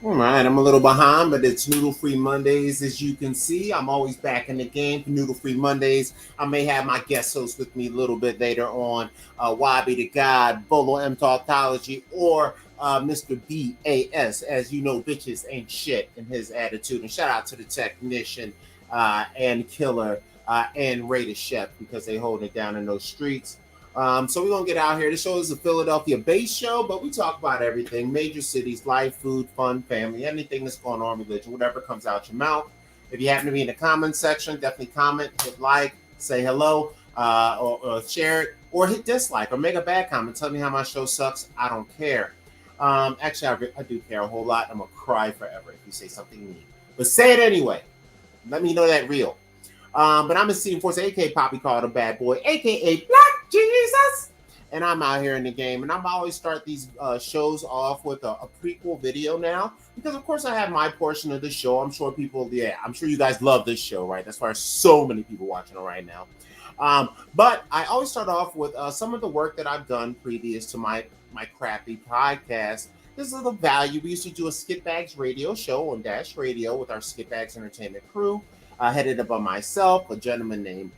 All right, I'm a little behind, but it's Noodle Free Mondays. As you can see, I'm always back in the game for Noodle Free Mondays. I may have my guest host with me a little bit later on, Wabi the God, Bolo M Talkology, or Mr. BAS. As you know, bitches ain't shit in his attitude. And shout out to the technician and killer and Raider Chef because they holding it down in those streets. So we're gonna get out here. This show is a Philadelphia-based show, but we talk about everything: major cities, life, food, fun, family, anything that's going on, religion, whatever comes out your mouth. If you happen to be in the comment section, definitely comment, hit like, say hello, or share it, or hit dislike, or make a bad comment. Tell me how my show sucks. I don't care. Actually, I do care a whole lot. I'm gonna cry forever if you say something mean, but say it anyway. Let me know that real. But I'm a Steven Force, aka Poppy called a bad boy, aka Black Jesus. And I'm out here in the game, and I'm always start these shows off with a prequel video now, because of course I have my portion of the show. I'm sure people, yeah, I'm sure you guys love this show, right? That's why there's so many people watching it right now. But I always start off with some of the work that I've done previous to my crappy podcast. This is the value. We used to do a Skip Bags radio show on Dash Radio with our Skip Bags Entertainment crew, headed up by myself, a gentleman named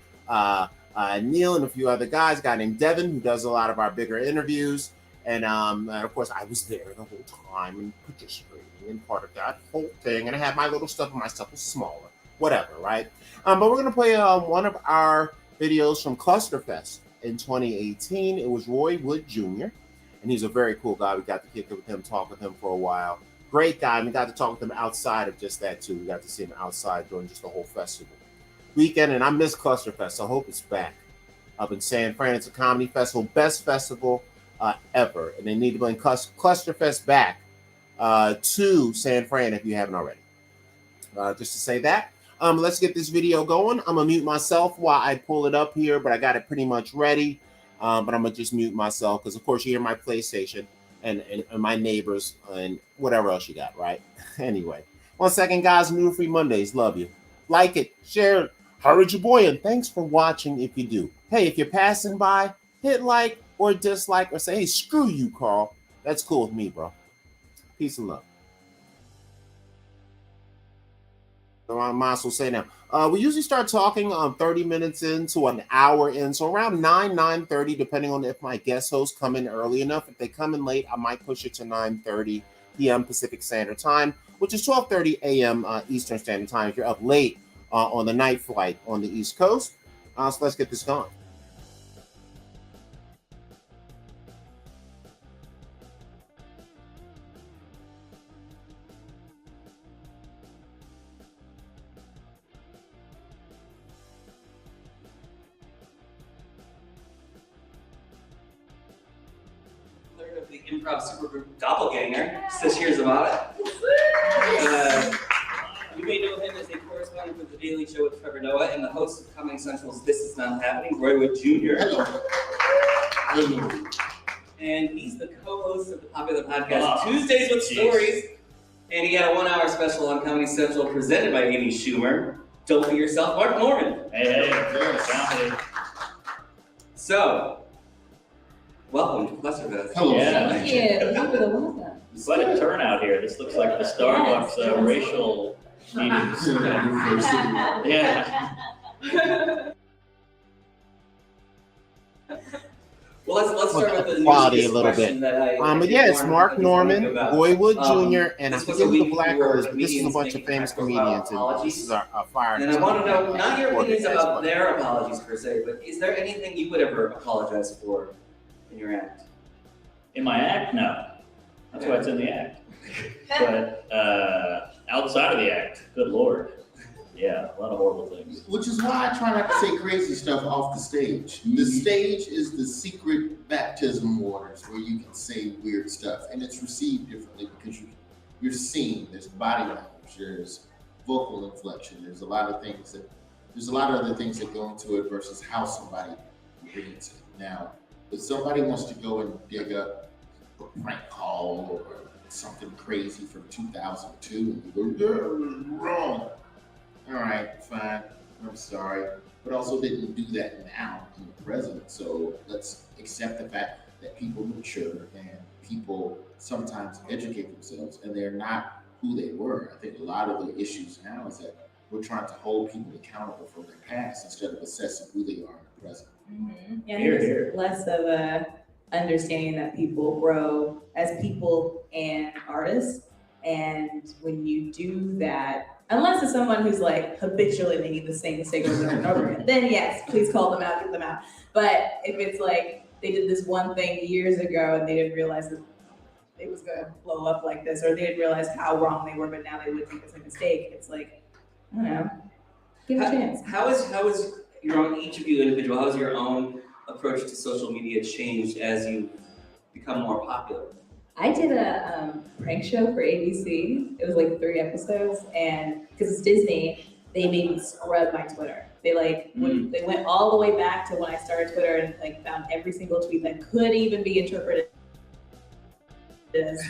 Neil, and a few other guys. A guy named Devin, who does a lot of our bigger interviews. And of course, I was there the whole time and participating in part of that whole thing. And I had my little stuff, and my stuff was smaller, whatever, right? But we're going to play one of our videos from Clusterfest in 2018. It was Roy Wood Jr., and he's a very cool guy. We got to kick it with him, talk with him for a while. Great guy. And we got to talk with him outside of just that, too. We got to see him outside during just the whole festival weekend. And I miss Clusterfest. So I hope it's back up in San Fran. It's a comedy festival, best festival ever. And they need to bring Clusterfest back to San Fran if you haven't already. Just to say that. Let's get this video going. I'm going to mute myself while I pull it up here, but I got it pretty much ready. But I'm going to just mute myself because, of course, you hear my PlayStation and my neighbors and whatever else you got, right? Anyway, 1 second, guys. New Free Mondays. Love you. Like it, share it, encourage your boy, and thanks for watching if you do. Hey, if you're passing by, hit like or dislike or say, hey, screw you, Carl. That's cool with me, bro. Peace and love. So I might as well say now. We usually start talking 30 minutes into an hour in. So around 9:30, depending on if my guest hosts come in early enough. If they come in late, I might push it to 9:30 p.m. Pacific Standard Time, which is 12:30 a.m. Eastern Standard Time if you're up late on the night flight on the East Coast. So let's get this going. Third of the improv supergroup Doppelganger, says here's about it. You may know him as a correspondent for The Daily Show with Trevor Noah and the host of Comedy Central's This Is Not Happening, Roy Wood Jr. Hello. And he's the co-host of the popular podcast Tuesdays with Stories. And he had a 1-hour special on Comedy Central presented by Amy Schumer. Don't Be Yourself, Mark Norman. Hey. So, welcome to Clusterfest. Hello. Thank you. You were the welcome. Quite a turnout here. This looks like the Starbucks racial meetings. Yeah. Well, let's start with the quality a little question bit. that But yeah, it's Mark Norman, Roy Wood Jr., and I this was forget a who the week black where girl is, but this is a comedians bunch of make famous profile comedians, and apologies. this is our fire. And I want to know, not your opinions about their apologies per se, but is there anything you would ever apologize for in your act? In my act? No. That's why it's in the act. But outside of the act, good Lord. Yeah, a lot of horrible things. Which is why I try not to say crazy stuff off the stage. The stage is the secret baptism waters where you can say weird stuff, and it's received differently because you're seen. There's body language, there's vocal inflection, there's a lot of other things that go into it versus how somebody reads it. Now, if somebody wants to go and dig up a prank call or something crazy from 2002, and you go, yeah, wrong. All right, fine, I'm sorry, but also didn't do that now in the present. So let's accept the fact that people mature and people sometimes educate themselves, and they're not who they were. I think a lot of the issues now is that we're trying to hold people accountable for their past instead of assessing who they are in the present. And Here, there's here. less of a understanding that people grow as people and artists. And when you do that, unless it's someone who's like habitually making the same mistake over and over again, then yes, please call them out, get them out. But if it's like they did this one thing years ago and they didn't realize that it was gonna blow up like this, or they didn't realize how wrong they were, but now they would think it's a mistake, it's like, I don't know, give it a chance. How is your own, each of you individual, how has your own approach to social media changed as you become more popular? I did a prank show for ABC. It was like 3 episodes, and because it's Disney, they made me scrub my Twitter. They they went all the way back to when I started Twitter and like found every single tweet that could even be interpreted as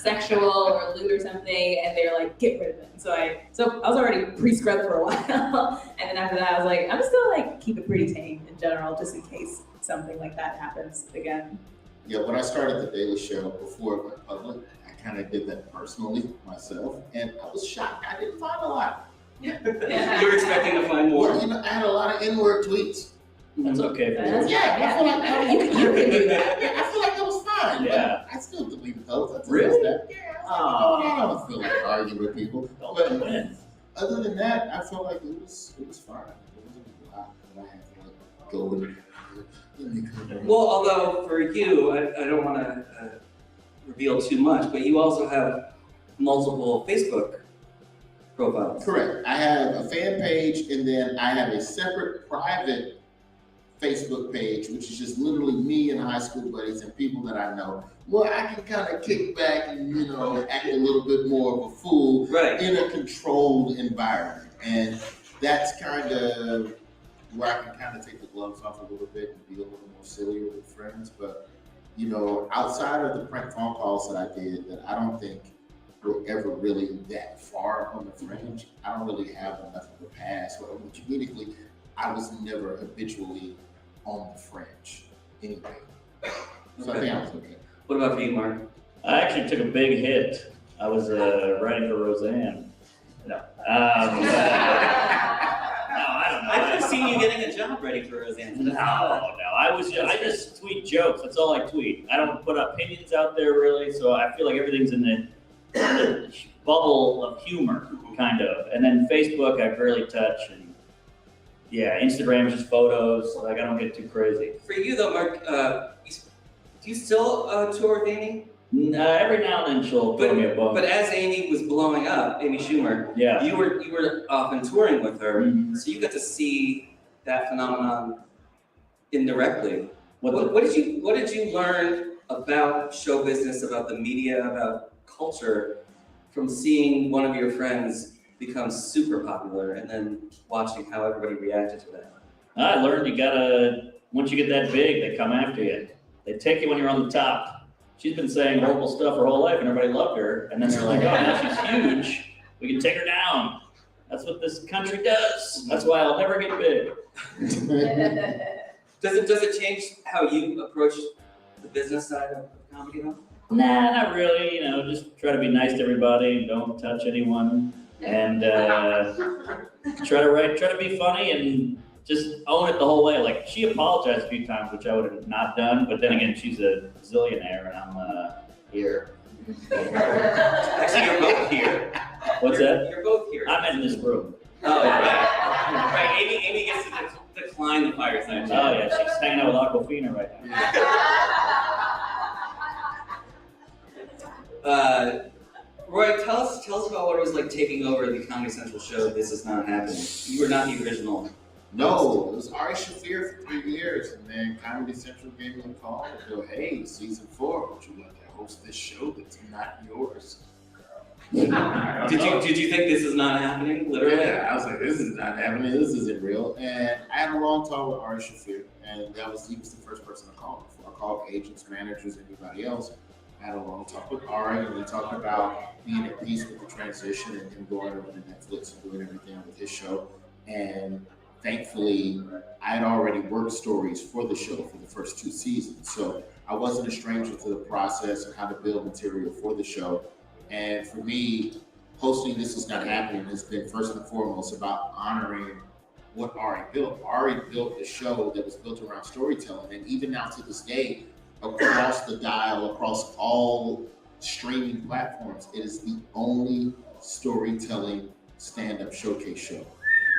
sexual or lewd or something, and they're like, get rid of it. So I was already pre-scrubbed for a while, and then after that I was like, I'm just gonna like keep it pretty tame in general, just in case something like that happens again. Yeah, when I started the Daily Show before it went public, I kind of did that personally myself, and I was shocked. I didn't find a lot. You were expecting to find more? Well, I had a lot of N-word tweets. That's okay. For That's you. I feel like you can do that. Yeah, I feel like that was fine. Yeah. But I still deleted those. I Really? That. Yeah. I don't feel like arguing with people. Don't win. Other than that, I felt like it was fine. It wasn't a lot that I had to like go and. Well, although for you, I don't want to reveal too much, but you also have multiple Facebook profiles. Correct. I have a fan page, and then I have a separate private Facebook page, which is just literally me and high school buddies and people that I know. Well, I can kind of kick back and act a little bit more of a fool in a controlled environment, and that's kind of where I can kind of take the gloves off a little bit and be a little more sillier with friends. But outside of the prank phone calls that I did, that I don't think were ever really that far on the fringe. I don't really have enough of a past. Well, comedically, I was never habitually on the fringe anyway. So I think I was okay. What about for you, Mark? I actually took a big hit. I was writing for Roseanne. No. I could have seen you getting a job ready for Roseanne. No. I just tweet jokes. That's all I tweet. I don't put opinions out there really, so I feel like everything's in the bubble of humor, kind of. And then Facebook, I barely touch, and yeah, Instagram is just photos. Like I don't get too crazy. For you though, Mark, do you still tour with Amy? Every now and then she'll throw me a bone. But as Amy was blowing up, Amy Schumer, yeah, you were often touring with her, so you got to see that phenomenon indirectly. What did you learn about show business, about the media, about culture from seeing one of your friends become super popular and then watching how everybody reacted to that? I learned once you get that big, they come after you. They take you when you're on the top. She's been saying horrible stuff her whole life and everybody loved her. And then they're like, oh, now she's huge. We can take her down. That's what this country does. That's why I'll never get big. Does it change how you approach the business side of comedy though? Nah, not really. Just try to be nice to everybody. Don't touch anyone. And try to be funny and just own it the whole way. Like, she apologized a few times, which I would have not done. But then again, she's a zillionaire, and I'm here. Actually, you're both here. What's that? You're both here. I'm in this room. Oh, right. Right. Amy gets to decline the fireside chat. Oh, yeah. She's hanging out with Aquafina right now. Roy, tell us about what it was like taking over the Comedy Central show, This Is Not Happening. You were not the original. No, it was Ari Shaffir for 3 years, and then Comedy Central gave me a call and go, hey, season 4, would you like to host this show that's not yours? Did you think this is not happening? Literally? Yeah, I was like, this is not happening, this isn't real. And I had a long talk with Ari Shaffir, and he was the first person I called. Before I called agents, managers, anybody else. I had a long talk with Ari, and we talked about being at peace with the transition and him going over to Netflix and doing everything with his show. And thankfully, I had already worked stories for the show for the first 2 seasons. So I wasn't a stranger to the process and how to build material for the show. And for me, hosting This Is Not Happening has been first and foremost about honoring what Ari built. Ari built a show that was built around storytelling, and even now to this day, across the dial, across all streaming platforms, it is the only storytelling stand-up showcase show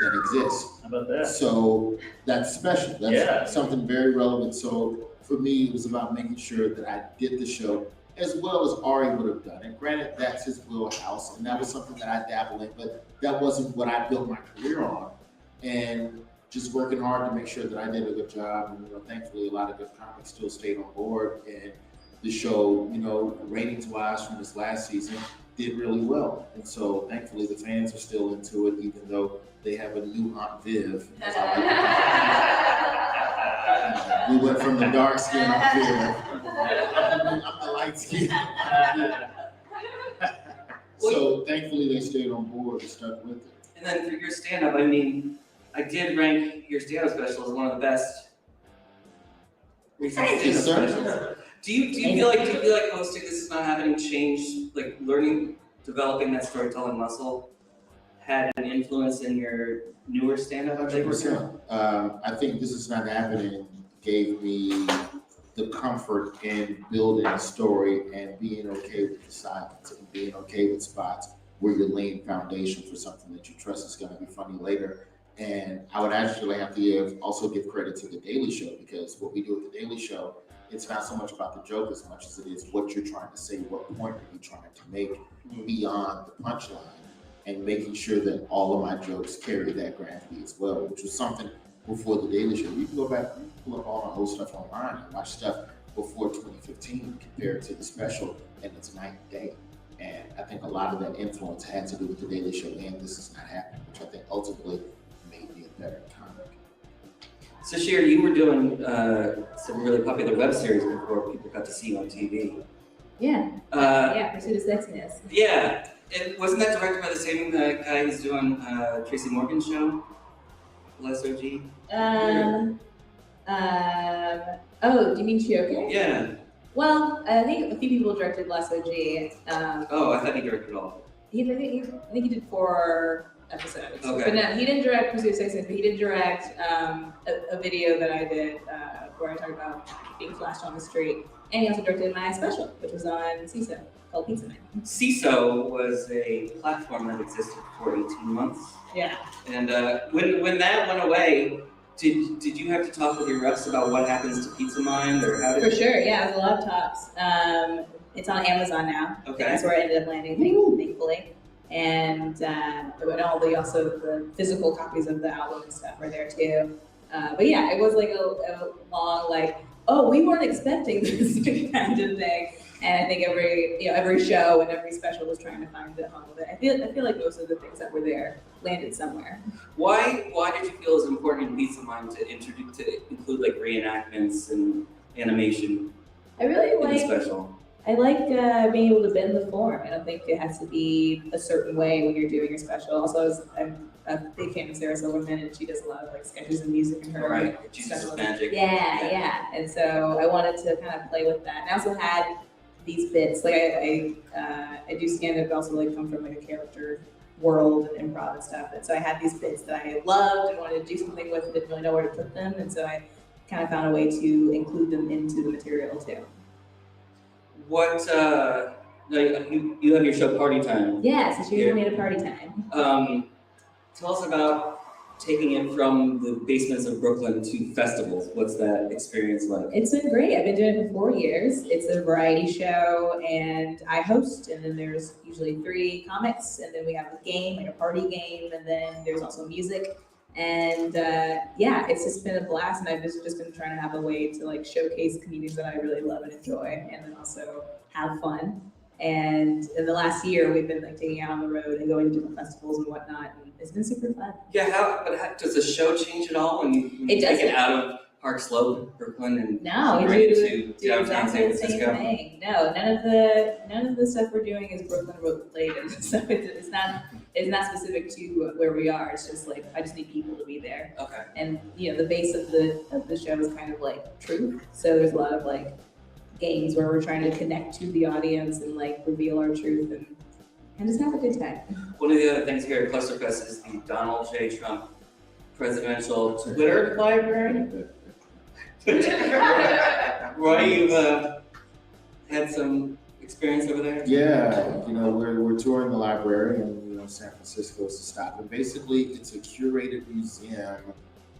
that exists. How about that? So that's special. That's Yeah. something very relevant. So for me, it was about making sure that I did the show as well as Ari would have done. And granted, that's his wheelhouse, and that was something that I dabbled in, but that wasn't what I built my career on. And just working hard to make sure that I did a good job. And thankfully, a lot of good comics still stayed on board. And the show, ratings-wise from this last season, did really well. And so thankfully, the fans are still into it, even though they have a new Aunt Viv. We went from the dark skin Aunt Viv. I'm the light skin. So thankfully, they stayed on board and stuck with it. And then for your stand-up, I mean, I did rank your stand-up special as one of the best recent stand-up specials. Do you feel like hosting This Is Not Happening changed, like learning, developing that storytelling muscle had an influence in your newer stand-up? 100%. I think This Is Not Happening gave me the comfort in building a story and being okay with the silence and being okay with spots where you're laying foundation for something that you trust is going to be funny later. And I would actually have to also give credit to The Daily Show, because what we do with The Daily Show, it's not so much about the joke as much as it is what you're trying to say, what point are you trying to make beyond the punchline, and making sure that all of my jokes carry that gravity as well, which was something before The Daily Show. You can go back and pull up all my old stuff online and watch stuff before 2015 compared to the special, and it's night and day. And I think a lot of that influence had to do with The Daily Show and This Is Not Happening, which I think ultimately made me a better comic. So Sher, you were doing some really popular web series before people got to see you on TV. Yeah. Pursuit of Sexiness. Yeah. And wasn't that directed by the same guy who's doing Tracy Morgan's show? Less OG? Oh, do you mean Shioka? Yeah. Well, I think a few people directed Less OG. Oh, I thought he directed all. I think he did 4 episodes. Okay. But no, he didn't direct Pursuit of Sexiness, but he did direct a video that I did where I talked about being flashed on the street. And he also directed my special, which was on CISO, called Pizza Man. CISO was a platform that existed for 18 months. Yeah. And when that went away, did you have to talk with your reps about what happens to Pizza Mind, or how did? For sure, yeah, it was a lot of talks. It's on Amazon now. Okay. That's where I ended up landing, thankfully. And also the physical copies of the album and stuff were there too. But yeah, it was like a long we weren't expecting this kind of thing. And I think every show and every special was trying to find the home of it. I feel like most of the things that were there landed somewhere. Why did you feel it was important in Pizza Mind to include like reenactments and animation? I really in the like. special. I like being able to bend the form. I don't think it has to be a certain way when you're doing your special. Also, I'm a big fan of Sarah Silverman, and she does a lot of sketches and music in her. Right, Jesus is Magic. Yeah. And so I wanted to kind of play with that. And I also had these bits. I do stand-up, but also come from a character world and improv and stuff. And so I had these bits that I loved and wanted to do something with, and didn't really know where to put them. And so I kind of found a way to include them into the material too. What you have your show Party Time. Yeah, so she made a Party Time. Tell us about taking it from the basements of Brooklyn to festivals. What's that experience like? It's been great. I've been doing it for 4 years. It's a variety show, and I host, and then there's usually 3 comics, and then we have a game, a party game, and then there's also music. And it's just been a blast, and I've just been trying to have a way to showcase comedians that I really love and enjoy, and then also have fun. And in the last year, we've been taking out on the road and going to different festivals and whatnot, and it's been super fun. Yeah, does the show change at all when you take it out of Park Slope, Brooklyn, and bring it to downtown San Francisco? Thing. No, none of the stuff we're doing is Brooklyn related. So it's not specific to where we are. It's just I just need people to be there. Okay. And the base of the show is kind of truth. So there's a lot of games where we're trying to connect to the audience and reveal our truth and and just have a good time. One of the other things here at Clusterfest is the Donald J. Trump Presidential Twitter Library. Roy, you've had some experience over there? Yeah, we're touring the library, and San Francisco is the stop. And basically, it's a curated museum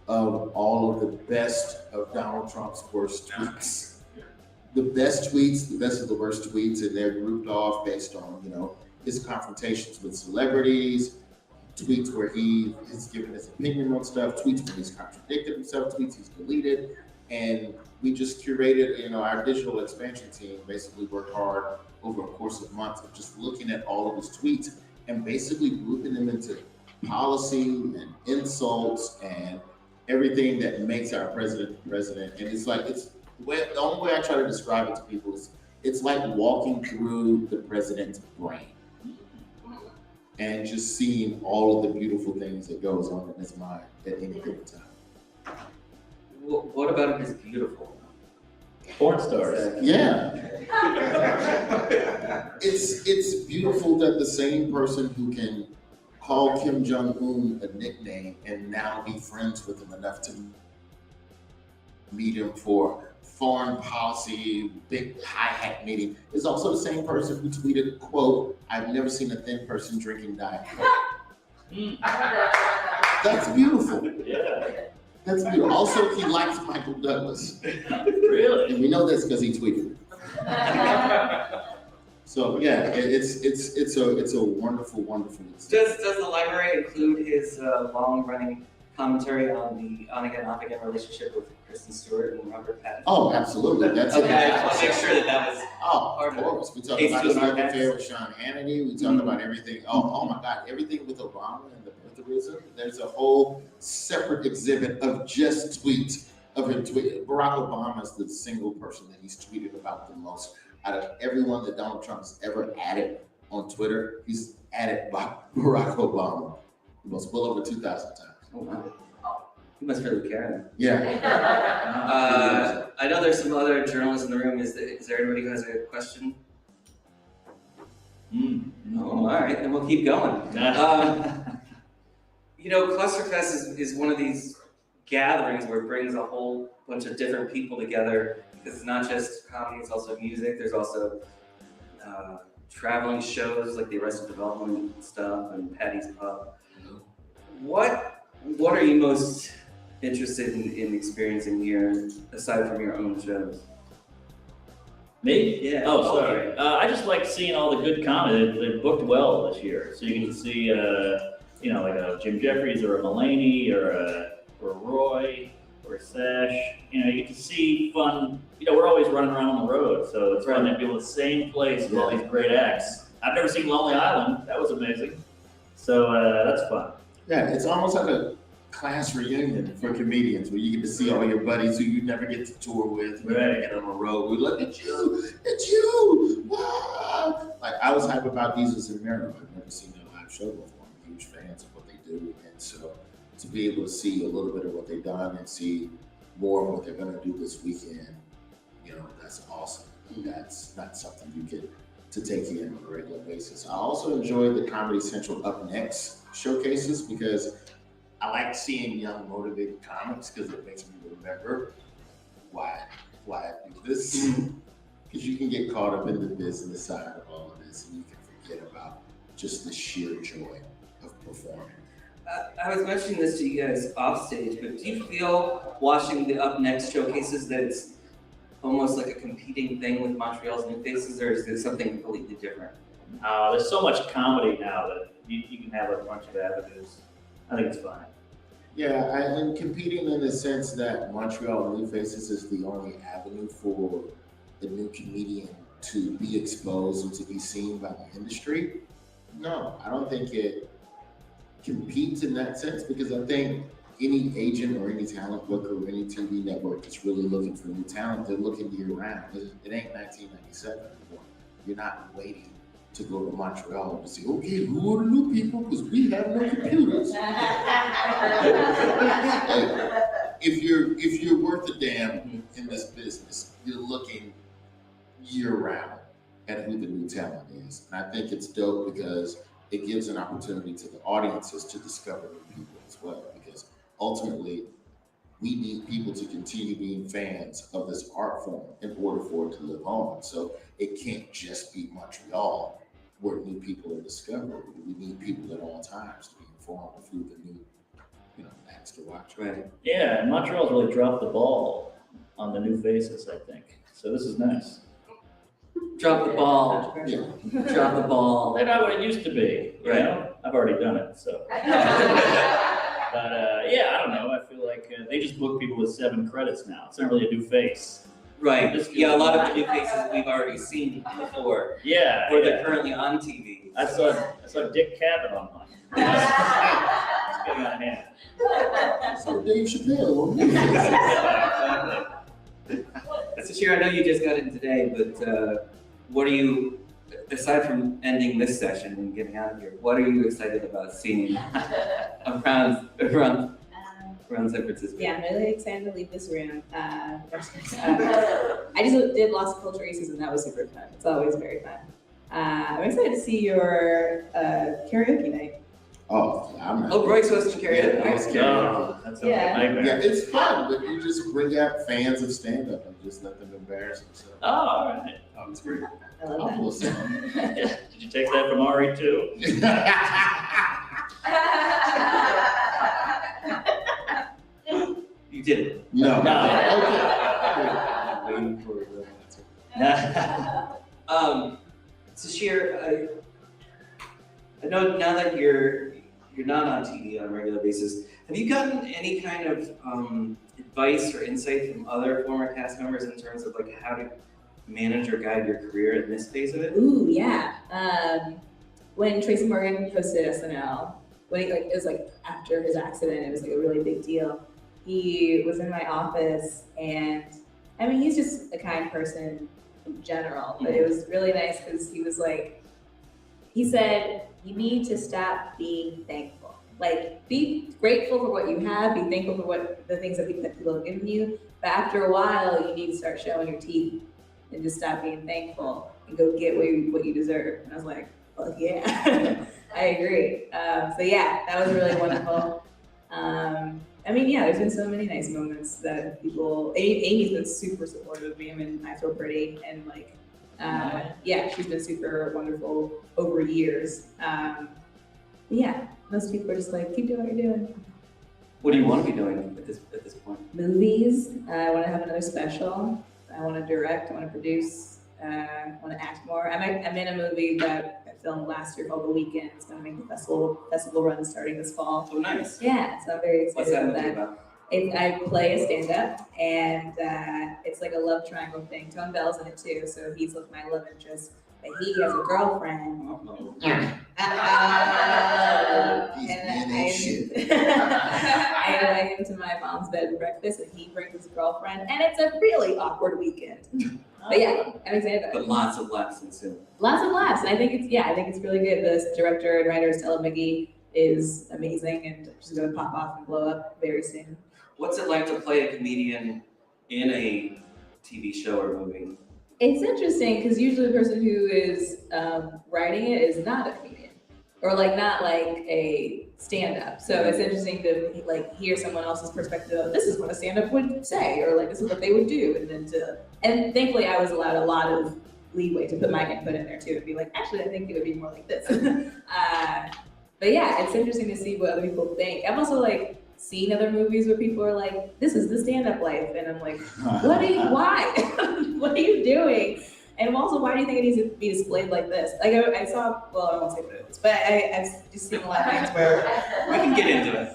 of all of the best of Donald Trump's worst tweets. The best tweets, the best of the worst tweets, and they're grouped off based on, his confrontations with celebrities, tweets where he has given his opinion on stuff, tweets where he's contradicted himself, tweets he's deleted. And we just curated, our digital expansion team basically worked hard over a course of months of just looking at all of his tweets and basically grouping them into policy and insults and everything that makes our president president. And it's like, the only way I try to describe it to people is it's like walking through the president's brain and just seeing all of the beautiful things that goes on in his mind at any given time. What about him is beautiful? Porn stars. Yeah. It's beautiful that the same person who can call Kim Jong-un a nickname and now be friends with him enough to meet him for foreign policy, big hi-hat meeting, is also the same person who tweeted, quote, "I've never seen a thin person drinking Diet Coke." That's beautiful. Yeah. That's beautiful. Also, he likes Michael Douglas. Really? And we know that's because he tweeted. So yeah, it's a wonderful, wonderful experience. Does the library include his long-running commentary on the on-again, off-again relationship with Kristen Stewart and Robert Pattinson? Oh, absolutely. That's Okay, it. I just want to make sure that was Of course. We talk about his love affair with Sean Hannity. We talk about everything. Oh my God, everything with Obama and the birtherism. There's a whole separate exhibit of just tweets of him tweeting. Barack Obama is the single person that he's tweeted about the most. Out of everyone that Donald Trump has ever added on Twitter, he's added by Barack Obama well over 2,000 times. Oh, wow. You must really care. Yeah. I know there's some other journalists in the room. Is there anybody who has a question? Oh, all right, then we'll keep going. Clusterfest is one of these gatherings where it brings a whole bunch of different people together, because it's not just comedy, it's also music. There's also traveling shows like the Arrested Development stuff and Patty's Pub. What are you most interested in experiencing here, aside from your own shows? Me? Yeah. Oh, sorry. I just like seeing all the good comedy. They're booked well this year, so you can see, like a Jim Jeffries or a Mulaney or a Roy or a Sash. You get to see fun. We're always running around on the road, so it's fun to be in the same place with all these great acts. I've never seen Lonely Island. That was amazing. So that's fun. Yeah, it's almost like a class reunion for comedians where you get to see all your buddies who you never get to tour with, you never get on the road. We look at you, wow. Like I was hyped about Jesus and Mero. I've never seen their live show before. I'm huge fans of what they do, and so to be able to see a little bit of what they've done and see more of what they're going to do this weekend, that's awesome. That's not something you get to take in on a regular basis. I also enjoy the Comedy Central Up Next showcases because I like seeing young, motivated comics because it makes me remember why I do this. Because you can get caught up in the business side of all of this and you can forget about just the sheer joy of performing. I was mentioning this to you guys off stage, but do you feel watching the Up Next showcases that it's almost like a competing thing with Montreal's New Faces, or is it something completely different? There's so much comedy now that you can have a bunch of avenues. I think it's fine. Yeah, I'm competing in the sense that Montreal New Faces is the only avenue for the new comedian to be exposed and to be seen by the industry. No, I don't think it competes in that sense, because I think any agent or any talent booker or any TV network that's really looking for new talent, they're looking year round. It ain't 1997 anymore. You're not waiting to go to Montreal to say, okay, who are the new people? Because we have no computers. If you're worth a damn in this business, you're looking year round at who the new talent is. And I think it's dope because it gives an opportunity to the audiences to discover new people as well. Because ultimately, we need people to continue being fans of this art form in order for it to live on. So it can't just be Montreal where new people are discovered. We need people at all times to be informed through the new, acts to watch. Right. Yeah, and Montreal's really dropped the ball on the new faces, I think. So this is nice. Drop the ball. Yeah. Drop the ball. They're not what it used to be. You Right. know? I've already done it, so. But yeah, I don't know. I feel like they just book people with 7 credits now. It's not really a new face. Right. Yeah, a lot of the new faces we've already seen before, Yeah. or yeah. they're currently on TV. I saw Dick Cavett on one. It's getting out of hand. So Dave Chappelle. Sashir, I know you just got in today, but what are you, aside from ending this session and getting out of here, what are you excited about seeing around San Francisco? Yeah, I'm really excited to leave this room. I just did Lost Culture Races, and that was super fun. It's always very fun. I'm excited to see your karaoke night. Oh, I'm not. Oh, Royce hosting karaoke. Yeah, it's No, that's Yeah. a nightmare. Yeah, it's fun, but you just bring out fans of stand-up and just let them embarrass themselves. Oh, all right. Oh, it's great. I love I'll that. pull some. Did you take that from Ari too? You did it. No. No. Okay. Waiting for the answer. Sashir, I know now that you're not on TV on a regular basis, have you gotten any kind of advice or insight from other former cast members in terms of like how to manage or guide your career in this phase of it? Ooh, yeah. When Tracy Morgan hosted SNL, when it was like after his accident, it was like a really big deal. He was in my office, and I mean, he's just a kind person in general, but it was really nice because he was like, he said, you need to stop being thankful. Like, be grateful for what you have, be thankful for what the things that people have given you, but after a while, you need to start showing your teeth and just stop being thankful and go get what you deserve. And I was like, fuck yeah, I agree. So yeah, that was really wonderful. I mean, yeah, there's been so many nice moments that people, Amy's been super supportive of me. I mean, I Feel Pretty, and like, yeah, she's been super wonderful over years. Yeah, most people are just like, keep doing what you're doing. What do you want to be doing at this point? Movies, I want to have another special. I want to direct, I want to produce, I want to act more. I'm in a movie that I filmed last year called The Weekend. It's going to make the festival run starting this fall. Oh, nice. Yeah, so I'm very What's excited that about movie that. about? I play a stand-up, and it's like a love triangle thing. Tone Bell's in it too, so he's like my love interest, but he has a girlfriend. He's And being a shit. I invite him to my mom's bed for breakfast, and he brings his girlfriend, and it's a really awkward weekend. But yeah, I'm excited about But it. lots of laughs ensuing. Lots of laughs, and I think it's really good. The director and writer Stella McGee is amazing, and she's going to pop off and blow up very soon. What's it like to play a comedian in a TV show or movie? It's interesting because usually the person who is writing it is not a comedian, or like not like a stand-up. So it's interesting to like hear someone else's perspective of this is what a stand-up would say, or like this is what they would do, and thankfully I was allowed a lot of leeway to put my input in there too, and be like, actually I think it would be more like this. But yeah, it's interesting to see what other people think. I'm also like seeing other movies where people are like, this is the stand-up life, and I'm like, why? What are you doing? And also, why do you think it needs to be displayed like this? Like I saw, well, I won't say what it is, but I've just seen a lot of things where We can get into it.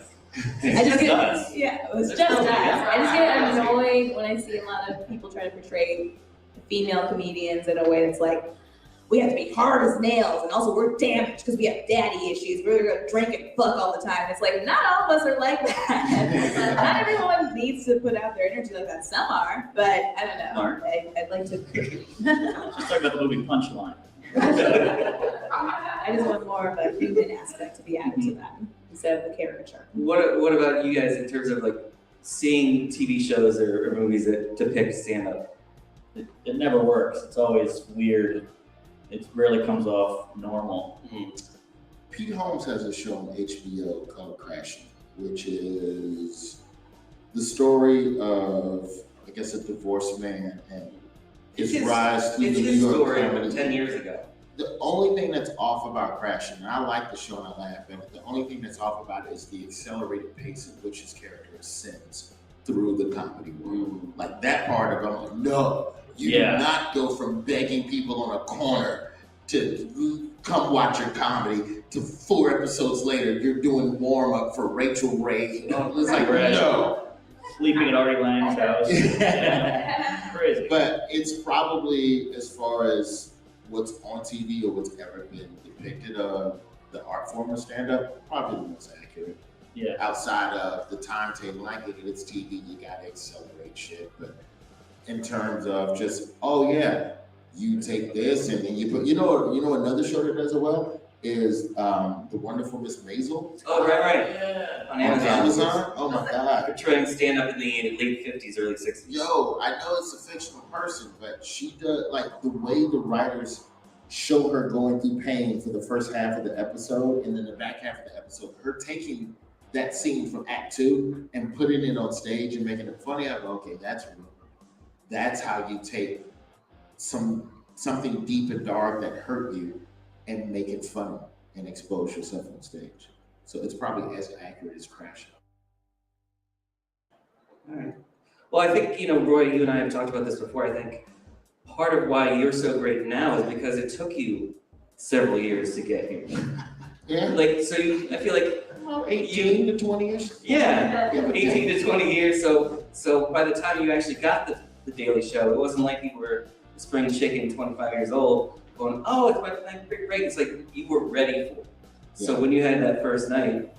I just get, us. yeah, it was It's just just us. us. I just get annoyed when I see a lot of people try to portray female comedians in a way that's like, we have to be hard as nails, and also we're damaged because we have daddy issues. We're gonna drink and fuck all the time. It's like, not all of us are like that. Not everyone needs to put out their energy like that. Some are, but I don't know. Mark? I'd like to. Just talk about the movie Punchline. I just want more of a human aspect to be added to that instead of the caricature. What about you guys in terms of like seeing TV shows or movies that depict stand-up? It never works. It's always weird. it rarely comes off normal. Pete Holmes has a show on HBO called Crashing, which is the story of, I guess, a divorced man and his rise through the New York comedy. 10 years ago. The only thing that's off about Crashing, and I like the show and I laugh at it, the only thing that's off about it is the accelerated pace at which his character ascends through the comedy world. Like that part of it, I'm like, no, you do not go from begging people on a corner to come watch your comedy to 4 episodes later, you're doing warm up for Rachel Ray. You know, it's like, no. Sleeping at Artie Lang's house. Yeah. Crazy. But it's probably, as far as what's on TV or what's ever been depicted of the art form of stand-up, probably the most accurate. Yeah. Outside of the timetable, I get it, it's TV, you gotta accelerate shit. But in terms of just, oh yeah, you take this and then you put, you know another show that does it well is The Wonderful Miss Maisel. Oh, right. Yeah. On On Amazon. Oh my God. Portraying stand-up in the late 50s, early 60s. Yo, I know it's a fictional person, but she does, like, the way the writers show her going through pain for the first half of the episode, and then the back half of the episode, her taking that scene from Act 2 and putting it on stage and making it funny. I go, okay, that's real. That's how you take something deep and dark that hurt you and make it funny and expose yourself on stage. So it's probably as accurate as Crashing. All right. Well, I think, Roy, you and I have talked about this before. I think part of why you're so great now is because it took you several years to get here. Yeah. Like, so I feel like 18 to 20 years? Yeah, 18 to 20 years. So by the time you actually got the Daily Show, it wasn't like you were a spring chicken, 25 years old, going, oh, it's my great. It's like you were ready for it. So when you had that first night,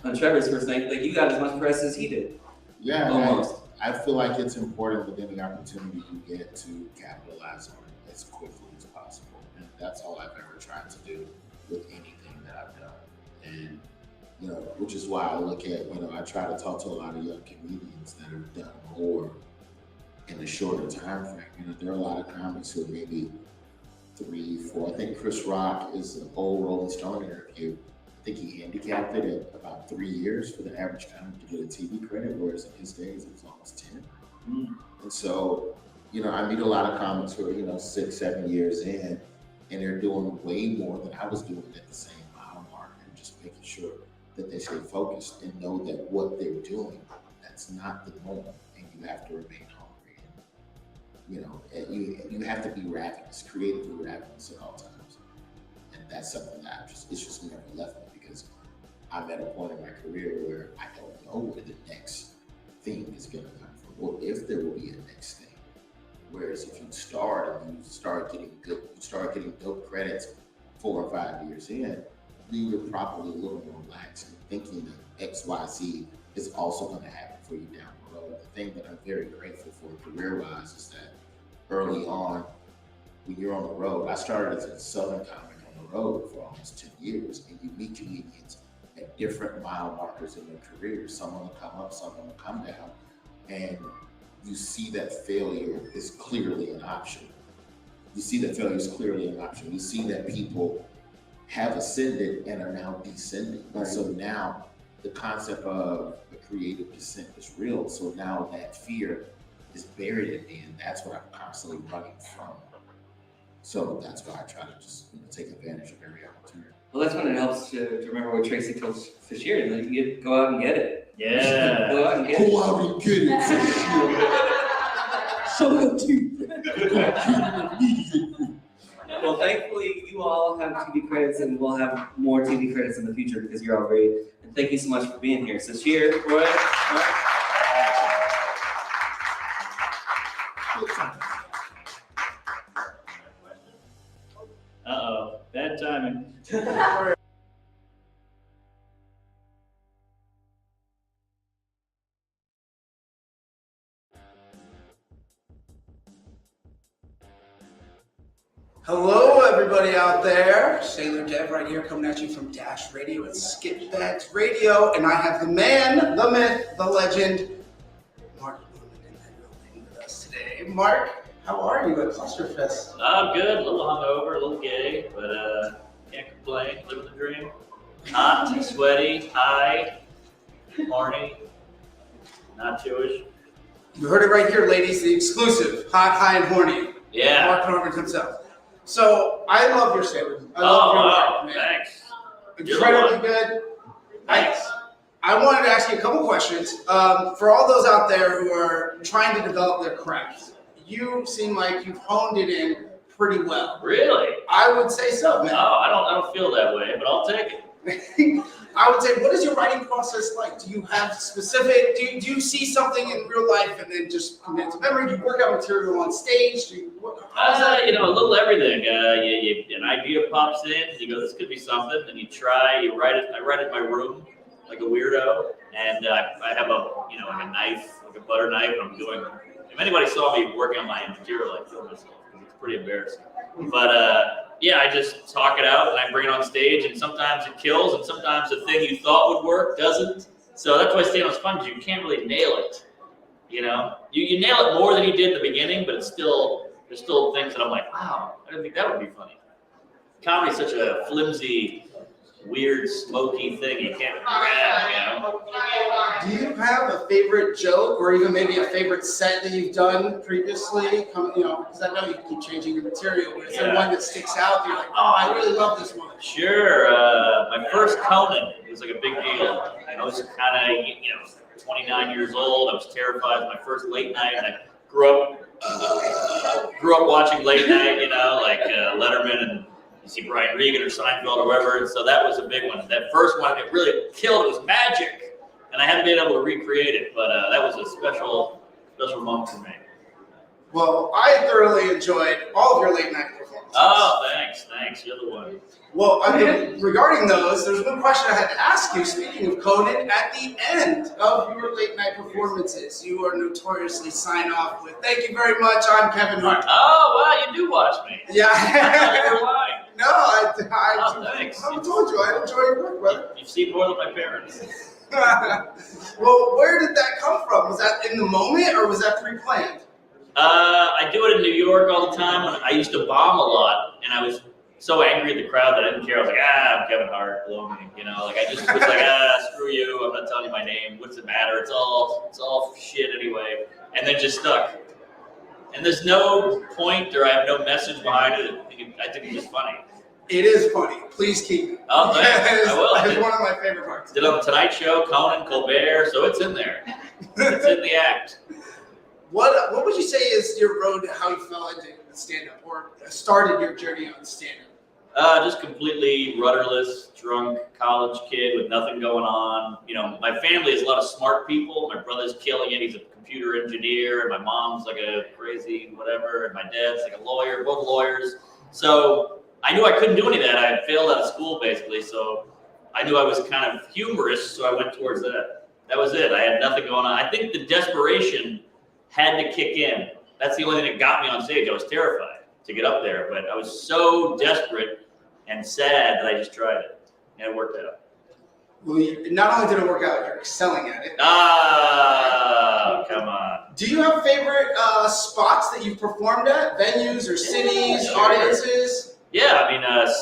on Trevor's first night, like you got as much press as he did. Yeah, almost. I feel like it's important with any opportunity you get to capitalize on it as quickly as possible. And that's all I've ever tried to do with anything that I've done. And, which is why I look at, I try to talk to a lot of young comedians that have done more in a shorter time frame. There are a lot of comics who maybe 3, 4. I think Chris Rock is an old Rolling Stone interview. I think he handicapped it at about 3 years for the average comic to get a TV credit, whereas in his days it was almost 10. And so, I meet a lot of comics who are, 6, 7 years in, and they're doing way more than I was doing at the same mile mark, and just making sure that they stay focused and know that what they're doing, that's not the norm, and you have to remain hungry. And, you have to be ravenous, creatively ravenous at all times. And that's something that it's just never left me, because I'm at a point in my career where I don't know where the next thing is going to come from, or if there will be a next thing. Whereas if you start and you start getting dope credits 4 or 5 years in, then you're probably a little more relaxed and thinking that X, Y, Z is also going to happen for you down the road. The thing that I'm very grateful for career-wise is that early on, when you're on the road, I started as a Southern comic on the road for almost 10 years, and you meet comedians at different mile markers in their careers. Some will come up, some will come down, and you see that failure is clearly an option. You see that people have ascended and are now descending. Right. So now the concept of a creative descent is real. So now that fear is buried in me, and that's what I'm constantly running from. So that's why I try to just take advantage of every opportunity. Well, that's when it helps to remember what Tracy told Fishier. Like, you go out and get it. Yeah. Go out and get it. Go out and get it, Fishier. Show your teeth. Well, thankfully, you all have TV credits, and we'll have more TV credits in the future because you're all great. And thank you so much for being here. So cheers, Roy. Uh-oh, bad timing. Hello, everybody out there. Sailor Dev right here, coming at you from Dash Radio and Skip Bags Radio. And I have the man, the myth, the legend, Mark Blumen in the building with us today. Mark, How are you at Clusterfest? Good, a little hungover, a little gay, but can't complain, living the dream. Hot, sweaty, high, horny, not Jewish. You heard it right here, ladies. The exclusive, hot, high, and horny. Yeah. Mark Norman himself. So I love your stand-up. I love your wow, work, man. thanks. Incredibly good. Thanks. I wanted to ask you a couple questions. For all those out there who are trying to develop their craft, you seem like you've honed it in pretty well. Really? I would say so, Oh, man. I don't feel that way, but I'll take it. I would say, what is your writing process like? Do you have specific, do you see something in real life and then just commit to memory? Do you work out material on stage? How's that? A little everything. An idea pops in, you go, this could be something, and you try, you write it. I write it in my room like a weirdo, and I have like a knife, like a butter knife, and I'm doing, if anybody saw me working on my material, I'd kill myself, because it's pretty embarrassing. But I just talk it out and I bring it on stage, and sometimes it kills, and sometimes the thing you thought would work doesn't. So that's why stand-up's fun, because you can't really nail it. You nail it more than you did in the beginning, but there's still things that I'm like, wow, I didn't think that would be funny. Comedy's such a flimsy, weird, smoky thing you can't grab, Do you have a favorite joke or even maybe a favorite set that you've done previously? Because I know you keep changing your material, but is there one that sticks out that you're like, oh, I really love this one? Sure. My first Conan was like a big deal. I was kind of, 29 years old. I was terrified. It was my first late night. And I grew up watching late night, like Letterman, and you see Brian Regan or Seinfeld or whatever. And so that was a big one. That first one, it really killed. It was magic. And I haven't been able to recreate it, but that was a special moment for me. Well, I thoroughly enjoyed all of your late night performances. Oh, thanks. You're the one. Well, regarding those, there's one question I had to ask you. Speaking of Conan, at the end of your late night performances, you are notoriously sign off with, "Thank you very much, I'm Kevin Hart." Oh, wow, you do watch me. Yeah. You're lying. No, Thanks. I told you, I enjoy your work, brother. You've seen more than my parents. Well, where did that come from? Was that in the moment or was that pre-planned? I do it in New York all the time. When I used to bomb a lot, and I was so angry at the crowd that I didn't care. I was like, I'm Kevin Hart, blow me. I just was like, screw you. I'm not telling you my name. What's it matter? It's all shit anyway. And then just stuck. And there's no point, or I have no message behind it. I think it's just funny. It is funny. Please keep it. Oh, thanks. I will. It's one of my favorite parts. Did it on the Tonight Show, Conan, Colbert, so it's in there. It's in the act. What would you say is your road, how you fell into stand-up, or started your journey on stand-up? Just completely rudderless, drunk college kid with nothing going on. My family is a lot of smart people. My brother's killing it. He's a computer engineer, and my mom's like a crazy whatever, and my dad's like a lawyer, both lawyers. So I knew I couldn't do any of that. I had failed out of school, basically, so I knew I was kind of humorous, so I went towards that. That was it. I had nothing going on. I think the desperation had to kick in. That's the only thing that got me on stage. I was terrified to get up there, but I was so desperate and sad that I just tried it, and it worked out. Well, not only did it work out, you're excelling at it. Come on. Do you have favorite spots that you've performed at? Venues or cities, Sure. audiences? Yeah,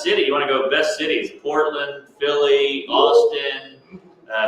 city. You want to go best cities? Portland, Philly, Austin,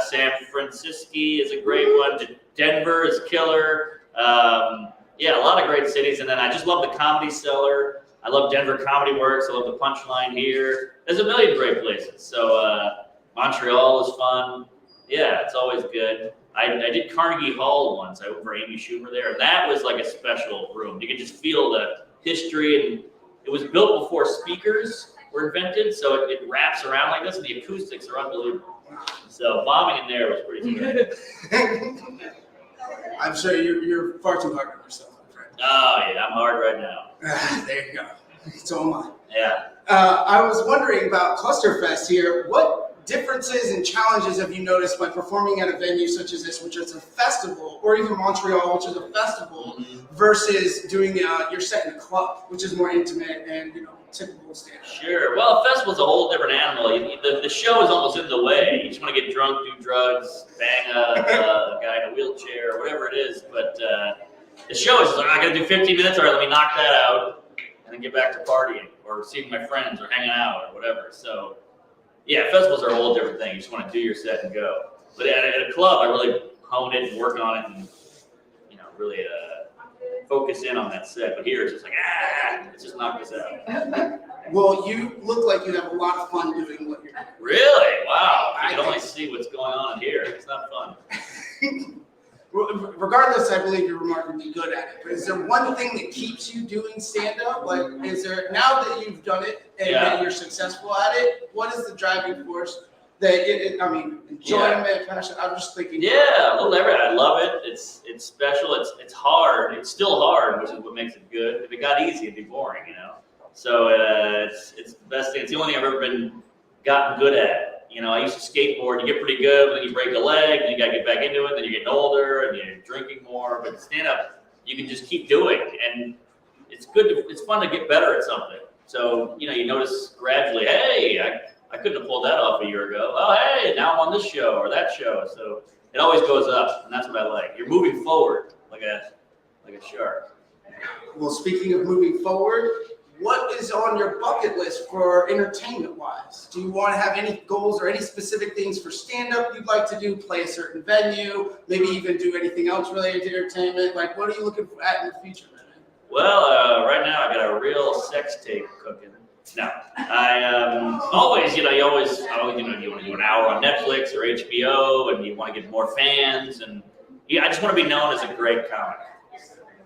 San Francisco is a great one. Denver is killer. A lot of great cities. And then I just love the Comedy Cellar. I love Denver Comedy Works. I love the Punchline here. There's a million great places. So Montreal is fun. Yeah, it's always good. I did Carnegie Hall once. I opened for Amy Schumer there. And that was like a special room. You could just feel the history, and it was built before speakers were invented. So it wraps around like this, and the acoustics are unbelievable. So bombing in there was pretty good. I'm sure you're far too hard on yourself, my friend. Oh, yeah, I'm hard right now. There you go. So am I. Yeah. I was wondering about Clusterfest here. What differences and challenges have you noticed by performing at a venue such as this, which is a festival, or even Montreal, which is a festival, versus doing your set in a club, which is more intimate and typical stand-up? Sure. Well, a festival's a whole different animal. The show is almost in the way. You just want to get drunk, do drugs, bang a guy in a wheelchair, or whatever it is. But The show is like, I gotta do 15 minutes, all right, let me knock that out, and then get back to partying, or seeing my friends, or hanging out, or whatever. So, yeah, festivals are a whole different thing. You just want to do your set and go. But at a club, I really hone it and work on it, and really focus in on that set. But here, it's just like, let's just knock this out. Well, you look like you have a lot of fun doing what you're doing. Really? Wow. I can only see what's going on here. It's not fun. Regardless, I believe you're remarkably good at it. But is there one thing that keeps you doing stand-up? Like, is there, now that you've done it and that you're successful at it, what is the driving force that enjoyment, passion? I'm just thinking. Yeah, a little everything. I love it. It's special. It's hard. It's still hard, which is what makes it good. If it got easy, it'd be boring, So it's the best thing. It's the only thing I've ever gotten good at. I used to skateboard. You get pretty good, but then you break a leg, and you got to get back into it. Then you're getting older, and you're drinking more. But stand up, you can just keep doing, and it's good. It's fun to get better at something. So you notice gradually. Hey, I couldn't have pulled that off a year ago. Oh, hey, now I'm on this show or that show. So it always goes up, and that's what I like. You're moving forward like a shark. Well, speaking of moving forward, what is on your bucket list for entertainment-wise? Do you want to have any goals or any specific things for stand-up you'd like to do? Play a certain venue, maybe even do anything else related to entertainment? Like, what are you looking at in the future, man? Well, right now I got a real sex tape cooking. No, I always, you want to do an hour on Netflix or HBO, and you want to get more fans, and I just want to be known as a great comic.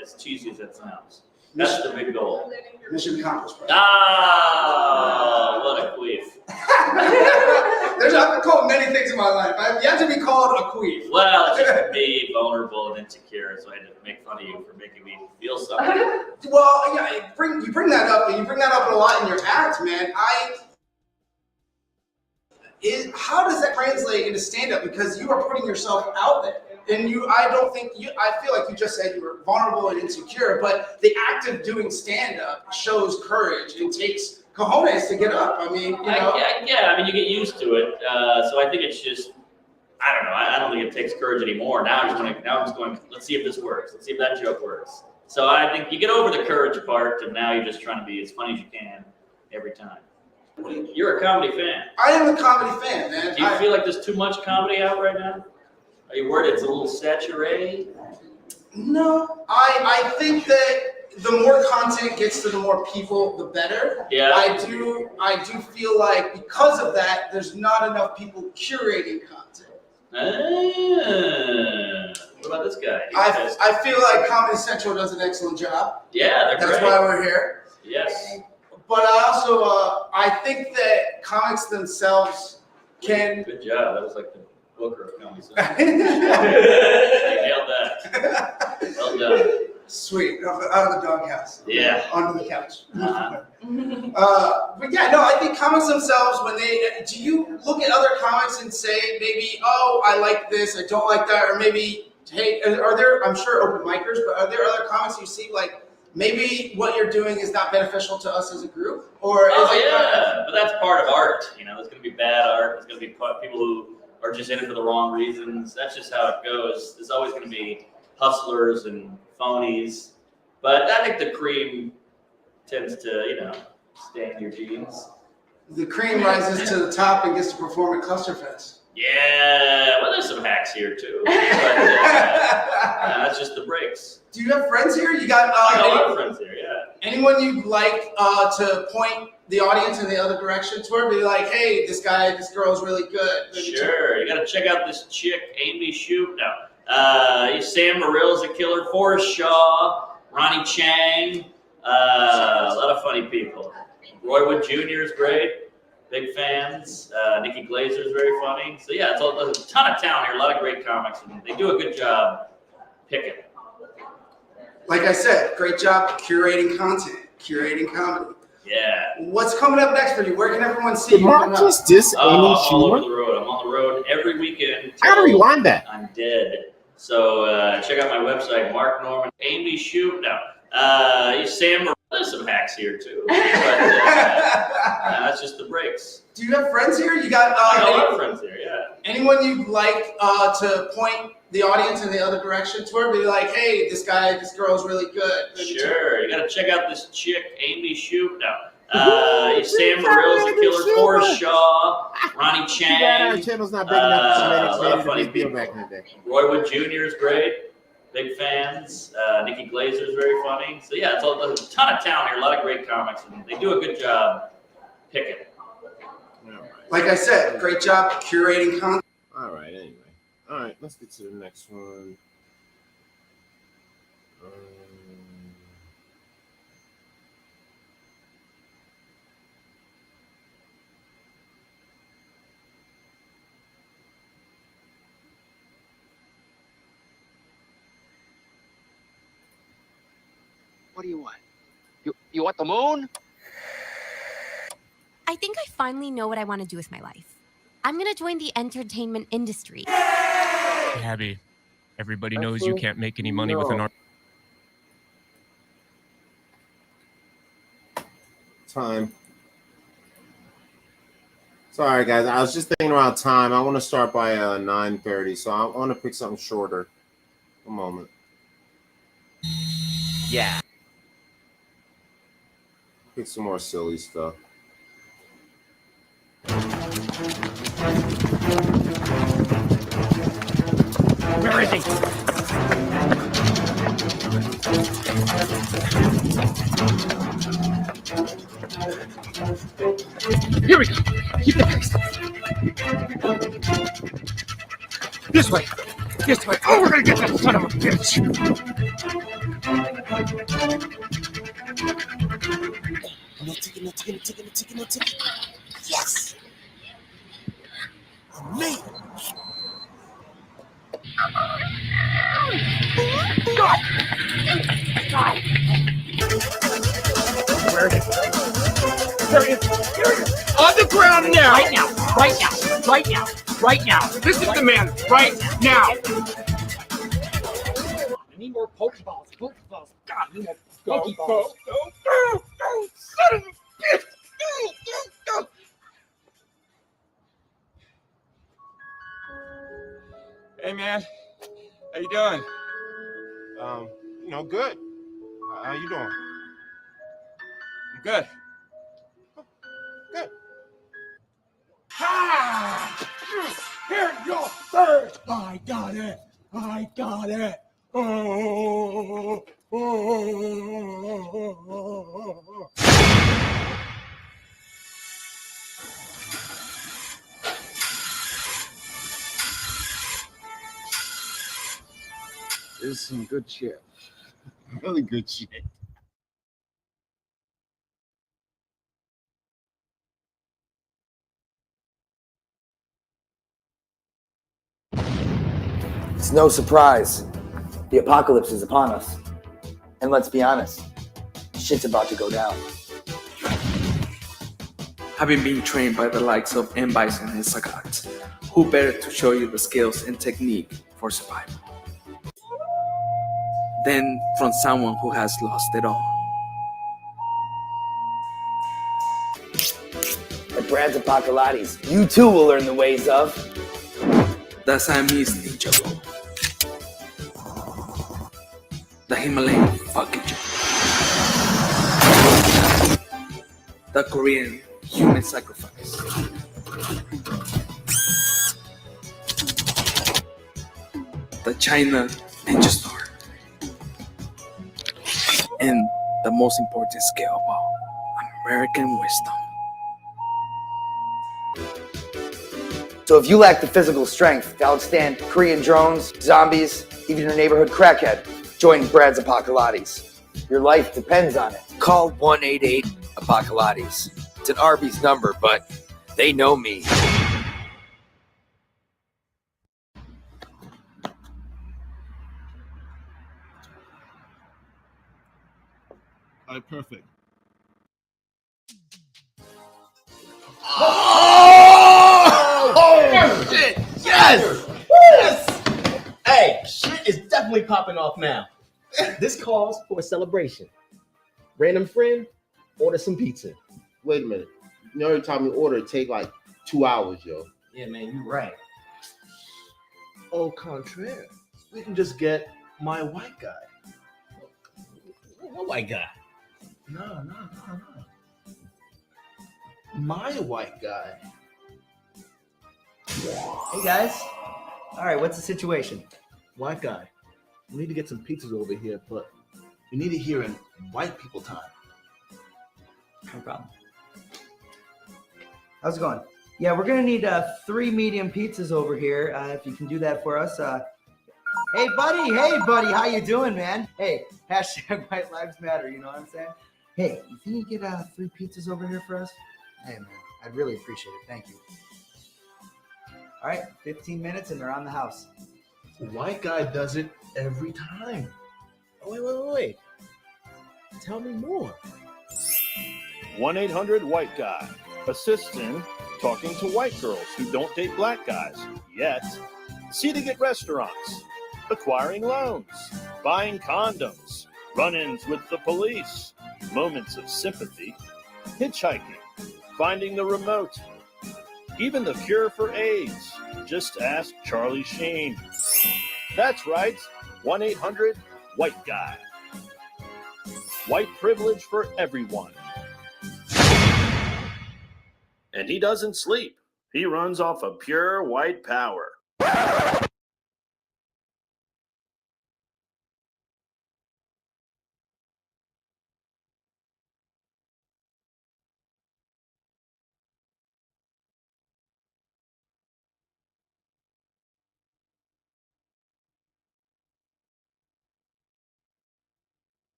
As cheesy as that sounds, that's the big goal. Mission accomplished. Ah, what a queef. I've been called many things in my life. I've yet to be called a queef. Well, it's just me, vulnerable and insecure, so I had to make fun of you for making me feel something. Well, yeah, you bring that up, and you bring that up a lot in your act, man. How does that translate into stand-up? Because you are putting yourself out there. And I feel like you just said you were vulnerable and insecure, but the act of doing stand-up shows courage and takes cojones to get up. I mean, you get used to it. So I think it's just, I don't know. I don't think it takes courage anymore. Now I'm just going, let's see if this works. Let's see if that joke works. So I think you get over the courage part, and now you're just trying to be as funny as you can every time. You're a comedy fan. I am a comedy fan, man. Do you feel like there's too much comedy out right now? Are you worried it's a little saturated? No, I think that the more content gets to the more people, the better. Yeah. I do feel like because of that, there's not enough people curating content. What about this guy? I feel like Comedy Central does an excellent job. Yeah, they're That's great. why we're here. Yes. But I also I think that comics themselves can. Good job. That was like the Booker of Comedy Central. You nailed that. Well done. Sweet. Out of the doghouse. Yeah. Onto the couch. Uh-huh. But yeah, no, I think comics themselves, do you look at other comics and say maybe, oh, I like this, I don't like that, or maybe, hey, are there, I'm sure open micers, but are there other comics you see like, maybe what you're doing is not beneficial to us as a group? Or but that's part of art. There's going to be bad art. There's going to be people who are just in it for the wrong reasons. That's just how it goes. There's always going to be hustlers and phonies. But I think the cream tends to, stay in your jeans. The cream rises to the top and gets to perform at Clusterfest. Yeah, well, there's some hacks here too. But that's just the breaks. Do you have friends here? You got I got a lot of friends here, yeah. Anyone you'd like to point the audience in the other direction toward? Be like, hey, this girl is really good. Sure, you got to check out this chick, Amy Shoup. No, Sam Morrill's a killer. Forrest Shaw, Ronnie Chang, a lot of funny people. Roy Wood Jr. is great. Big fans. Nikki Glazer is very funny. So yeah, there's a ton of talent here. A lot of great comics, and they do a good job picking. Like I said, great job curating content, curating comedy. Yeah. What's coming up next for you? Where can everyone see you? Mark just diss Amy all over Schumer? the road. I'm on the road every weekend. I gotta rewind that. I'm dead. So check out my website, Mark Norman. Amy Shoup. No. Sam Morril. There's some hacks here too. But that's just the breaks. Do you have friends here? You got I got a lot of friends here, yeah. Anyone you'd like to point the audience in the other direction toward? Be like, hey, this girl is really good. Sure, you gotta check out this chick, Amy Shoup. Sam Morrill's a killer, Cora Shaw, Ronnie Chang. Yeah, our channel's not big enough a lot to of make funny a big deal people. back in the day. Roy Wood Jr. is great. Big fans. Nikki Glazer is very funny. So yeah, there's a ton of talent here. A lot of great comics, and they do a good job picking. Like I said, great job curating content. All right, anyway. All right, let's get to the next one. What do you want? You want the moon? I think I finally know what I want to do with my life. I'm going to join the entertainment industry. Abby, everybody knows you can't make any money with an art. Time. Sorry, guys. I was just thinking about time. I want to start by 9:30, so I want to pick something shorter. A moment. Yeah. Pick some more silly stuff. Where is he? Here we go. Keep the pace. This way. This way. Oh, we're gonna get that son of a bitch. No ticket. Yes! I made it. Where is he? There he is. There he is. On the ground now. Right now. Right now. Right now. Right now. This is the man. Right now. I need more Pokeballs. Pokeballs. God, I need more Pokeballs. Go. Son of a bitch. Go. Hey man, how you doing? Good. How you doing? I'm good. Good. Ha! Here you go, third. I got it. Oh. This is some good shit. Really good shit. It's no surprise. The apocalypse is upon us. And let's be honest, shit's about to go down. Having been trained by the likes of M. Bison and Sagat, who better to show you the skills and technique for survival than from someone who has lost it all. At Brad's Apocalypse, you too will learn the ways of the Siamese ninja roll, the Himalayan fucking jump, the Korean human sacrifice, the China ninja star, and the most important skill of all, American wisdom. So if you lack the physical strength to outstand Korean drones, zombies, even your neighborhood crackhead, join Brad's Apocalypse. Your life depends on it. Call 188-APOCALYPSE. It's an Arby's number, but they know me. All right, perfect. Oh shit! Yes! Yes! Hey, shit is definitely popping off now. This calls for a celebration. Random friend, order some pizza. Wait a minute. You know, every time you order, it take like 2 hours, yo. Yeah, man, you right. Au contraire. we can just get my white guy. What white guy? No. My white guy. Hey guys. All right, what's the situation? White guy. We need to get some pizzas over here, but we need it here in white people time. No problem. How's it going? Yeah, we're gonna need 3 medium pizzas over here. If you can do that for us. Hey buddy, how you doing, man? Hey, hashtag White Lives Matter. You know what I'm saying? Hey, you think you get 3 pizzas over here for us? Hey man, I'd really appreciate it. Thank you. All right, 15 minutes and they're on the house. White guy does it every time. Oh, wait. Tell me more. 1-800-WHITE-GUY assists in talking to white girls who don't date black guys yet, seating at restaurants, acquiring loans, buying condoms, run-ins with the police, moments of sympathy, hitchhiking, finding the remote, even the cure for AIDS. Just ask Charlie Sheen. That's right, 1-800-WHITE-GUY. White privilege for everyone. And he doesn't sleep. He runs off of pure white power.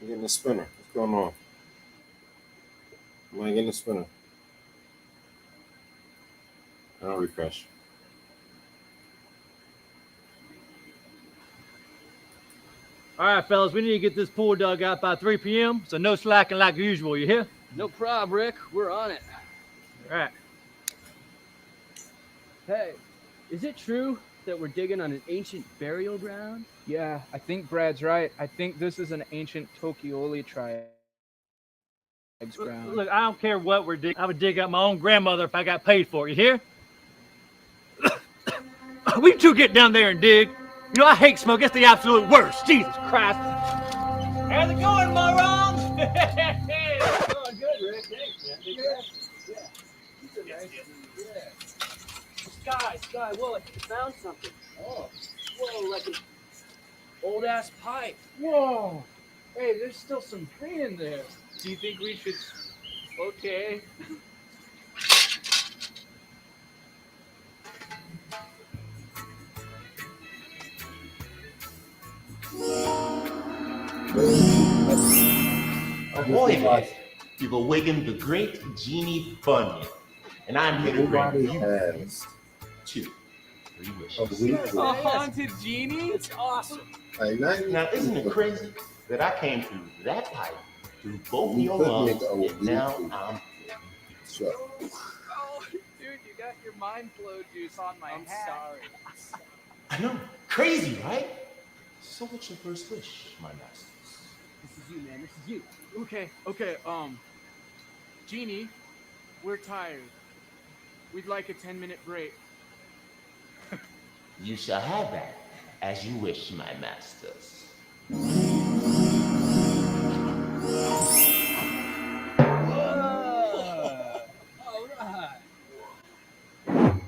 I'm getting a spinner. What's going on? Am I getting a spinner? I'll refresh. All right, fellas, we need to get this pool dug out by 3 p.m., so no slacking like usual, you hear? No problem, Rick. We're on it. All right. Hey, is it true that we're digging on an ancient burial ground? Yeah, I think Brad's right. I think this is an ancient Tokioli tribe's ground. Look, I don't care what we're digging. I would dig up my own grandmother if I got paid for it, you hear? We two get down there and dig. You know, I hate smoke. It's the absolute worst. Jesus Christ. How's it going, morons? It's going good, Rick. Thanks, man. Yeah. Sky, whoa, I think I found something. Oh. Whoa, like an old-ass pipe. Whoa! Hey, there's still some green in there. Do you think we should... Okay. Ahoy, guys. You've awakened the great Genie Bunyan. And I'm here to grant you 2, 3 wishes. A haunted genie? It's awesome. Now, isn't it crazy that I came through that pipe, through both your lungs, and now I'm Oh, dude, you got your mind flow juice on my hat. Sorry. I know, crazy, right? So what's your first wish, my master? This is you, man. This is you. Okay, Genie, we're tired. We'd like a 10-minute break. You shall have that, as you wish, my masters.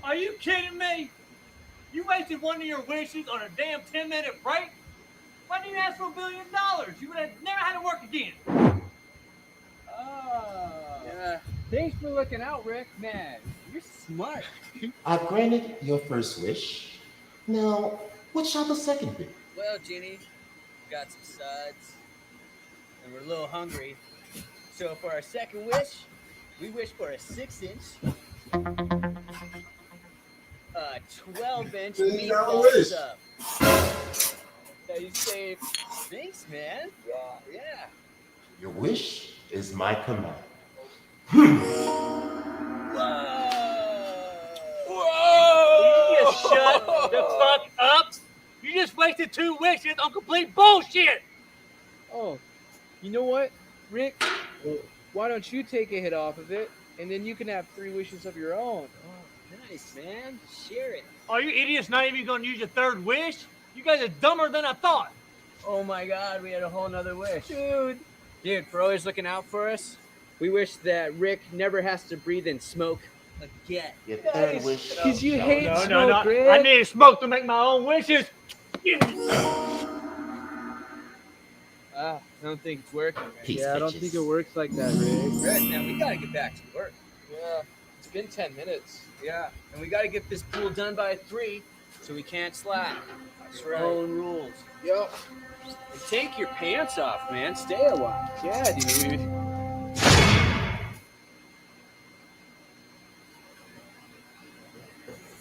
Are you kidding me? You wasted one of your wishes on a damn 10-minute break? Why didn't you ask for $1 billion? You would have never had to work again. Yeah. Thanks for looking out, Rick. Man, you're smart. I've granted your first wish. Now, what shall the second be? Well, Genie, we got some suds, and we're a little hungry. So for our second wish, we wish for a 6-inch, 12-inch meatball sub. Now you say, thanks, man. Yeah. Your wish is my command. Will you just shut the fuck up? You just wasted 2 wishes on complete bullshit. Oh, you know what, Rick? Why don't you take a hit off of it, and then you can have 3 wishes of your own. Oh, nice, man. Share it. Are you idiots not even gonna use your third wish? You guys are dumber than I thought. Oh my God, we had a whole nother wish. Dude, for always looking out for us, we wish that Rick never has to breathe in smoke again. Your third wish. Because you hate No, smoke, Rick. I need smoke to make my own wishes. I don't think it's working, Rick. Peace, Yeah, I don't bitches. think it works like that, Rick. Rick, man, we gotta get back to work. Yeah, it's been 10 minutes. Yeah, and we gotta get this pool done by 3, so we can't slack. That's right. Own rules. Yep. And take your pants off, man. Stay a while. Yeah, dude.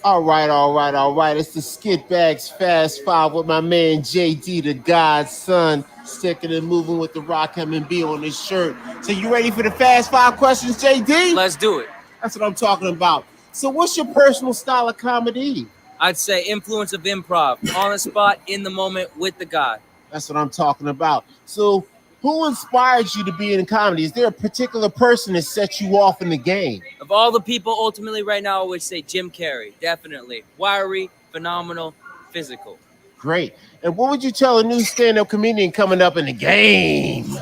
All right. It's the Skit Bags Fast Five with my man JD, the Godson, sticking and moving with the Rock M&B on his shirt. So you ready for the Fast Five questions, JD? Let's do it. That's what I'm talking about. So what's your personal style of comedy? I'd say influence of improv, on the spot, in the moment, with the guy. That's what I'm talking about. So who inspired you to be in comedy? Is there a particular person that set you off in the game? Of all the people, ultimately, right now, I would say Jim Carrey, definitely. Wiry, phenomenal, physical. Great. And what would you tell a new stand-up comedian coming up in the game?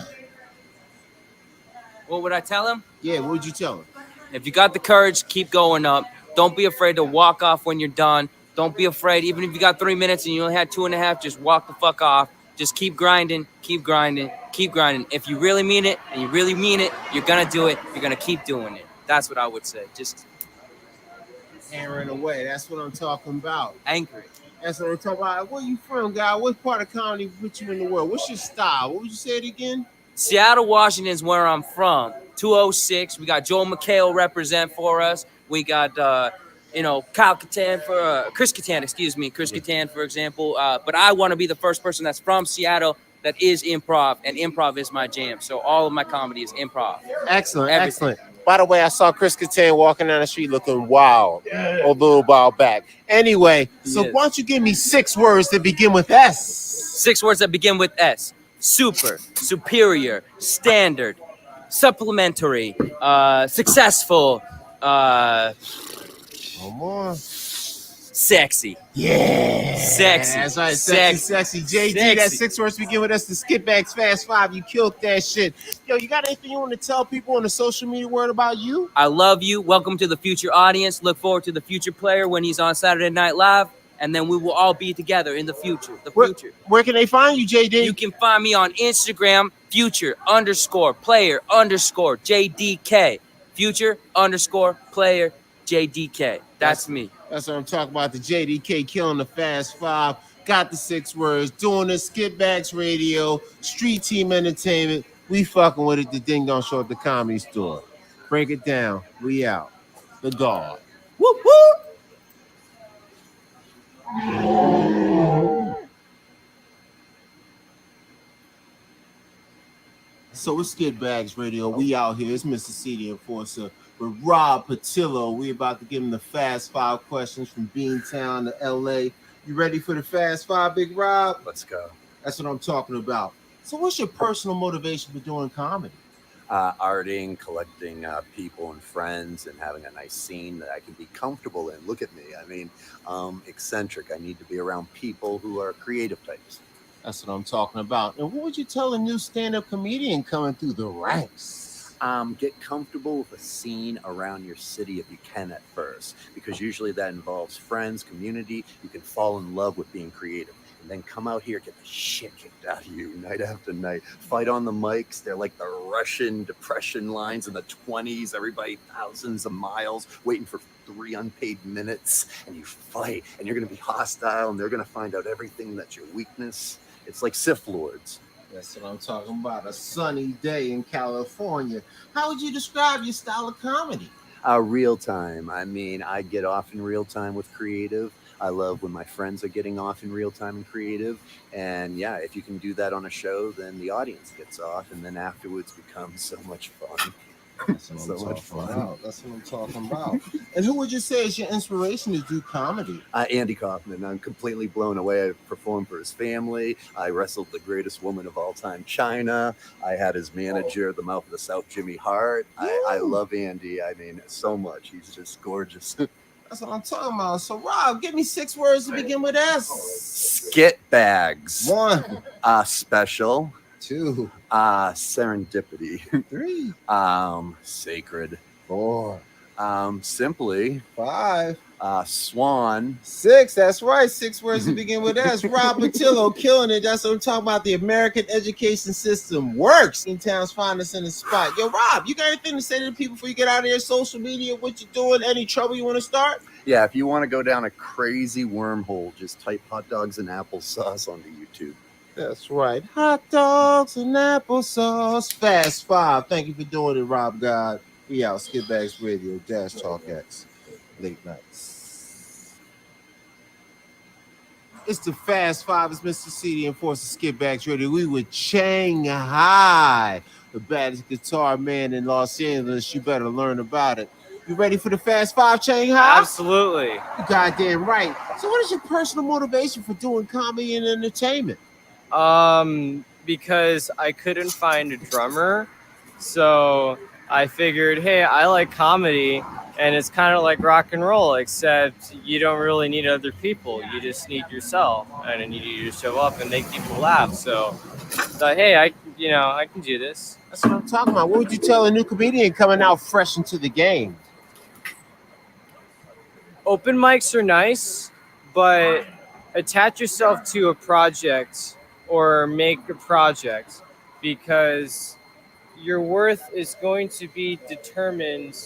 What would I tell him? Yeah, what would you tell him? If you got the courage, keep going up. Don't be afraid to walk off when you're done. Don't be afraid, even if you got 3 minutes and you only had 2.5, just walk the fuck off. Just keep grinding, keep grinding, keep grinding. If you really mean it and you really mean it, you're gonna do it. You're gonna keep doing it. That's what I would say. Just hammering away. That's what I'm talking about. Angry. That's what I'm talking about. Where you from, guy? What part of comedy put you in the world? What's your style? What would you say it again? Seattle, Washington is where I'm from. 206. We got Joel McHale represent for us. We got Kyle Catan for Chris Catan, Chris Catan, for example. But I want to be the first person that's from Seattle that is improv, and improv is my jam. So all of my comedy is improv. Excellent, Everything. excellent. By the way, I saw Chris Catan walking down the street looking wild a little while back. Anyway, so why don't you give me 6 words that begin with S? 6 words that begin with S. Super, superior, standard, supplementary, successful, sexy. Yeah. Sexy. That's right. Sexy. Sexy. JD, that 6 words begin with us. The Skit Bags Fast Five. You killed that shit. Yo, you got anything you want to tell people on the social media word about you? I love you. Welcome to the future audience. Look forward to the future player when he's on Saturday Night Live. And then we will all be together in the future. Where can they find you, JD? You can find me on Instagram, future_player_JDK. Future_player JDK. That's me. That's what I'm talking about. The JDK killing the Fast Five. Got the 6 words. Doing the Skit Bags Radio. Street Team Entertainment. We fucking with it. The Ding Dong Show at the Comedy Store. Break it down. We out. The dog. Whoop whoop. So it's Skit Bags Radio. We out here. It's Mr. C, the Enforcer, with Rob Patillo. We about to give him the Fast 5 questions from Beantown to LA. You ready for the Fast 5, Big Rob? Let's go. That's what I'm talking about. So what's your personal motivation for doing comedy? Arting, collecting people and friends, and having a nice scene that I can be comfortable in. Look at me. I mean, eccentric. I need to be around people who are creative types. That's what I'm talking about. And what would you tell a new stand-up comedian coming through the ranks? Get comfortable with a scene around your city if you can at first, because usually that involves friends, community. You can fall in love with being creative. And then come out here, get the shit kicked out of you night after night. Fight on the mics. They're like the Russian Depression lines in the 20s. Everybody thousands of miles waiting for 3 unpaid minutes. And you fight, and you're going to be hostile, and they're going to find out everything that's your weakness. It's like Sith Lords. That's what I'm talking about. A sunny day in California. How would you describe your style of comedy? Real time. I mean, I get off in real time with creative. I love when my friends are getting off in real time and creative. And yeah, if you can do that on a show, then the audience gets off, and then afterwards becomes so much fun. That's what I'm talking about. That's what I'm talking about. And who would you say is your inspiration to do comedy? Andy Kaufman. I'm completely blown away. I performed for his family. I wrestled the greatest woman of all time, China. I had his manager, the Mouth of the South, Jimmy Hart. I love Andy. I mean, so much. He's just gorgeous. That's what I'm talking about. So, Rob, give me 6 words to begin with S. Skit bags. 1. Special. 2. Serendipity. 3. Sacred. 4. Simply. 5. Swan. 6. That's right. 6 words to begin with S. Rob Patillo killing it. That's what I'm talking about. The American education system works. In town's finest in the spot. Yo, Rob, you got anything to say to the people before you get out of here? Social media, what you doing? Any trouble you want to start? Yeah, if you want to go down a crazy wormhole, just type hot dogs and applesauce onto YouTube. That's right. Hot dogs and applesauce. Fast 5. Thank you for doing it, Rob God. We out. Skipbags Radio, Dash Talk X. Late nights. It's the Fast 5. It's Mr. CD and Force of Skipbags Radio. We were Shanghai, the baddest guitar man in Los Angeles. You better learn about it. You ready for the Fast 5, Shanghai? Absolutely. You goddamn right. So what is your personal motivation for doing comedy and entertainment? Because I couldn't find a drummer, so I figured, hey, I like comedy, and it's kind of like rock and roll, except you don't really need other people. You just need yourself, and I need you to show up and make people laugh. So, thought, hey, I can do this. That's what I'm talking about. What would you tell a new comedian coming out fresh into the game? Open mics are nice, but attach yourself to a project or make a project, because your worth is going to be determined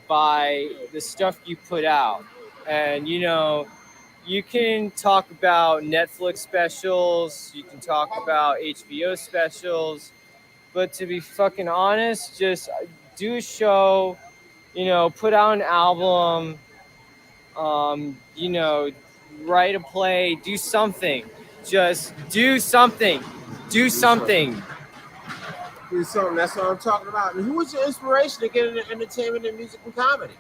by the stuff you put out. And you can talk about Netflix specials, you can talk about HBO specials, but to be fucking honest, just do a show, put out an album, write a play, do something. Just do something. Do something. Do something. That's what I'm talking about. And who was your inspiration to get into entertainment and music and comedy?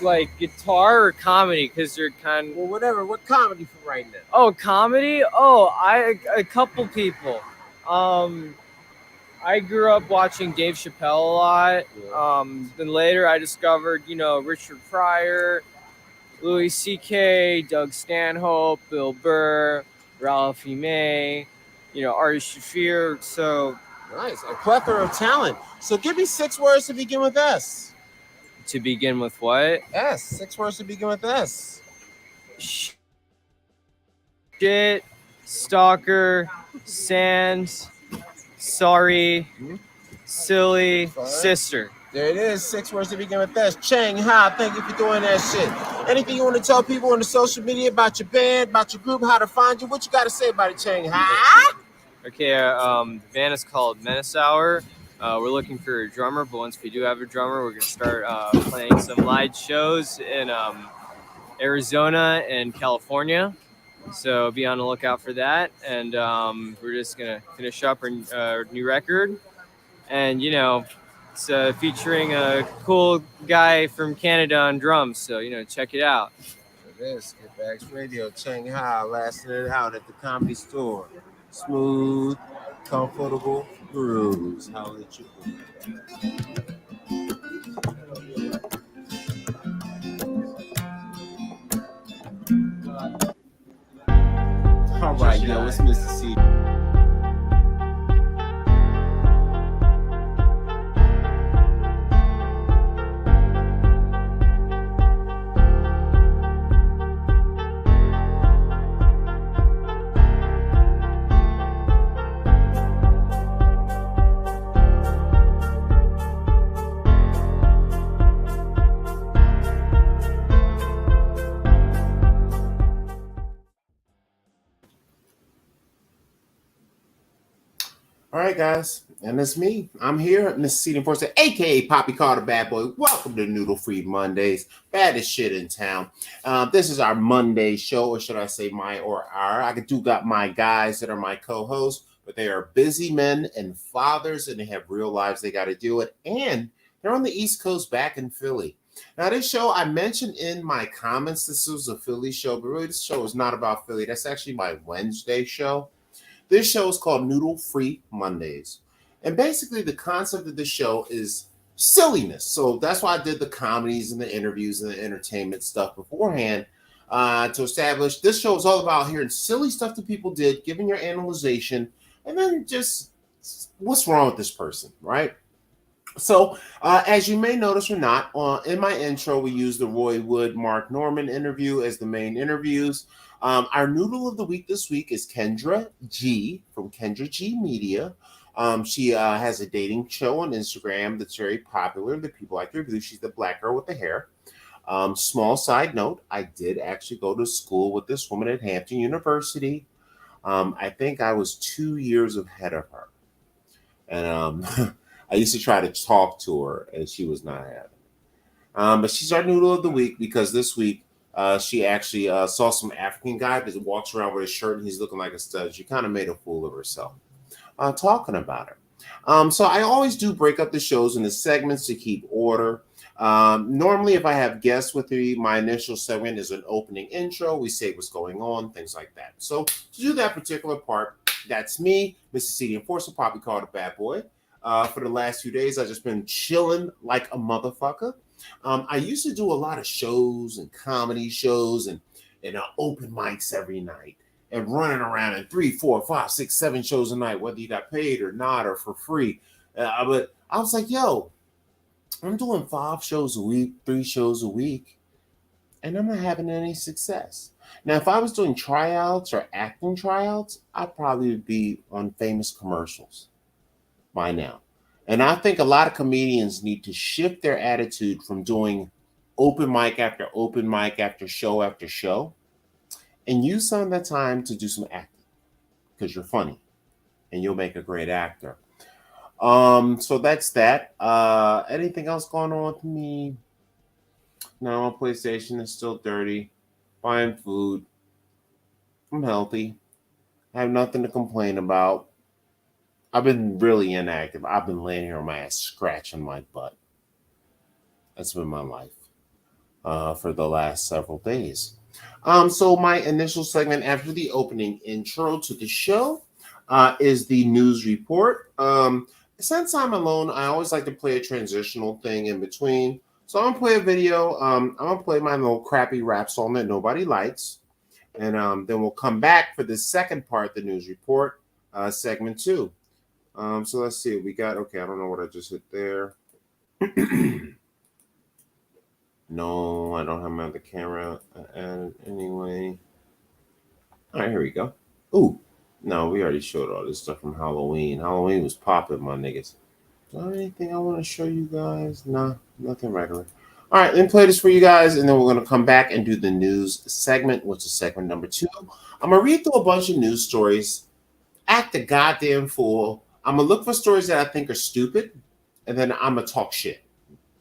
Like guitar or comedy, because they're kind of... Well, whatever. What comedy for right now? Oh, comedy? A couple people. I grew up watching Dave Chappelle a lot. Yeah. Then later I discovered, Richard Pryor, Louis C.K., Doug Stanhope, Bill Burr, Ralphie May, Ari Shaffir. So nice, a plethora of talent. So give me 6 words to begin with S. To begin with what? S. 6 words to begin with S. Shit, stalker, sand, sorry, silly, sister. There it is. 6 words to begin with S. Shanghai, thank you for doing that shit. Anything you want to tell people on the social media about your band, about your group, how to find you? What you got to say about it, Shanghai? Okay, the band is called Menace Hour. We're looking for a drummer, but once we do have a drummer, we're going to start playing some live shows in Arizona and California. So be on the lookout for that. And we're just going to finish up our new record. And, it's featuring a cool guy from Canada on drums. So, check it out. It is Skipbags Radio, Shanghai, lasting it out at the Comedy Store. Smooth, comfortable grooves. How did you All right, yo, it's Mr. C. All right, guys, and it's me. I'm here, Mr. Seating Force, aka Poppy Carter Bad Boy. Welcome to Noodle Free Mondays, baddest shit in town. This is our Monday show, or should I say my or our? I do got my guys that are my co-hosts, but they are busy men and fathers, and they have real lives they got to deal with, and they're on the East Coast, back in Philly. Now, this show, I mentioned in my comments, this was a Philly show, but really this show is not about Philly. That's actually my Wednesday show. This show is called Noodle Free Mondays. And basically the concept of the show is silliness. So that's why I did the comedies and the interviews and the entertainment stuff beforehand to establish this show is all about hearing silly stuff that people did, giving your analyzation, and then just what's wrong with this person, right? So, as you may notice or not, in my intro, we use the Roy Wood, Mark Norman interview as the main interviews. Our noodle of the week this week is Kendra G from Kendra G Media. She has a dating show on Instagram that's very popular that people like to review. She's the black girl with the hair. Small side note, I did actually go to school with this woman at Hampton University. I think I was 2 years ahead of her. And I used to try to talk to her, and she was not having it. But she's our noodle of the week because this week she actually saw some African guy that walks around with his shirt and he's looking like a stud. She kind of made a fool of herself talking about her. So I always do break up the shows into segments to keep order. Normally, if I have guests with me, my initial segment is an opening intro. We say what's going on, things like that. So to do that particular part, that's me, Mr. CD Enforcer, probably called a bad boy. For the last few days, I've just been chilling like a motherfucker. I used to do a lot of shows and comedy shows and open mics every night and running around in 3, 4, 5, 6, 7 shows a night, whether you got paid or not or for free. But I was like, yo, I'm doing 5 shows a week, 3 shows a week, and I'm not having any success. Now, if I was doing tryouts or acting tryouts, I'd probably be on famous commercials by now. And I think a lot of comedians need to shift their attitude from doing open mic after show after show and use some of that time to do some acting because you're funny and you'll make a great actor. So that's that. Anything else going on with me? No, my PlayStation is still dirty. Buying food. I'm healthy. I have nothing to complain about. I've been really inactive. I've been laying here on my ass scratching my butt. That's been my life for the last several days. So my initial segment after the opening intro to the show is the news report. Since I'm alone, I always like to play a transitional thing in between. So I'm going to play a video. I'm going to play my little crappy rap song that nobody likes. And then we'll come back for the second part, the news report, segment 2. So let's see what we got. Okay, I don't know what I just hit there. No, I don't have my other camera added anyway. All right, here we go. Ooh, no, we already showed all this stuff from Halloween. Halloween was popping, my niggas. Is there anything I want to show you guys? Nah, nothing regular. All right, let me play this for you guys, and then we're going to come back and do the news segment, which is segment number 2. I'm going to read through a bunch of news stories, act a goddamn fool. I'm going to look for stories that I think are stupid, and then I'm going to talk shit,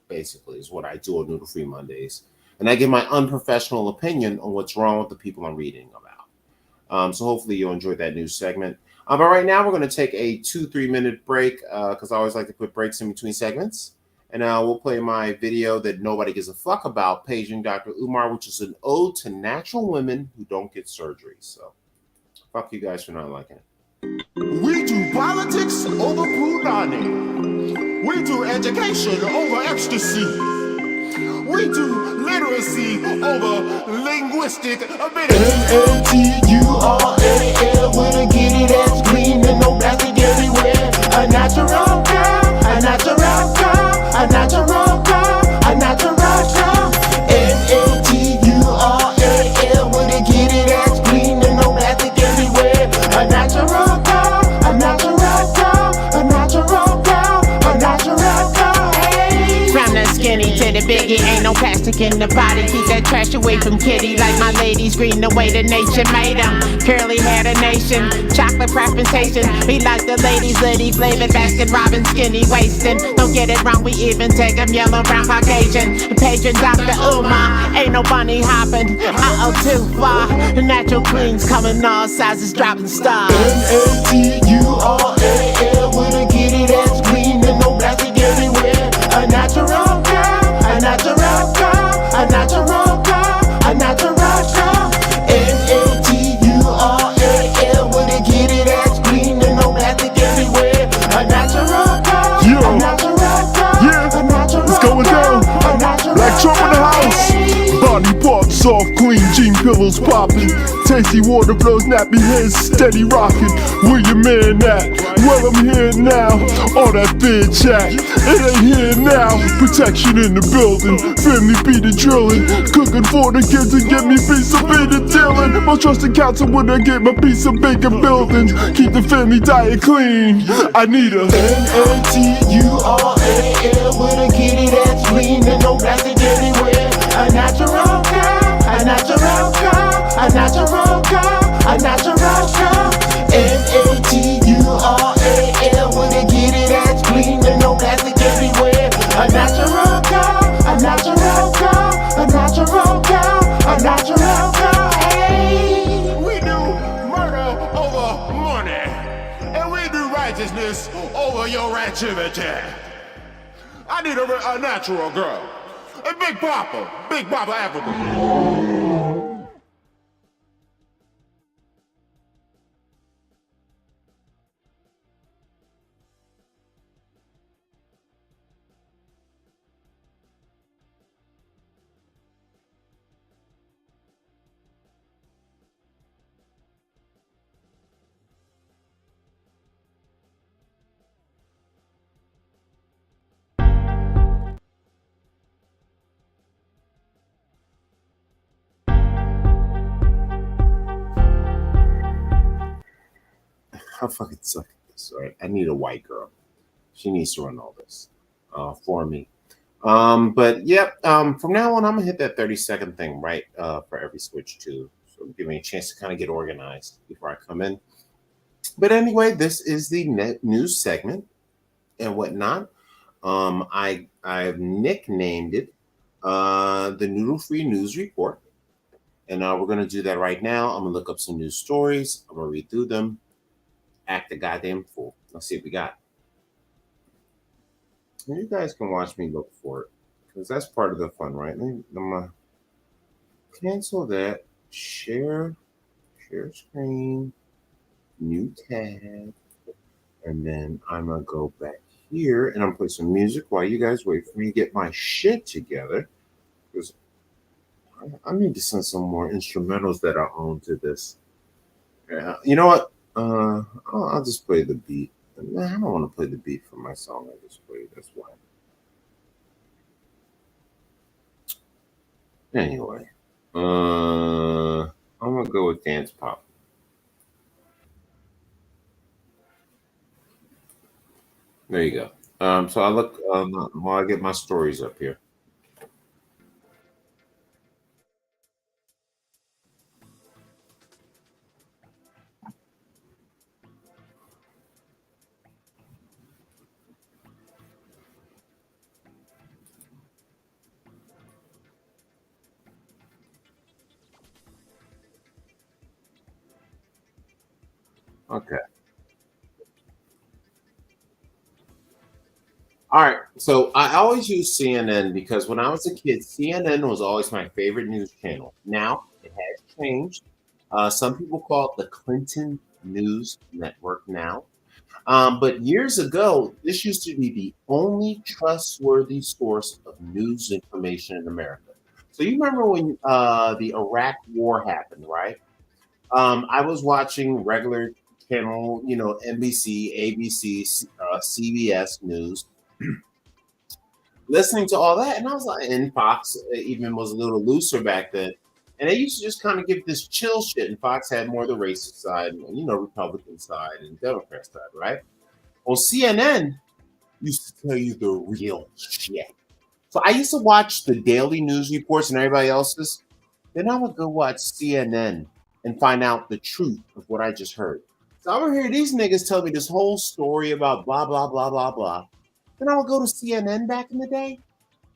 basically, is what I do on Noodle Free Mondays. And I give my unprofessional opinion on what's wrong with the people I'm reading about. So hopefully you'll enjoy that news segment. But right now we're going to take a 2-3 minute break because I always like to put breaks in between segments. And we'll play my video that nobody gives a fuck about, Paging Dr. Umar, which is an ode to natural women who don't get surgery. So fuck you guys for not liking it. We do politics over punani. We do education over ecstasy. We do literacy over linguistic ability. NATURAL, wanna get it ass clean and no plastic everywhere. A natural girl, a natural girl, a natural girl, a natural girl. NATURAL, wanna get it ass clean and no plastic everywhere. A natural girl, a natural girl, a natural girl, a natural girl. Hey. From the skinny to the biggie, ain't no plastic in the body. Keep that trash away from kitty, like my ladies green the way the nature made them. Curly hair the nation, chocolate preferentation. We like the ladies, litty flavored basket Robin skinny waistin'. Don't get it wrong, we even take them yellow, brown, Caucasian. Patron Dr. Umar, ain't no bunny hopping. Too far. The natural queens coming all sizes, dropping stars. NATURAL, wanna get it ass clean and no plastic everywhere. A natural girl, a natural girl, a natural girl, a natural girl. NATURAL, wanna get it ass clean and no plastic everywhere. A natural girl, a natural girl, a natural girl. pillows popping. Tasty water flows, nappy heads steady rocking. Where your man at? Well, I'm here now. All that big chat, it ain't here now. Protection in the building, family beat the drilling. Cooking for the kids and get me piece of bacon dealing. My trusted counsel when I get my piece of bacon building. Keep the family diet clean. I need a NATURAL with a kitty that's clean and no plastic anywhere. A natural girl, a natural girl, a natural girl, a natural girl. NATURAL with a kitty that's clean and no plastic everywhere. A natural girl, a natural girl, a natural girl, a natural girl. Hey, We do murder over money, and we do righteousness over your activity. I need a natural girl. A Big Papa Africa. I fucking suck at this, right? I need a white girl. She needs to run all this for me. But yep, from now on, I'm gonna hit that 30-second thing, right? For every switch too. So give me a chance to kind of get organized before I come in. But anyway, this is the news segment and whatnot. I've nicknamed it the Noodle Free News Report. And we're gonna do that right now. I'm gonna look up some news stories. I'm gonna read through them. Act the goddamn fool. Let's see what we got. You guys can watch me look for it because that's part of the fun, right? I'm gonna cancel that. Share screen, new tab, and then I'm gonna go back here and I'm gonna play some music while you guys wait for me to get my shit together because I need to send some more instrumentals that I own to this. Yeah, you know what? I'll just play the beat. Nah, I don't want to play the beat for my song. I just played. That's why. Anyway, I'm gonna go with dance pop. There you go. So I look while I get my stories up here. Okay. All right. So I always use CNN because when I was a kid, CNN was always my favorite news channel. Now it has changed. Some people call it the Clinton News Network now. But years ago, this used to be the only trustworthy source of news information in America. So you remember when the Iraq War happened, right? I was watching regular channel, NBC, ABC, CBS News, listening to all that, and I was like, and Fox even was a little looser back then, and they used to just kind of give this chill shit, and Fox had more the racist side, and Republican side and Democrat side, right? Well, CNN used to tell you the real shit. So I used to watch the daily news reports and everybody else's. Then I would go watch CNN and find out the truth of what I just heard. So I would hear these niggas tell me this whole story about blah, blah, blah, blah, blah. Then I would go to CNN back in the day,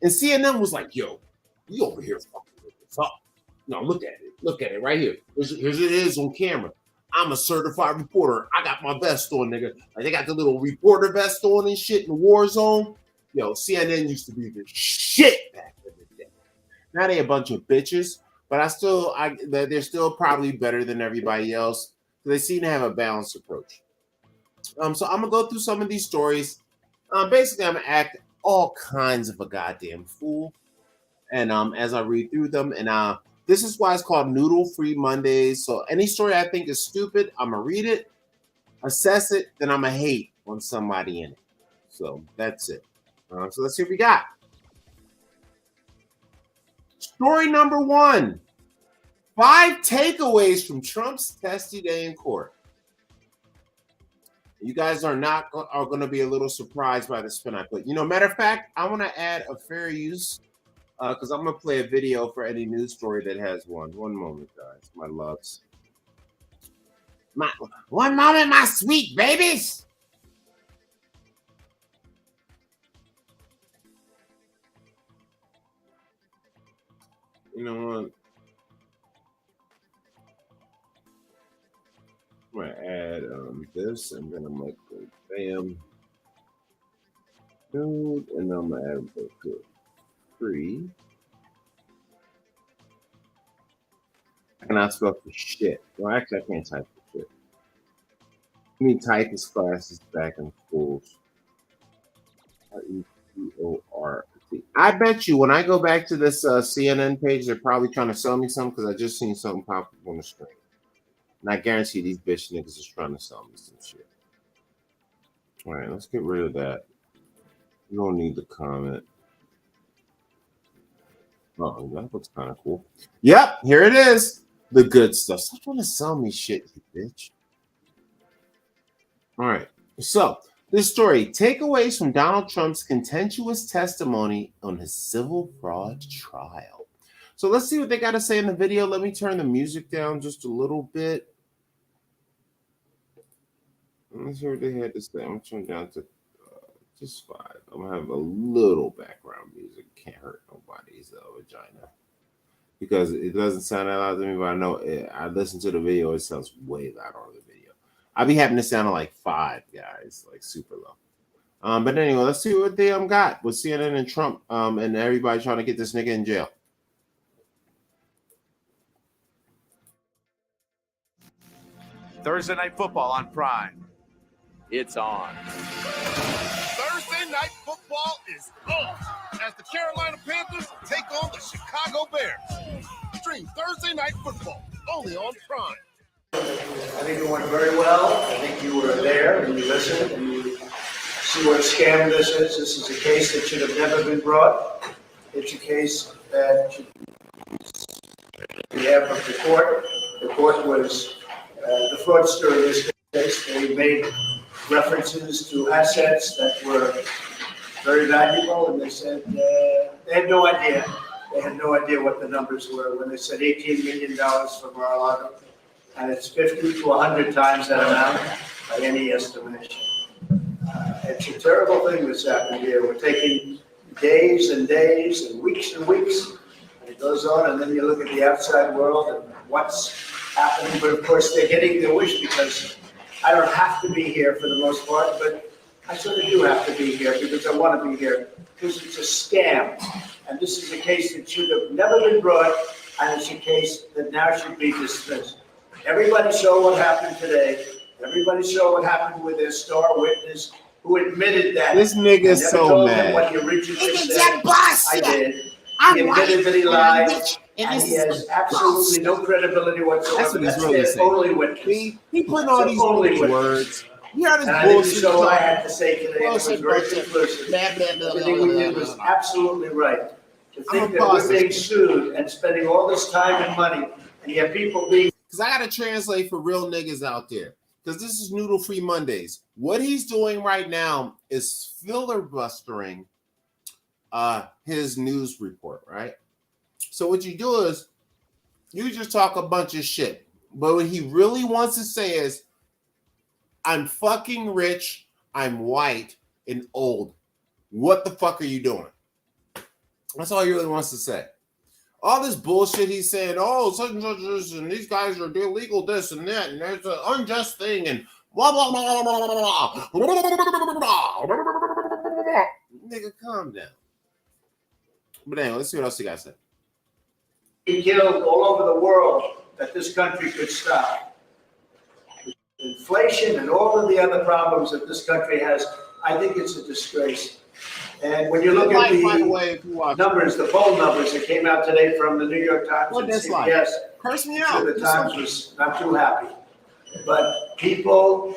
and CNN was like, yo, you over here fucking with this up. No, look at it. Look at it right here. Here's it is on camera. I'm a certified reporter. I got my vest on, nigga. Like they got the little reporter vest on and shit in the war zone. Yo, CNN used to be the shit back in the day. Now they a bunch of bitches, but they're still probably better than everybody else. They seem to have a balanced approach. So I'm gonna go through some of these stories. Basically, I'm gonna act all kinds of a goddamn fool, and as I read through them, and This is why it's called Noodle Free Mondays. So any story I think is stupid, I'm gonna read it, assess it, then I'm gonna hate on somebody in it. So that's it. So let's see what we got. Story number 1. 5 takeaways from Trump's testy day in court. You guys are going to be a little surprised by the spin I put. Matter of fact, I want to add a fair use because I'm going to play a video for any news story that has one. One moment, guys, my loves. One moment, my sweet babies. You know what? I'm going to add this, and then I'm going to go bam. Dude, and then I'm going to add the 3. I cannot spell for shit. Well, actually, I can't type for shit. I mean, type is classes back in schools. R-E-P-O-R-T. I bet you when I go back to this CNN page, they're probably trying to sell me something because I just seen something pop up on the screen. And I guarantee these bitch niggas is trying to sell me some shit. All right, let's get rid of that. You don't need the comment. Oh, that looks kind of cool. Yep, here it is. The good stuff. Stop trying to sell me shit, you bitch. All right, so this story, takeaways from Donald Trump's contentious testimony on his civil fraud trial. So let's see what they got to say in the video. Let me turn the music down just a little bit. Let's hear what they had to say. I'm going to turn down to just 5. I'm going to have a little background music. Can't hurt nobody's vagina. Because it doesn't sound that loud to me, but I know I listen to the video. It sounds way louder on the video. I'll be having to sound like 5, guys, like super low. But anyway, let's see what they got with CNN and Trump and everybody trying to get this nigga in jail. Thursday Night Football on Prime. It's on. Thursday Night Football is on as the Carolina Panthers take on the Chicago Bears. Stream Thursday Night Football only on Prime. I think it went very well. I think you were there and you listened and you see what scam this is. This is a case that should have never been brought. It's a case that should be behalf of the court. The court was the fraudster in this case. They made references to assets that were very valuable, and they said they had no idea. They had no idea what the numbers were when they said $18 million for Mar-a-Lago, and it's 50 to 100 times that amount by any estimation. It's a terrible thing that's happened here. We're taking days and days and weeks, and it goes on, and then you look at the outside world and what's happening. But of course, they're getting their wish because I don't have to be here for the most part, but I sort of do have to be here because I want to be here because it's a scam. And this is a case that should have never been brought, and it's a case that now should be dismissed. Everybody saw what happened today. Everybody saw what happened with their star witness who admitted that. This nigga is so mad. What he originally said. I did. He admitted that he lied, and he has absolutely no credibility whatsoever. That's what he's really saying. Only witness. He putting all these words. You heard his bullshit. So talk. I had to say today it was very conclusive. Everything we did was absolutely right. To think that we're being sued and spending all this time and money, and yet people being. Because I got to translate for real niggas out there. Because this is Noodle Free Mondays. What he's doing right now is filibustering his news report, right? So what you do is you just talk a bunch of shit. But what he really wants to say is, I'm fucking rich, I'm white, and old. What the fuck are you doing? That's all he really wants to say. All this bullshit he's saying, oh, such and such, and these guys are illegal, this and that, and there's an unjust thing, and blah, blah, blah, blah, blah, blah, blah. Nigga, calm down. But anyway, let's see what else you guys say. He killed all over the world that this country could stop. Inflation and all of the other problems that this country has, I think it's a disgrace. And when you look at by the way, if you watch numbers, the poll numbers that came out today from the New York Times and CBS, curse me I'm out. sure the Times was not too happy. But people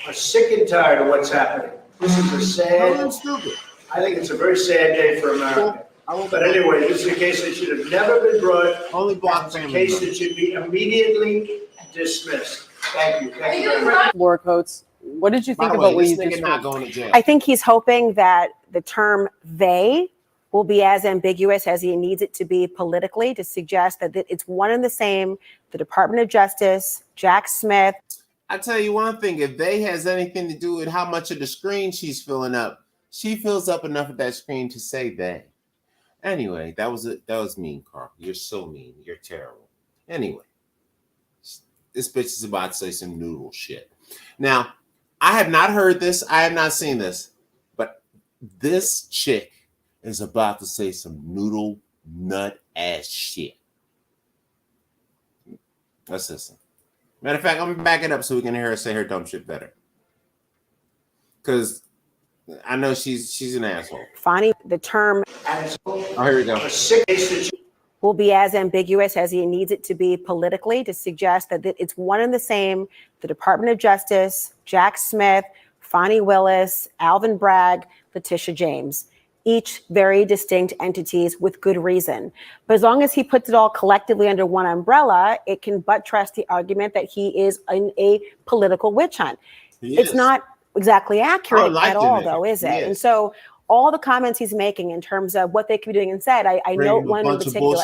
are sick and tired of what's happening. This is a sad, I think it's a very sad day for America. But anyway, this is a case that should have never been brought. Only block It's a case that should be immediately dismissed. Thank you. Thank you very much. War coats. What did you think By the way, about what this you nigga just not read? going to jail. I think he's hoping that the term they will be as ambiguous as he needs it to be politically to suggest that it's one and the same, the Department of Justice, Jack Smith. I tell you one thing, if they has anything to do with how much of the screen she's filling up, she fills up enough of that screen to say they. Anyway, that was mean, Carl. You're so mean. You're terrible. Anyway, this bitch is about to say some noodle shit. Now, I have not heard this. I have not seen this. But this chick is about to say some noodle nut ass shit. Let's listen. Matter of fact, I'm gonna back it up so we can hear her say her dumb shit better. Because I know she's an asshole. Fani, the term Oh, here we go. will be as ambiguous as he needs it to be politically to suggest that it's one and the same, the Department of Justice, Jack Smith, Fani Willis, Alvin Bragg, Letitia James, each very distinct entities with good reason. But as long as he puts it all collectively under one umbrella, it can buttress the argument that he is in a political witch hunt. It's not exactly accurate at all, though, is it? And so all the comments he's making in terms of what they could be doing instead, I note one in particular,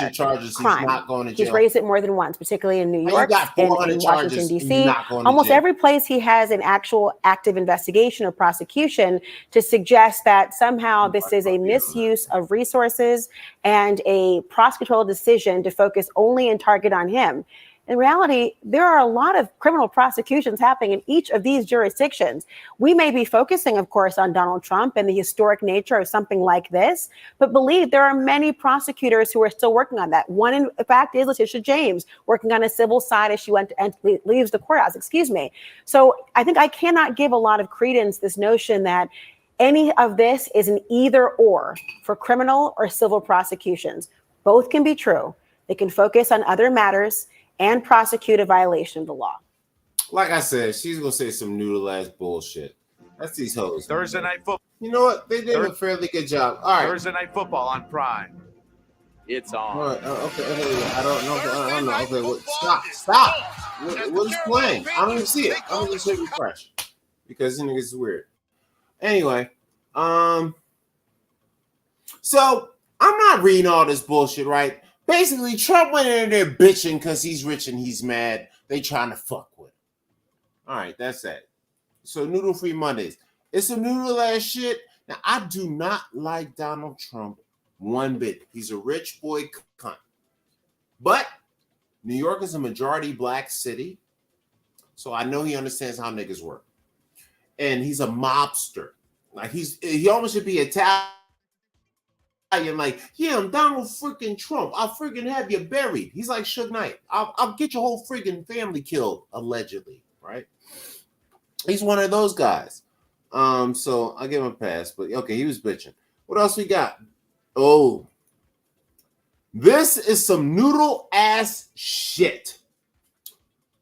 crime. He's raised it more than once, particularly in New York and in Washington, D.C. Almost every place he has an actual active investigation or prosecution to suggest that somehow this is a misuse of resources and a prosecutorial decision to focus only and target on him. In reality, there are a lot of criminal prosecutions happening in each of these jurisdictions. We may be focusing, of course, on Donald Trump and the historic nature of something like this, but believe there are many prosecutors who are still working on that. One, in fact, is Letitia James, working on a civil side as she went and leaves the courthouse, So I think I cannot give a lot of credence this notion that any of this is an either or for criminal or civil prosecutions. Both can be true. They can focus on other matters and prosecute a violation of the law. Like I said, she's gonna say some noodle ass bullshit. That's these hoes. Thursday night football. You know what? They did a fairly good job. All right. Thursday night football on Prime. It's on. All right. Okay. I don't know. Okay. Stop. What is playing? I don't even see it. I'm gonna just hit refresh because you know it's weird. Anyway, so I'm not reading all this bullshit, right? Basically, Trump went in there bitching because he's rich and he's mad. They trying to fuck with him. All right, that's that. So Noodle Free Mondays. It's some noodle ass shit. Now, I do not like Donald Trump one bit. He's a rich boy cunt. But New York is a majority black city. So I know he understands how niggas work. And he's a mobster. Like he almost should be Italian. Like, yeah, I'm Donald freaking Trump. I'll freaking have you buried. He's like Suge Knight. I'll get your whole freaking family killed, allegedly, right? He's one of those guys. So I'll give him a pass. But okay, he was bitching. What else we got? Oh, this is some noodle ass shit.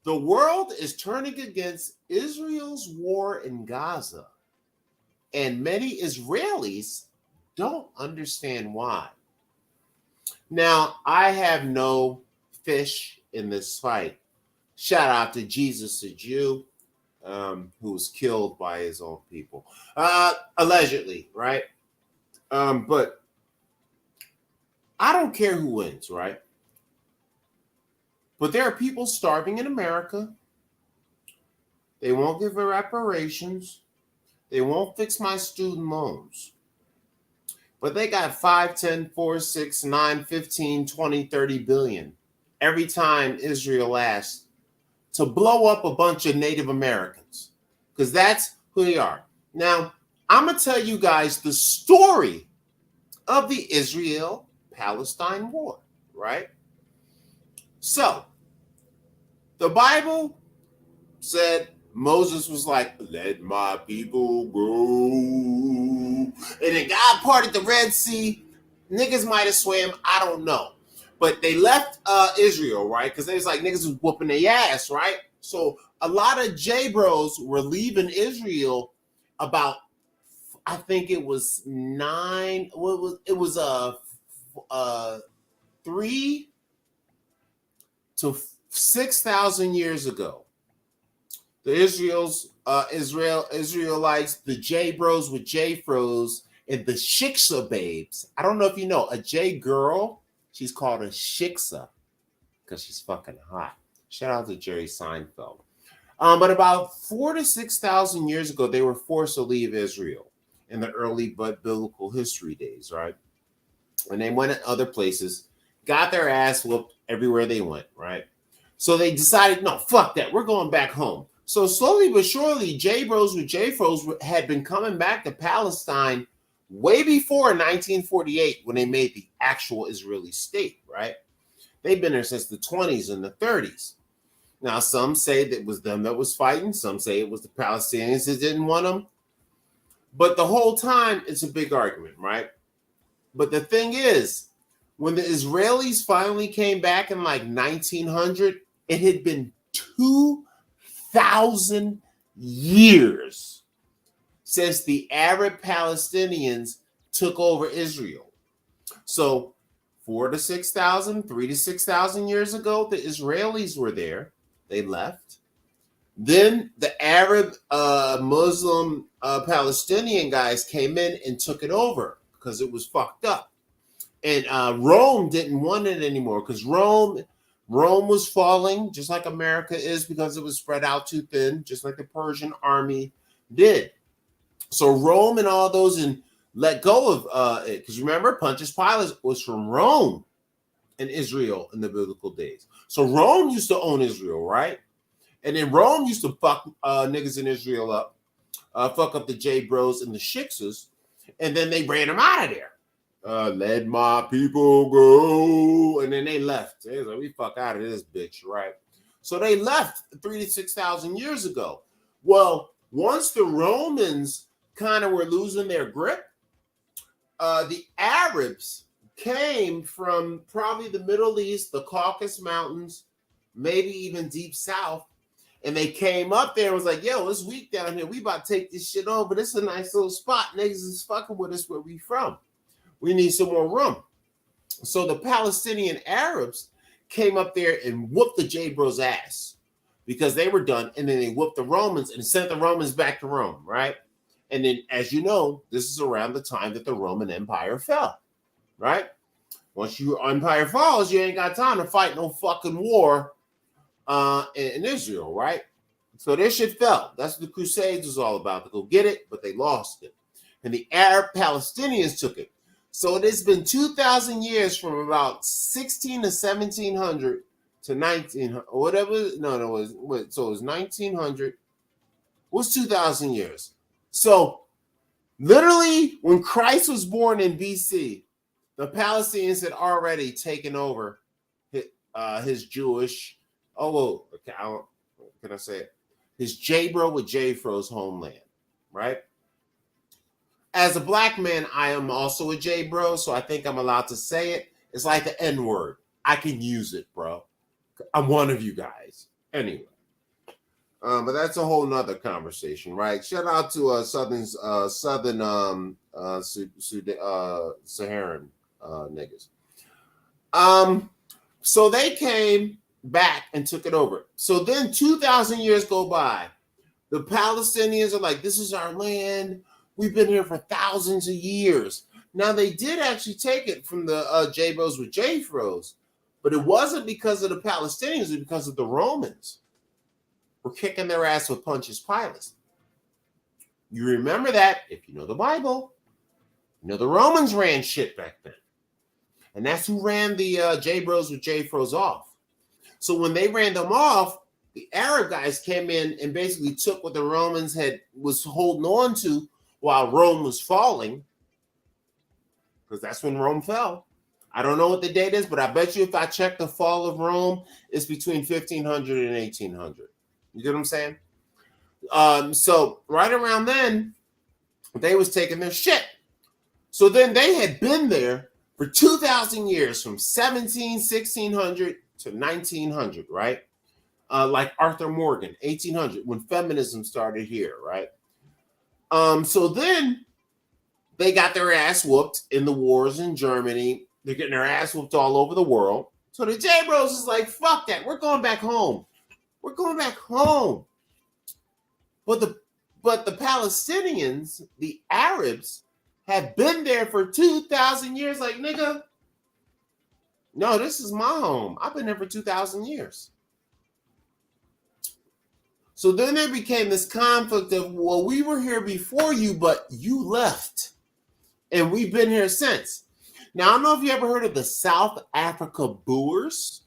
The world is turning against Israel's war in Gaza, and many Israelis don't understand why. Now, I have no fish in this fight. Shout out to Jesus, a Jew, who was killed by his own people, allegedly, right? But I don't care who wins, right? But there are people starving in America. They won't give reparations. They won't fix my student loans. But they got 5, 10, 4, 6, 9, 15, 20, 30 billion every time Israel asks to blow up a bunch of Native Americans, because that's who they are. Now, I'm going to tell you guys the story of the Israel-Palestine war, right? So, the Bible said Moses was like, let my people go. And then God parted the Red Sea. Niggas might have swam. I don't know. But they left Israel, right? Because they was like, niggas was whooping their ass, right? So a lot of J-bros were leaving Israel about, I think it was 3 to 6,000 years ago. The Israelites, the J-bros with J-fros, and the Shiksa babes. I don't know if you know, a J girl, she's called a Shiksa because she's fucking hot. Shout out to Jerry Seinfeld. But about 4 to 6,000 years ago, they were forced to leave Israel in the early but biblical history days, right? And they went to other places, got their ass whooped everywhere they went, right? So they decided, no, fuck that. We're going back home. So slowly but surely, J-bros with J-fros had been coming back to Palestine way before 1948 when they made the actual Israeli state, right? They've been there since the 20s and the 30s. Now, some say that it was them that was fighting. Some say it was the Palestinians that didn't want them. But the whole time, it's a big argument, right? But the thing is, when the Israelis finally came back in like 1900, it had been 2,000 years since the Arab Palestinians took over Israel. So 3 to 6,000 years ago, the Israelis were there. They left. Then the Arab Muslim Palestinian guys came in and took it over because it was fucked up. And Rome didn't want it anymore because Rome was falling just like America is because it was spread out too thin, just like the Persian army did. So Rome and all those and let go of it. Because remember, Pontius Pilate was from Rome and Israel in the biblical days. So Rome used to own Israel, right? And then Rome used to fuck niggas in Israel up, fuck up the J-bros and the Shiksas, and then they ran them out of there. Let my people go. And then they left. They was like, we fuck out of this bitch, right? So they left 3 to 6,000 years ago. Well, once the Romans kind of were losing their grip, the Arabs came from probably the Middle East, the Caucasus Mountains, maybe even deep south. And they came up there and was like, yo, it's weak down here. We about to take this shit over. This is a nice little spot. Niggas is fucking with us where we from. We need some more room. So the Palestinian Arabs came up there and whooped the J-bros ass because they were done. And then they whooped the Romans and sent the Romans back to Rome, right? And then, as you know, this is around the time that the Roman Empire fell, right? Once your empire falls, you ain't got time to fight no fucking war in Israel, right? So this shit fell. That's what the Crusades was all about, to go get it, but they lost it. And the Arab Palestinians took it. So it has been 2,000 years from about 16 to 1700 to 1900, or whatever. No, it was 1900. What's 2,000 years? So literally when Christ was born in BC, the Palestinians had already taken over his Jewish, can I say it? His J-bro with J-fro's homeland, right? As a black man, I am also a J-bro, so I think I'm allowed to say it. It's like the N-word. I can use it, bro. I'm one of you guys. Anyway. But that's a whole nother conversation, right? Shout out to Southern Saharan niggas. So they came back and took it over. So then 2,000 years go by. The Palestinians are like, this is our land. We've been here for thousands of years. Now, they did actually take it from the J-bros with J-fros, but it wasn't because of the Palestinians. It was because of the Romans. We're kicking their ass with Pontius Pilate. You remember that if you know the Bible. You know the Romans ran shit back then. And that's who ran the J-bros with J-fros off. So when they ran them off, the Arab guys came in and basically took what the Romans was holding on to while Rome was falling, because that's when Rome fell. I don't know what the date is, but I bet you if I check the fall of Rome, it's between 1500 and 1800. You get what I'm saying? So right around then, they was taking their shit. So then they had been there for 2,000 years, from 1600 to 1900, right? Like Arthur Morgan, 1800, when feminism started here, right? So then they got their ass whooped in the wars in Germany. They're getting their ass whooped all over the world. So the J Bros is like, fuck that. We're going back home. We're going back home. But the Palestinians, the Arabs, have been there for 2,000 years. Like, nigga, no, this is my home. I've been there for 2,000 years. So then there became this conflict of, well, we were here before you, but you left. And we've been here since. Now, I don't know if you ever heard of the South Africa Boers,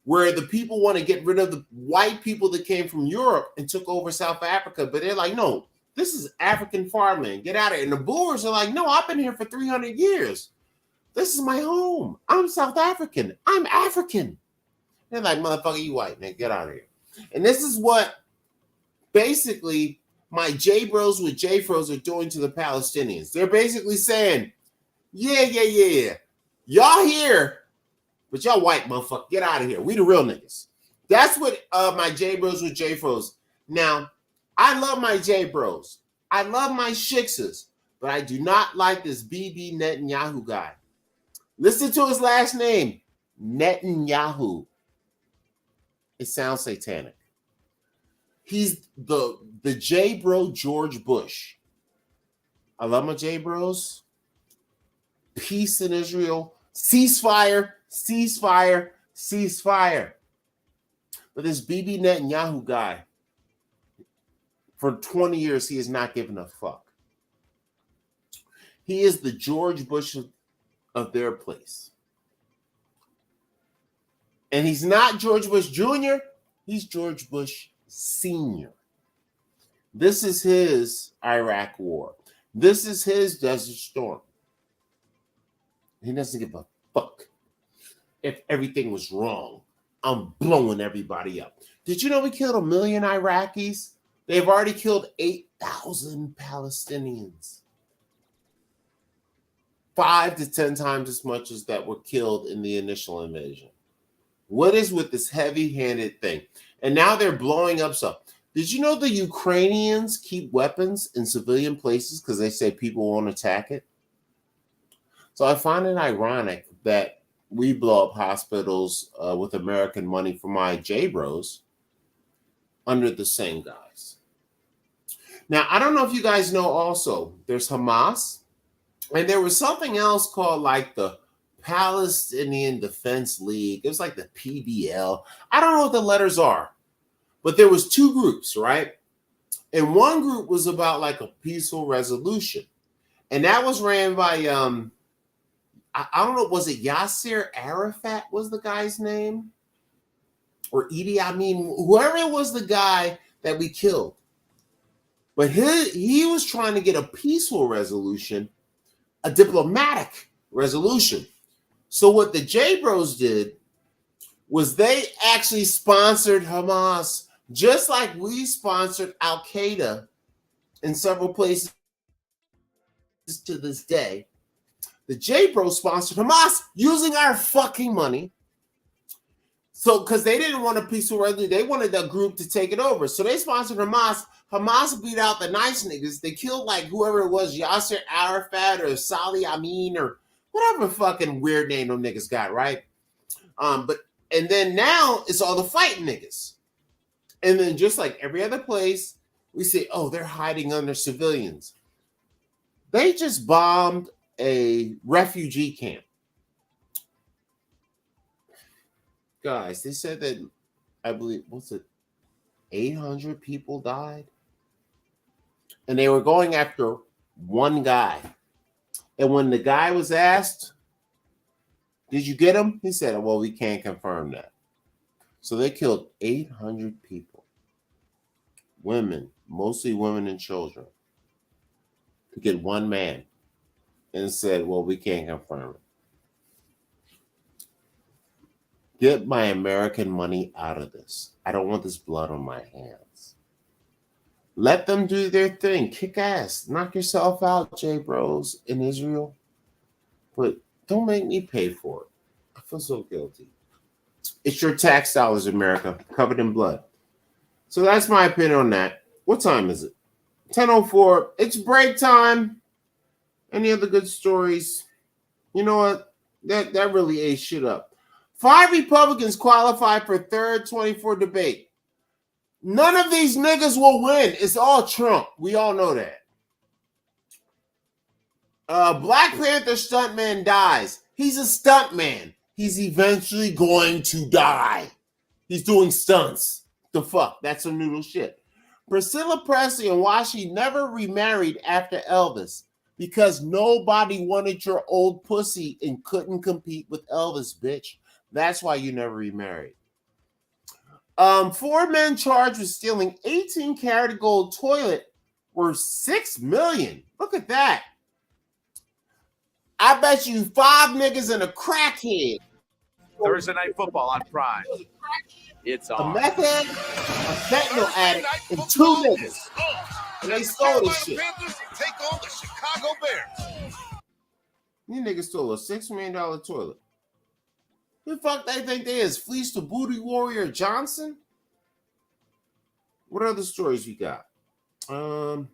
where the people want to get rid of the white people that came from Europe and took over South Africa. But they're like, no, this is African farmland. Get out of here. And the Boers are like, no, I've been here for 300 years. This is my home. I'm South African. I'm African. They're like, motherfucker, you white, man. Get out of here. And this is what basically my J-Bros with J-Fros are doing to the Palestinians. They're basically saying, yeah. Y'all here, but y'all white, motherfucker. Get out of here. We the real niggas. That's what my J-Bros with J-Fros. Now, I love my J-Bros. I love my Shixas, but I do not like this Bibi Netanyahu guy. Listen to his last name, Netanyahu. It sounds satanic. He's the J-Bro George Bush. I love my J-Bros. Peace in Israel. Ceasefire. But this Bibi Netanyahu guy, for 20 years, he has not given a fuck. He is the George Bush of their place. And he's not George Bush Jr., he's George Bush Sr. This is his Iraq War. This is his Desert Storm. He doesn't give a fuck if everything was wrong. I'm blowing everybody up. Did you know we killed 1 million Iraqis? They've already killed 8,000 Palestinians. 5 to 10 times as much as that were killed in the initial invasion. What is with this heavy-handed thing? And now they're blowing up stuff. Did you know the Ukrainians keep weapons in civilian places because they say people won't attack it? So I find it ironic that we blow up hospitals with American money for my J-Bros under the same guise. Now, I don't know if you guys know also, there's Hamas, and there was something else called like the Palestinian Defense League. It was like the PBL. I don't know what the letters are, but there was 2 groups, right? And one group was about like a peaceful resolution. And that was ran by, I don't know, was it Yasser Arafat was the guy's name? Or Idi Amin, whoever it was the guy that we killed. But he was trying to get a peaceful resolution, a diplomatic resolution. So what the J-Bros did was they actually sponsored Hamas, just like we sponsored Al-Qaeda in several places to this day. The J-Bros sponsored Hamas using our fucking money. So, because they didn't want a peaceful resolution, they wanted the group to take it over. So they sponsored Hamas. Hamas beat out the nice niggas. They killed like whoever it was, Yasser Arafat or Salih Amin or whatever fucking weird name them niggas got, right? And then now it's all the fighting niggas. And then just like every other place, we say, oh, they're hiding under civilians. They just bombed a refugee camp. Guys, they said that, I believe, 800 people died? And they were going after one guy. And when the guy was asked, did you get him? He said, well, we can't confirm that. So they killed 800 people. Women, mostly women and children, to get one man. And said, well, we can't confirm it. Get my American money out of this. I don't want this blood on my hands. Let them do their thing. Kick ass. Knock yourself out, J Bros in Israel. But don't make me pay for it. I feel so guilty. It's your tax dollars, America, covered in blood. So that's my opinion on that. What time is it? 10:04. It's break time. Any other good stories? You know what? That really ate shit up. 5 Republicans qualify for third 24 debate. None of these niggas will win. It's all Trump. We all know that. Black Panther stuntman dies. He's a stuntman. He's eventually going to die. He's doing stunts. The fuck? That's some noodle shit. Priscilla Presley and Washi never remarried after Elvis because nobody wanted your old pussy and couldn't compete with Elvis, bitch. That's why you never remarried. 4 men charged with stealing 18-karat gold toilet worth $6 million. Look at that. I bet you 5 niggas and a crackhead. Thursday Night Football on Prime. It's A on. meth head, a fentanyl addict, and 2 niggas. And they stole this shit. Take on the Chicago Bears. These niggas stole a $6 million toilet. Who the fuck they think they is? Fleece the Booty Warrior Johnson? What other stories we got? Taylor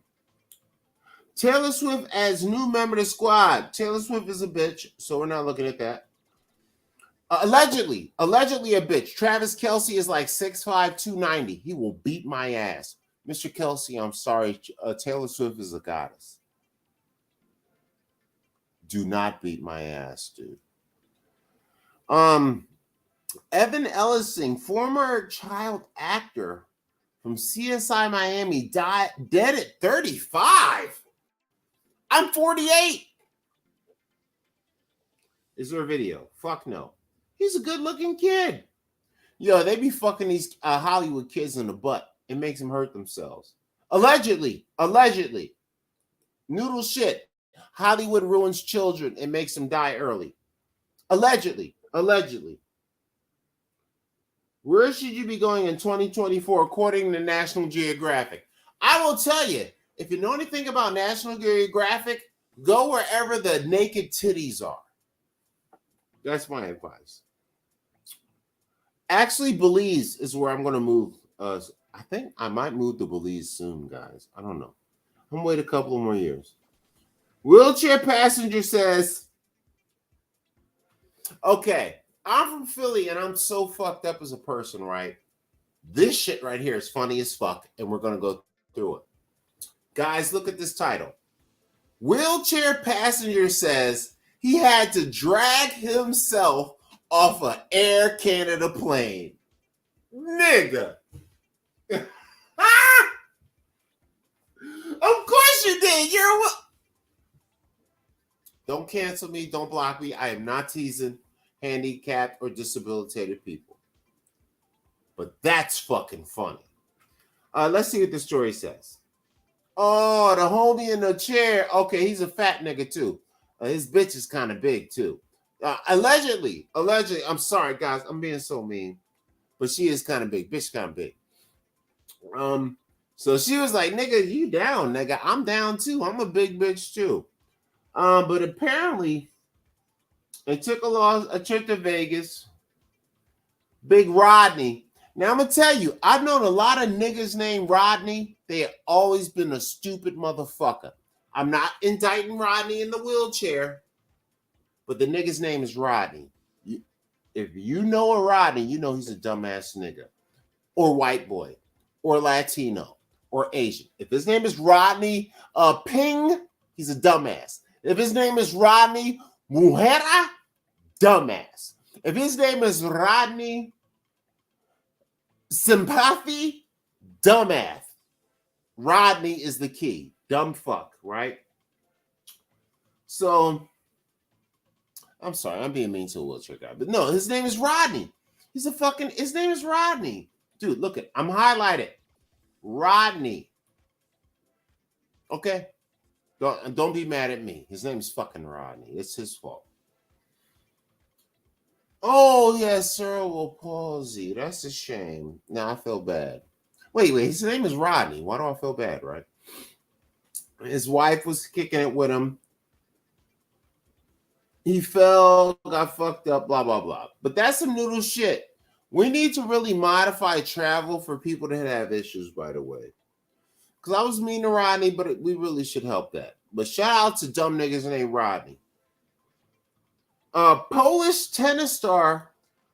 Swift as new member of the squad. Taylor Swift is a bitch, so we're not looking at that. Allegedly a bitch. Travis Kelce is like 6'5", 290. He will beat my ass. Mr. Kelce, I'm sorry. Taylor Swift is a goddess. Do not beat my ass, dude. Evan Ellising, former child actor from CSI Miami, dead at 35. I'm 48. Is there a video? Fuck no. He's a good-looking kid. Yo, they be fucking these Hollywood kids in the butt. It makes them hurt themselves. Allegedly. Noodle shit. Hollywood ruins children and makes them die early. Allegedly. Where should you be going in 2024 according to National Geographic? I will tell you, if you know anything about National Geographic, go wherever the naked titties are. That's my advice. Actually, Belize is where I'm going to move. I think I might move to Belize soon, guys. I don't know. I'm going to wait a couple more years. Wheelchair passenger says, okay, I'm from Philly and I'm so fucked up as a person, right? This shit right here is funny as fuck, and we're going to go through it. Guys, look at this title. Wheelchair passenger says he had to drag himself off an Air Canada plane. Nigga. Of course you did. Don't cancel me. Don't block me. I am not teasing handicapped or disabilitated people. But that's fucking funny. Let's see what the story says. Oh, the homie in the chair. Okay, he's a fat nigga too. His bitch is kind of big too. Allegedly. I'm sorry, guys. I'm being so mean. But she is kind of big. Bitch kind of big. So she was like, nigga, you down, nigga. I'm down too. I'm a big bitch too. But apparently, they took a trip to Vegas. Big Rodney. Now, I'm going to tell you, I've known a lot of niggas named Rodney. They have always been a stupid motherfucker. I'm not indicting Rodney in the wheelchair, but the nigga's name is Rodney. If you know a Rodney, you know he's a dumbass nigga. Or white boy. Or Latino. Or Asian. If his name is Rodney Ping, he's a dumbass. If his name is Rodney Mujera, dumbass. If his name is Rodney Sympathy, dumbass. Rodney is the key. Dumb fuck, right? So, I'm sorry, I'm being mean to a wheelchair guy. But no, his name is Rodney. His name is Rodney. Dude, look at, I'm highlighted. Rodney. Okay? Don't be mad at me. His name is fucking Rodney. It's his fault. Oh, yeah, cerebral palsy. That's a shame. Now I feel bad. Wait, his name is Rodney. Why do I feel bad, right? His wife was kicking it with him. He fell, got fucked up, blah, blah, blah. But that's some noodle shit. We need to really modify travel for people that have issues, by the way. Because I was mean to Rodney, but we really should help that. But shout out to dumb niggas named Rodney. Polish tennis star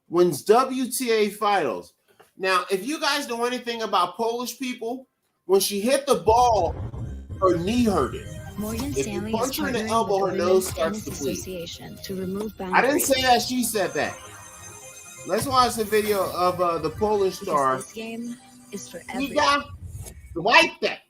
wins WTA finals. Now, if you guys know anything about Polish people, when she hit the ball, her knee hurted. Morgan If Stanley you punch is her in the partnering elbow, with her the nose Women's starts Tennis to bleed. Association to remove I boundaries. didn't say that. She said that. Let's watch the video of the Polish star. This game is for We everyone. got the white deck.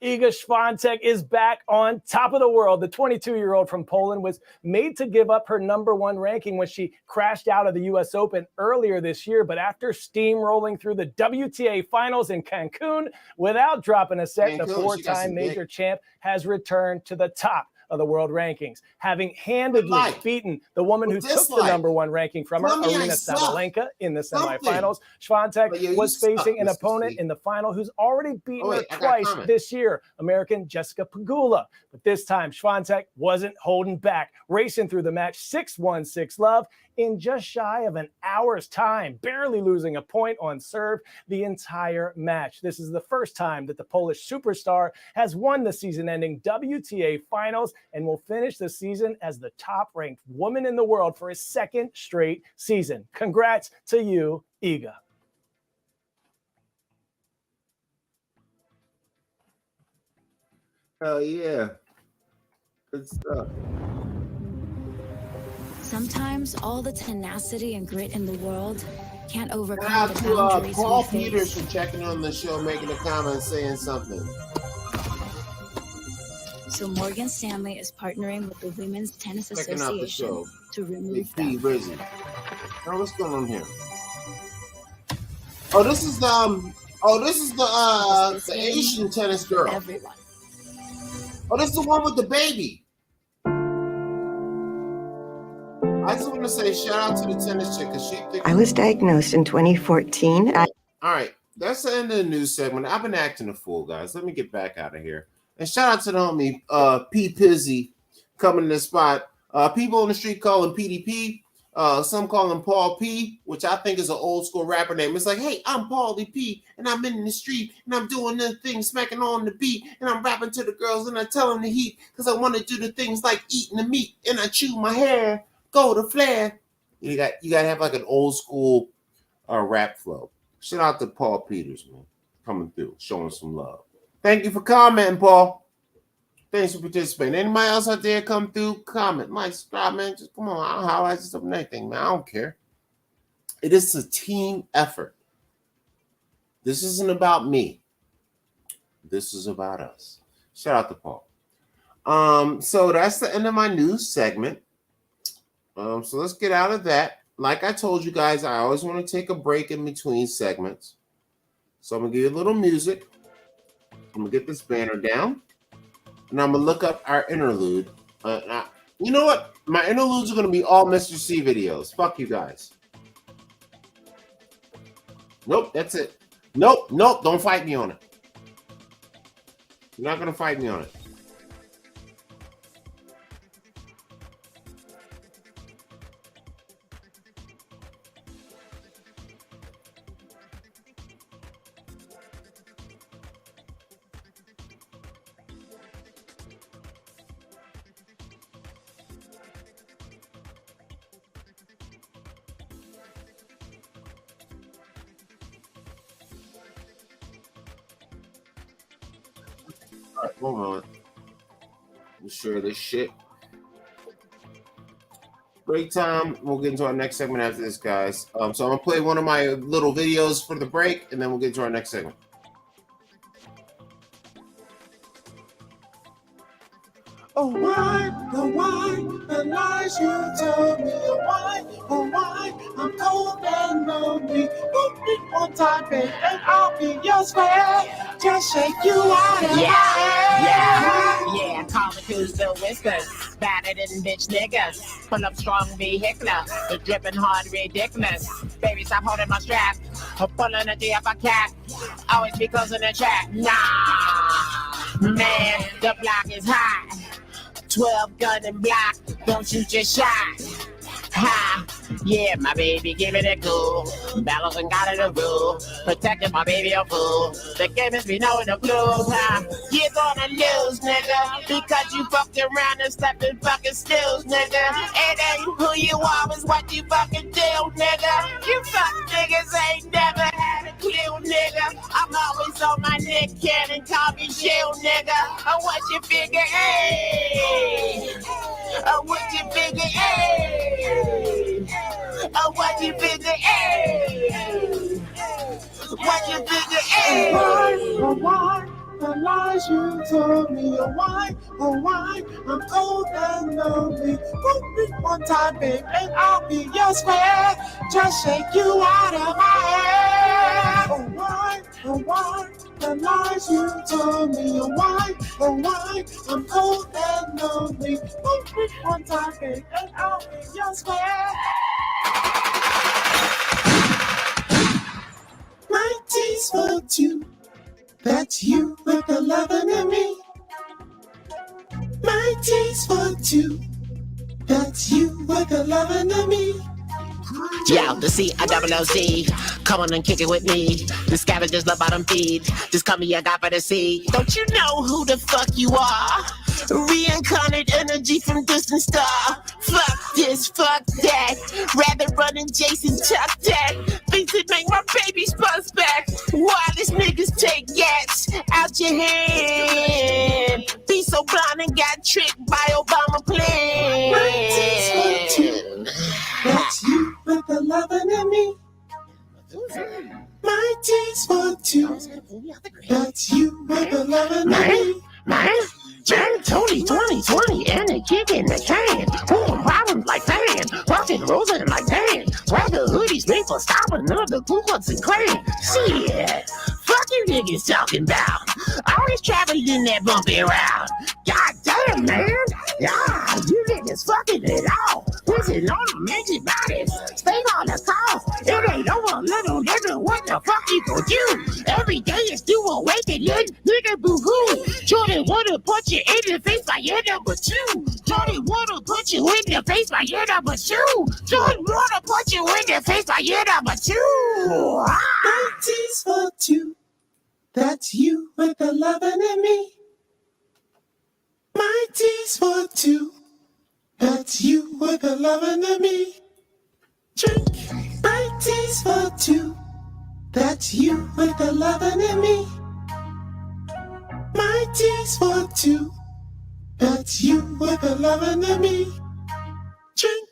Iga Świątek is back on top of the world. The 22-year-old from Poland was made to give up her #1 ranking when she crashed out of the U.S. Open earlier this year. But after steamrolling through the WTA finals in Cancun without dropping a set, the Cancun, she got four-time some major dick. champ has returned to the top of the world rankings, having handedly beaten the woman who took the #1 ranking from her, Tell me I Aryna suck. Sabalenka, in the Something. semifinals. Świątek But yeah, you was suck, facing an Mr. opponent C. in the final who's already beaten Oh, her wait, I got a twice comment. this year, American Jessica Pegula. But this time, Świątek wasn't holding back, racing through the match 6-1, 6-love in just shy of an hour's time, barely losing a point on serve the entire match. This is the first time that the Polish superstar has won the season-ending WTA finals and will finish the season as the top-ranked woman in the world for his second straight season. Congrats to you, Iga. Hell yeah. Good stuff. Sometimes all the tenacity and grit in the world can't Shout overcome out the to boundaries Paul we Peters face. for checking on the show, making a comment, saying something. So Morgan Stanley is partnering with the Women's Tennis Checking out the Association show. to remove Big P, them. Rizzy. Oh, what's going on here? Oh, this is the Asian tennis girl. Everyone. Oh, this is the one with the baby. I just want to say shout out to the tennis chick because she. I was diagnosed in 2014. All right, that's the end of the news segment. I've been acting a fool, guys. Let me get back out of here. And shout out to the homie P Pizzy coming to the spot. People on the street call him PDP. Some call him Paul P, which I think is an old school rapper name. It's like, hey, I'm Paulie P, and I'm in the street, and I'm doing the thing, smacking on the beat, and I'm rapping to the girls, and I tell them to heat, because I want to do the things like eating the meat, and I chew my hair, go to flare. You got to have like an old school rap flow. Shout out to Paul Peters, man, coming through, showing some love. Thank you for commenting, Paul. Thanks for participating. Anybody else out there come through? Comment, like, subscribe, man. Just come on. I'll highlight something, anything, man. I don't care. It is a team effort. This isn't about me. This is about us. Shout out to Paul. So that's the end of my news segment. So let's get out of that. Like I told you guys, I always want to take a break in between segments. So I'm going to give you a little music. I'm going to get this banner down. And I'm going to look up our interlude. You know what? My interludes are going to be all Mr. C videos. Fuck you guys. Nope, that's it. Nope, don't fight me on it. You're not going to fight me on it. All right, hold on. Let me share this shit. Break time. We'll get into our next segment after this, guys. So I'm gonna play one of my little videos for the break, and then we'll get to our next segment. Oh, why, the lies you tell me, oh, why, I'm cold and lonely. Book me one time, babe, and I'll be yours forever. Just shake you out of my head. Yeah, call me cruise the whiskers, battered and bitch niggas, pull up strong vehicular, the dripping hard ridiculous. Baby, stop holding my strap, Pulling the day of a cat. Always be closing the track. Nah, man, the block is hot. 12 gun and block. Don't shoot your shot. Ha! Yeah, my baby, give it a go. Balance and got it a rule. Protecting my baby a fool. The game is me knowing the blues. Ha! You're gonna lose, nigga. Because you fucked around and stepped in fucking stills, nigga. It ain't who you are, it's what you fucking do, nigga. You fuck niggas ain't never had a clue, nigga. I'm always on my neck cannon, call me Jill, nigga. I want you figure, hey. I want you figure, hey. Oh, what you figure, hey? What you figure, hey? Why, the lies you told me, why, I'm cold and lonely. Put me one time, babe, and I'll be your square. Just shake you out of my head. Oh, why, the lies you told me, why, I'm cold and lonely. Put me one time, babe, and I'll be your square. My tea's for two. That's you with the loving in me. My tea's for two. That's you with the loving in me. Yo, the C-I-double-O-C. Come on and kick it with me. The scavengers love bottom feed. Just call me a guy for the seed. Don't you know who the fuck you are? Reincarnate energy from distant star. Fuck this, fuck that. Rather run and Jason chuck that. Things that make my babies buzz back. Wireless niggas take gats out your hand. Be so blind and got tricked by Obama plan. That's you with the loving in me. My tea's for two. That's you with the loving in me. Man, Jan, Tony, 2020, and a kick in the can. Pulling problems like fan. Rockin' Rosa like Dan. Swagger hoodies made for stopping the Ku Klux and Klan. Shit. Fuck you niggas talking about. Always traveling in that bumpy route. God damn, man. Yeah, you niggas fucking it all. Pushing on them antibodies. Stay on the call. It ain't over, little nigga. What the fuck you gon' do? Every day is due awakening. Nigga boo-hoo. Jordan wanna punch you in the face by your number two. Jordan wanna punch you in the face by your number two. Jordan wanna punch you in the face by your number two. My tea's for two. That's you with the loving in me. My tea's for two. That's you with the loving in me. Drink. My tea's for two. That's you with the loving in me. My tea's for two. That's you with the loving in me. Drink.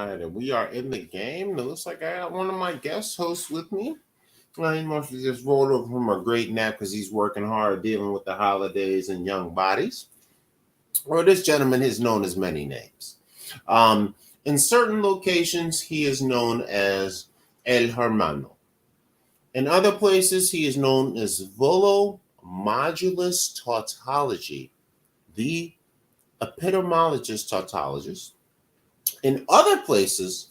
And we are in the game. It looks like I got one of my guest hosts with me. He must have just rolled over from a great nap because he's working hard dealing with the holidays and young bodies. Well, this gentleman is known as many names. In certain locations, he is known as El Hermano. In other places, he is known as Volo Modulus Tautology, the epitomologist tautologist. In other places,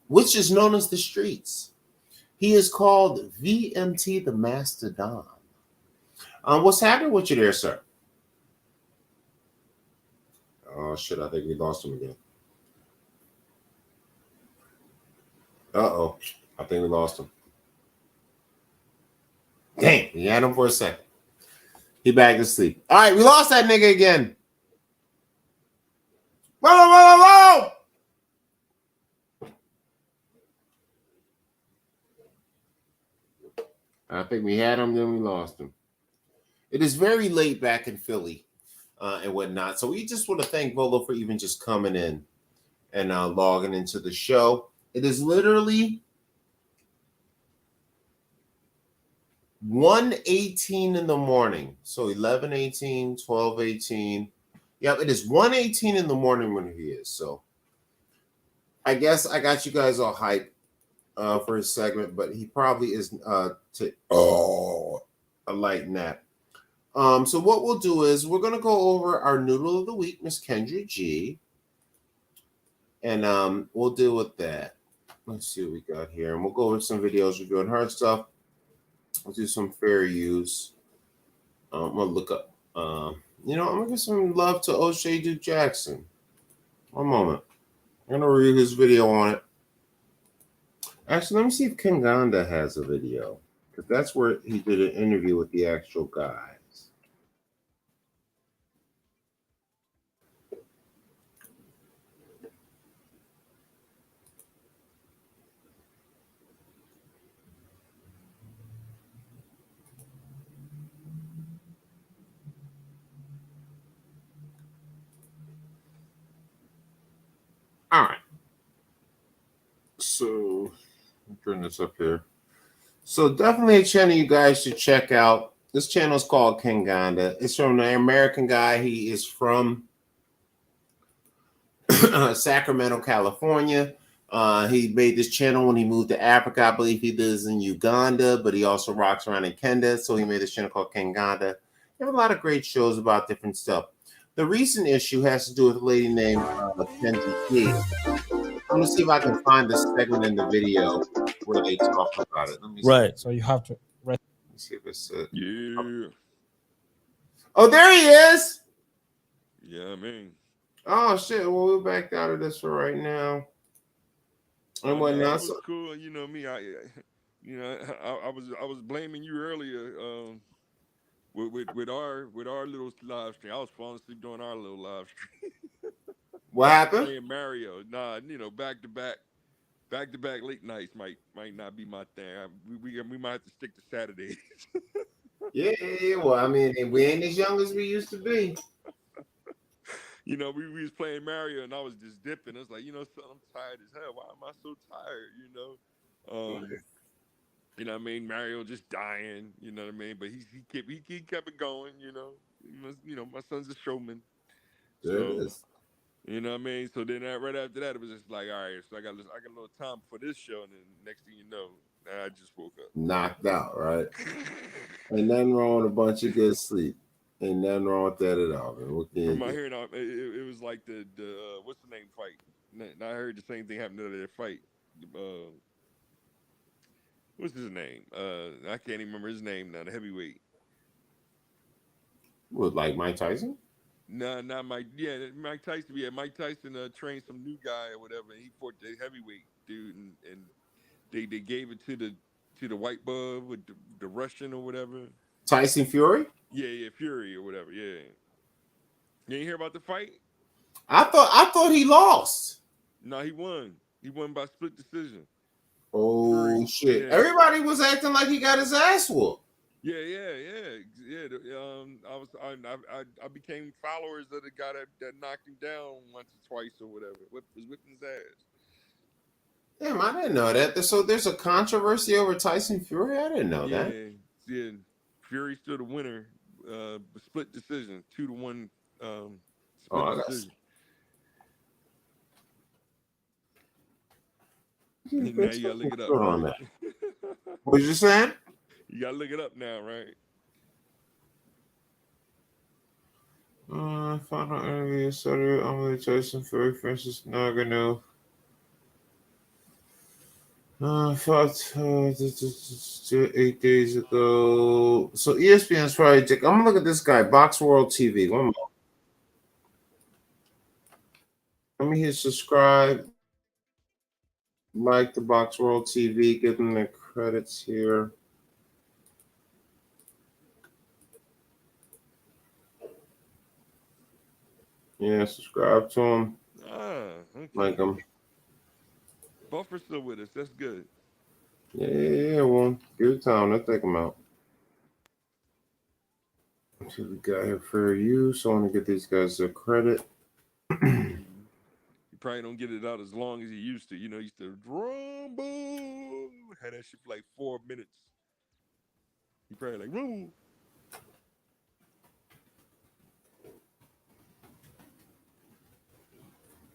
which is known as the streets, he is called VMT the Mastodon. What's happening with you there, sir? Oh, shit, I think we lost him again. Uh-oh, I think we lost him. Damn, we had him for a second. He back to sleep. All right, we lost that nigga again. Whoa! I think we had him, then we lost him. It is very late back in Philly and whatnot. So we just want to thank Volo for even just coming in and logging into the show. It is literally 1:18 in the morning. So 11:18, 12:18. Yep, it is 1:18 in the morning when he is. So I guess I got you guys all hyped for his segment, but he probably is a light nap. So what we'll do is we're gonna go over our noodle of the week, Miss Kendra G. And we'll deal with that. Let's see what we got here. And we'll go over some videos reviewing her stuff. We'll do some fair use. I'm gonna look up. I'm gonna give some love to O'Shea Duke Jackson. One moment. I'm gonna review his video on it. Actually, let me see if KENDRA has a video, because that's where he did an interview with the actual guys. All right. So, I'll turn this up here. So, definitely a channel you guys should check out. This channel is called KENDRA. It's from an American guy. He is from Sacramento, California. He made this channel when he moved to Africa. I believe he lives in Uganda, but he also rocks around in Kenya. So, he made this channel called KENDRA. They have a lot of great shows about different stuff. The recent issue has to do with a lady named Kenzie P. I'm gonna see if I can find the segment in the video where they talk about it. Let me see. Right. So you have to. Let me see if it's Yeah. Oh, there he is. Yeah, I mean. Oh shit. Well, we're back out of this for right now. And what now? That was cool. You know me. I was blaming you earlier. With our little live stream. I was falling asleep during our little live stream. What happened? Playing Mario. Nah, back to back late nights might not be my thing. We might have to stick to Saturdays. Yeah. Well, I mean, we ain't as young as we used to be. We was playing Mario and I was just dipping. I was like, son, I'm tired as hell. Why am I so tired? You know what I mean? Mario just dying. You know what I mean? But he kept it going. My son's a showman. There it is. You know what I mean? So then right after that, it was just like, all right, so I got a little time for this show, and then next thing you know, I just woke up. Knocked out, right? Ain't nothing wrong with a bunch of good sleep. Ain't nothing wrong with that at all, man. What can you From my do? hearing, it was like the what's the name fight? And I heard the same thing happened to their fight. What's his name? I can't even remember his name now. The heavyweight. What, like Mike Tyson? No, not Mike. Yeah, Mike Tyson. Yeah, Mike Tyson trained some new guy or whatever. And he fought the heavyweight dude, and they gave it to the white bub with the Russian or whatever. Tyson Fury? Yeah, Fury or whatever. Yeah. You ain't hear about the fight? I thought he lost. No, he won. He won by split decision. Oh Fury, shit! yeah. Everybody was acting like he got his ass whooped. Yeah. I became followers of the guy that knocked him down once or twice or whatever. Was whipping his ass. Damn, I didn't know that. So there's a controversy over Tyson Fury. I didn't know that. Yeah. Fury's still the winner. Split decision, 2-1. Split decision. Now you gotta look it up. Right? What you saying? You gotta look it up now, right? Final interview started on Tyson Fury versus Nagano. Fought 8 days ago. So ESPN's probably. I'm gonna look at this guy, Box World TV. One more. Let me hit subscribe. Like the Box World TV. Give them the credits here. Yeah, subscribe to him. Okay. Like him. Buffer's still with us. That's good. Yeah. Well, give it time. Let's take him out. So we got here fair use. So I want to get these guys their credit. You probably don't get it out as long as he used to. You know, he used to rumble. Had that shit for like 4 minutes. He probably like rumble.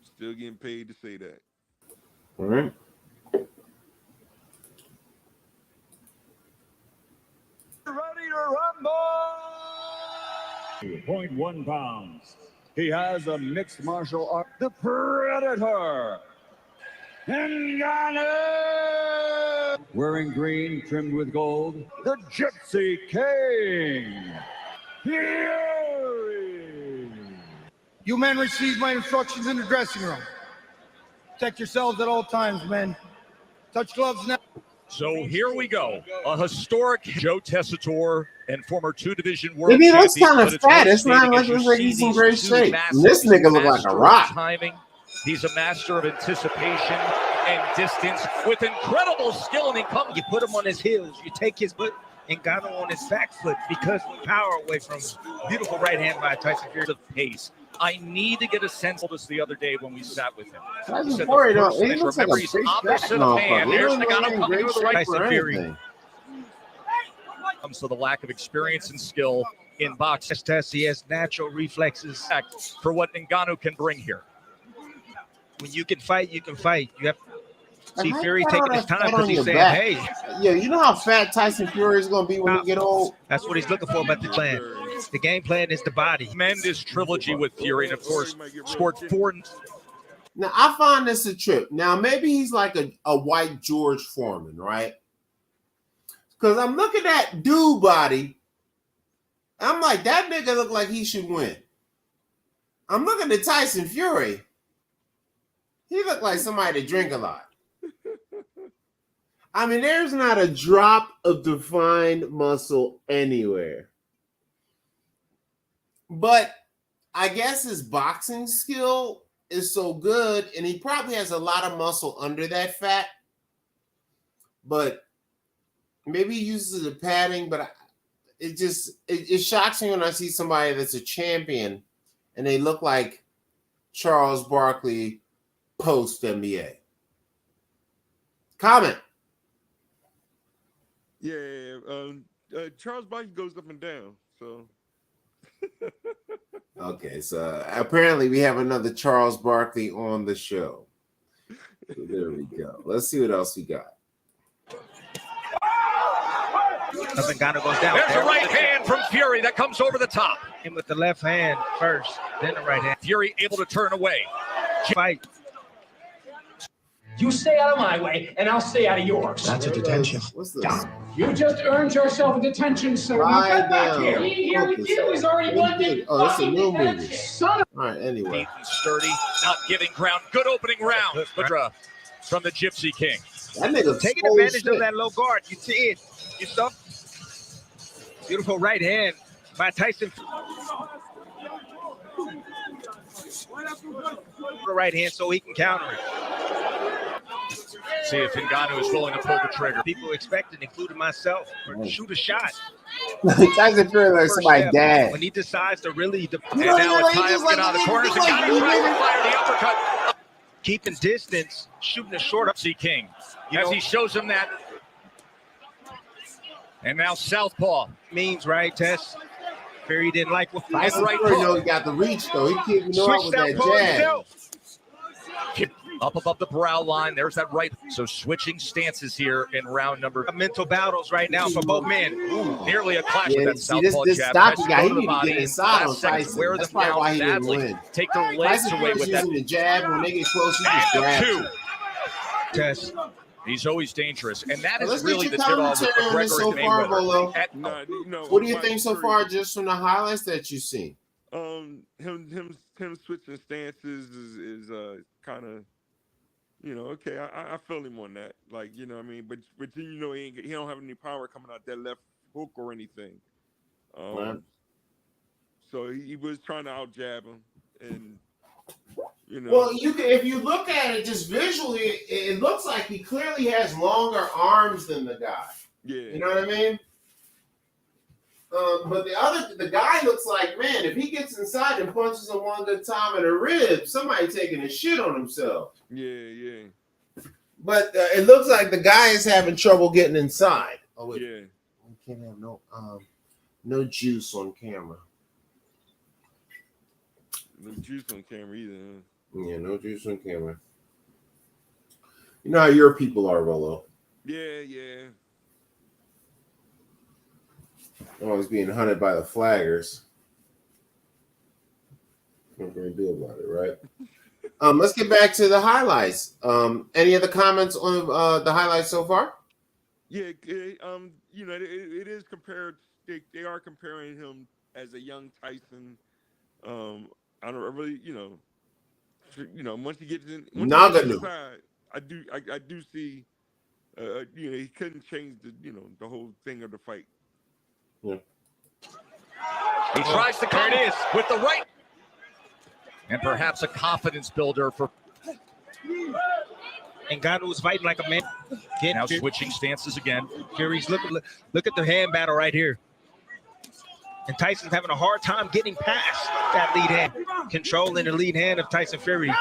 Still getting paid to say that. All right. Ready to rumble! 0.1 pounds. He has a mixed martial art. The Predator. Ngannou! Wearing green, trimmed with gold. The Gypsy King. Fury. You men receive my instructions in the dressing room. Protect yourselves at all times, men. Touch gloves now. So here we go. A historic Joe Tessitore and former 2-division world Maybe he looks champion. kind of fat. It's not like he's in great shape. And this nigga look like a rock. Timing. He's a master of anticipation and distance with incredible skill. And you put him on his heels. You take his foot and got him on his back foot because of power away from beautiful right hand by Tyson Fury. Of pace. I need to get a sense of this the other day when we sat with him. Tyson Fury, he looks like a big fat motherfucker. There's He don't look in great shape Tyson for Fury. anything. Comes to the lack of experience and skill in boxing. He has natural reflexes for what Ngannou can bring here. When you can fight, you can fight. You have to see Fury taking his time because he's saying, hey. Yeah, you know how fat Tyson Fury is going to be when he get old? That's what he's looking for about the plan. The game plan is the body. Tremendous trilogy with Fury, and of course, scored 4. Now, I find this a trip. Now, maybe he's like a white George Foreman, right? Because I'm looking at dude body. I'm like, that nigga look like he should win. I'm looking at Tyson Fury. He looked like somebody that drink a lot. I mean, there's not a drop of defined muscle anywhere. But I guess his boxing skill is so good, and he probably has a lot of muscle under that fat. But maybe he uses the padding, but it shocks me when I see somebody that's a champion and they look like Charles Barkley post NBA. Comment. Yeah, Charles Barkley goes up and down, so. Okay, so apparently we have another Charles Barkley on the show. So there we go. Let's see what else we got. Ngannou goes down. There's a right hand from Fury that comes over the top. And with the left hand first, then the right hand. Fury able to turn away. Fight. You stay out of my way, and I'll stay out of yours. That's a detention. What's this? You just earned yourself a detention, sir. Lie Now get back down. here. He ain't here with you. He's already won the Oh, that's a fucking new detention. movie. Son of All right, anyway. Sturdy, not giving ground. Good opening round. From the Gypsy King. That nigga's taking full advantage shit. of that low guard. You see it. You saw. Beautiful right hand by Tyson. The right hand so he can counter it. See if Ngannou is willing to pull the trigger. People expected, including myself, or shoot a shot. Tyson Fury like somebody's dad. When he decides to really, and now a tie up get out of the corners. Ngannou tries to fire the uppercut. Keeping distance, shooting a short up. See King, as he shows him that. And now southpaw means right, Tess. Fury didn't like what Tyson right Fury know he got the reach though. He keeping up with that jab. Up above the brow line, there's that right. So switching stances here in round number. Mental battles right now for both men. Ooh, nearly a clash with that southpah this jab. stocky guy, he Go to the need to body get and inside on last seconds Tyson. wear That's them probably down why he didn't badly. win. Take their legs Tyson away Fury's with that. using the jab. When they get close, he just grabs Two. it. Tess. He's always dangerous, and that is Let's really get the your tip-off with commentary on this McGregor so and far, Mayweather. Bolo. What do you think so far, just from the highlights that you've seen? Him switching stances is kind of, you know, okay. I feel him on that, like, you know what I mean. But then, you know, he don't have any power coming out that left hook or anything. Right. So he was trying to out jab him, and you know. Well, you can, if you look at it just visually, it looks like he clearly has longer arms than the guy. Yeah. You know what I mean? But the guy looks like, man, if he gets inside and punches him one good time in the ribs, somebody taking a shit on himself. Yeah. But it looks like the guy is having trouble getting inside. Oh wait, Yeah. we can't have no juice on camera. No juice on camera either. Huh? Yeah, no juice on camera. You know how your people are, Rolo. Yeah. Always being hunted by the flaggers. What we're gonna do about it, right? Let's get back to the highlights. Any other comments on the highlights so far? Yeah, it is compared. They are comparing him as a young Tyson. I don't really, once he gets inside, I do see, he couldn't change the whole thing of the fight. Yeah. He tries to come it is with the right. And perhaps a confidence builder for. Ngannou's fighting like a man. Now switching stances again. Fury's look at the hand battle right here. And Tyson's having a hard time getting past that lead hand. Controlling the lead hand of Tyson Fury. Oh,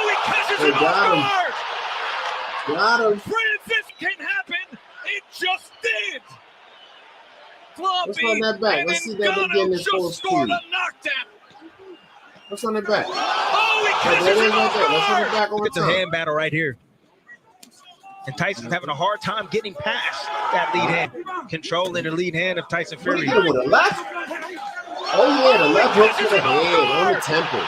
he catches him off guard. Got him. Francis can happen. It just did. What's on that back? Let's see that again. This full speed. What's on the back? Oh, he catches him off guard. Let's on the back Look at the hand battle right here. And Tyson's having a hard time getting past that lead hand. Controlling the lead hand of Tyson Fury. With the left? Oh, yeah, the left hook to the head on the temple.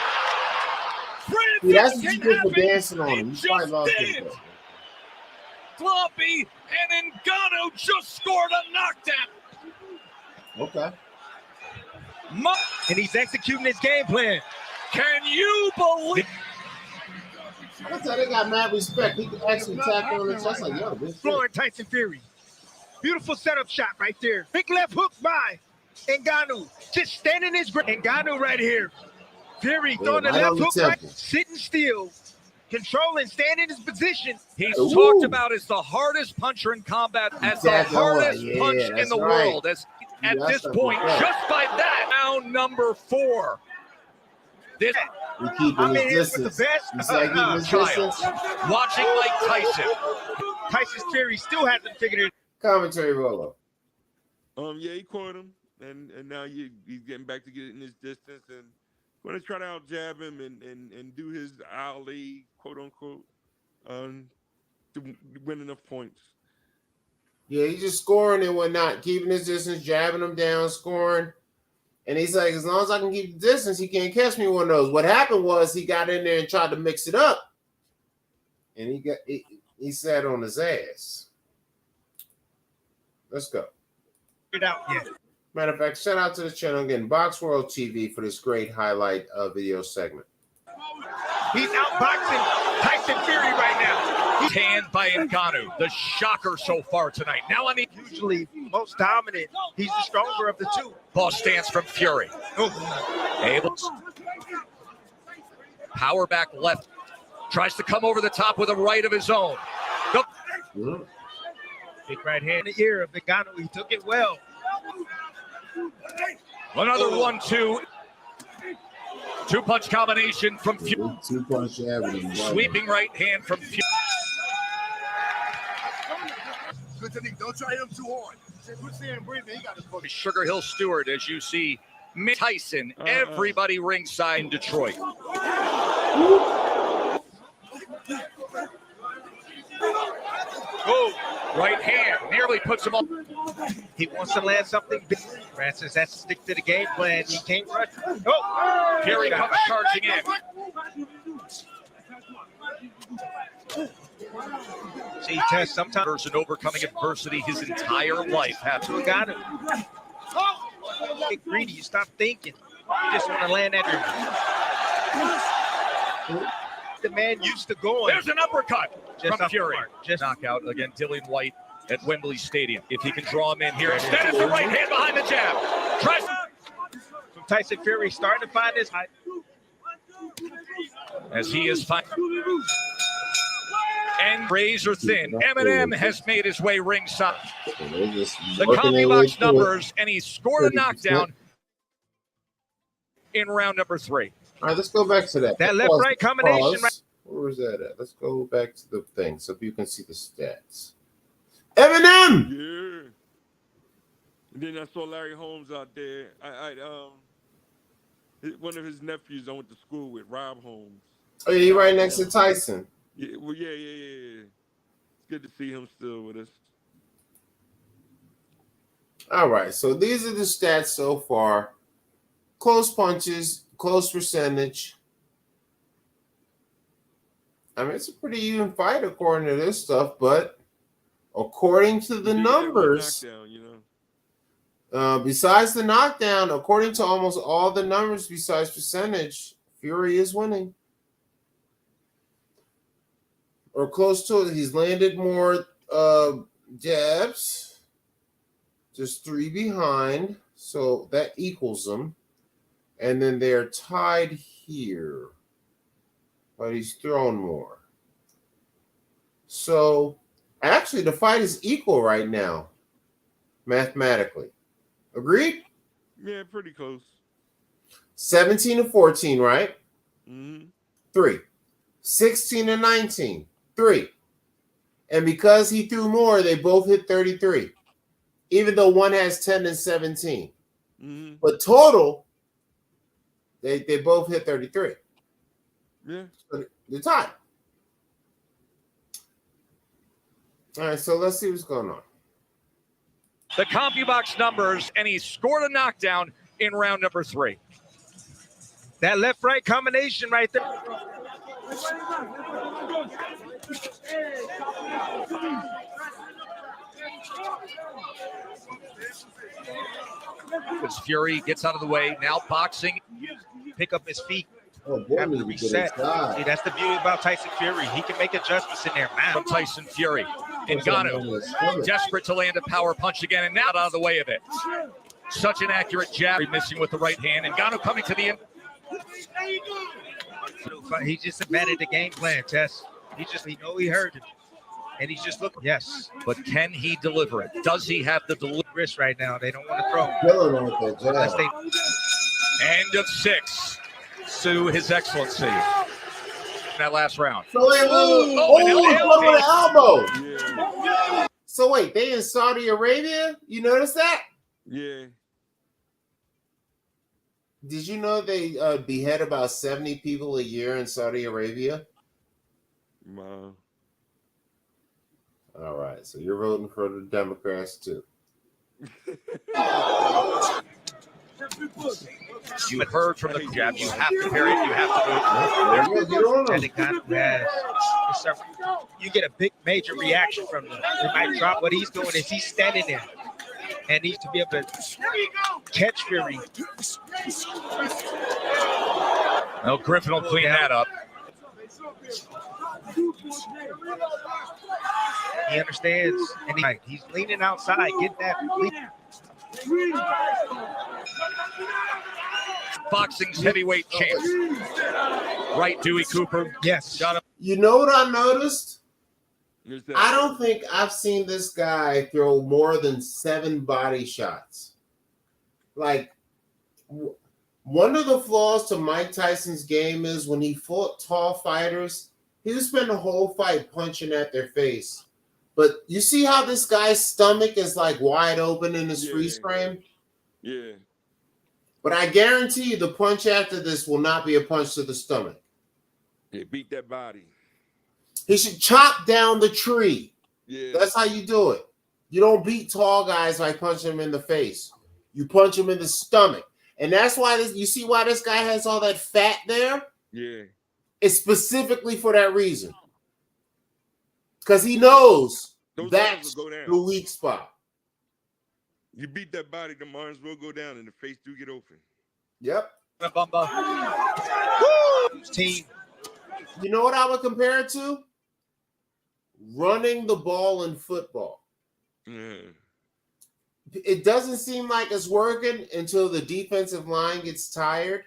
See, that's what you get for dancing on him. You probably lost him. Clumpy and Ngannou just scored a knockdown. Okay. And he's executing his game plan. Can you believe? That's how they got mad respect. He can actually tackle on the chest like, yo, this Flooring Tyson Fury. Beautiful setup shot right there. Big left hook by Ngannou. Just standing his ground. Ngannou right here. Fury throwing the left hook right, sitting still, controlling, standing in his position. He's talked about as the hardest puncher in combat, as the hardest punch in the world. At this point, just by that, round number 4. This we keeping his distance. You say keeping his distance? Watching like Tyson. Tyson Fury still hasn't figured it. Commentary Rolo. Yeah, he caught him, and now he's getting back to getting his distance and going to try to out jab him and do his Ali, quote unquote, to win enough points. Yeah, he's just scoring and whatnot, keeping his distance, jabbing him down, scoring. And he's like, as long as I can keep the distance, he can't catch me one of those. What happened was he got in there and tried to mix it up. And he sat on his ass. Let's go. Matter of fact, shout out to the channel again, Box World TV, for this great highlight video segment. He's outboxing Tyson Fury right now. Tanned by Ngannou, the shocker so far tonight. Now on the usually most dominant. He's the stronger of the two. Ball stance from Fury. Able power back left. Tries to come over the top with a right of his own. Big right hand in the ear of Ngannou. He took it well. Another 1-2. Two-punch combination from Fury. Two-punch average. Sweeping right hand from Fury. Good technique. Don't try him too hard. Quit staying breathing. He got his focus. Sugar Hill Stewart, as you see, Tyson, everybody ringside in Detroit. Oh, right hand nearly puts him up. He wants to land something big. Francis has to stick to the game plan. He can't rush. Oh, Fury comes charging in. See, Tess, sometimes person overcoming adversity his entire life. Have to got it. Get greedy. You stop thinking. You just want to land that. The man used to going. There's an uppercut just from Fury. Just knockout again. Dillian White at Wembley Stadium. If he can draw him in here, extends the right hand behind the jab. Tries from Tyson Fury starting to find his height. As he is fine. And razor thin. Eminem has made his way ringside. The working their way CompuBox through it. numbers, and he scored a 30%. knockdown in round number 3. All right, let's go back to that. That left-right combination. Where was that at? Let's go back to the thing so you can see the stats. Eminem! Yeah. And then I saw Larry Holmes out there. One of his nephews I went to school with, Rob Holmes. Oh, yeah, he right next to Tyson. Yeah, well, yeah. It's good to see him still with us. All right, so these are the stats so far. Close punches, close percentage. I mean, it's a pretty even fight according to this stuff, but according to the numbers, besides the knockdown, according to almost all the numbers besides percentage, Fury is winning. Or close to it. He's landed more jabs. Just 3 behind. So that equals them. And then they're tied here. But he's thrown more. So actually the fight is equal right now. Mathematically. Agreed? Yeah, pretty close. 17-14, right? Mm-hmm. 3. 16-19. 3. And because he threw more, they both hit 33. Even though one has 10 and 17. Mm-hmm. But total, they both hit 33. Yeah. So they're tied. All right, so let's see what's going on. The CompuBox numbers, and he scored a knockdown in round number 3. That left-right combination right there. As Fury gets out of the way, now boxing. Pick up his feet. Oh, boy, Have to reset. See, that's the beauty about Tyson Fury. He can make adjustments in there, man. From Tyson Fury. Ngannou, desperate to land a power punch again, and now out of the way of it. Such an accurate jab, missing with the right hand. Ngannou coming to the end. He just abandoned the game plan, Tess. He know he heard it. And he's just looking. Yes. But can he deliver it? Does he have the delivery? Wrist right now. They don't want to throw. Killing him with that Unless jab. End of 6. Sue His Excellency. That last round. So wait, elbow. Yeah. So wait, they in Saudi Arabia? You notice that? Yeah. Did you know they behead about 70 people a year in Saudi Arabia? Wow. All right, so you're voting for the Democrats too. You had heard from the jab. You have to parry it. You have to move. You get a big major reaction from them. They might drop. What he's doing is he's standing there and needs to be able to catch Fury. Well, Griffin will clean that up. He understands, and he's leaning outside, getting that. Boxing's heavyweight champ. Right, Dewey Cooper? Yes. Got him. You know what I noticed? I don't think I've seen this guy throw more than 7 body shots. Like, one of the flaws to Mike Tyson's game is when he fought tall fighters, he would spend the whole fight punching at their face. But you see how this guy's stomach is like wide open in his freeze frame? Yeah. But I guarantee you the punch after this will not be a punch to the stomach. Yeah, beat that body. He should chop down the tree. Yeah. That's how you do it. You don't beat tall guys by punching them in the face. You punch them in the stomach. And that's why you see why this guy has all that fat there? Yeah. It's specifically for that reason. Because he knows that's the weak spot. You beat that body, the arms will go down and the face do get open. Yep. Team. You know what I would compare it to? Running the ball in football. Yeah. It doesn't seem like it's working until the defensive line gets tired.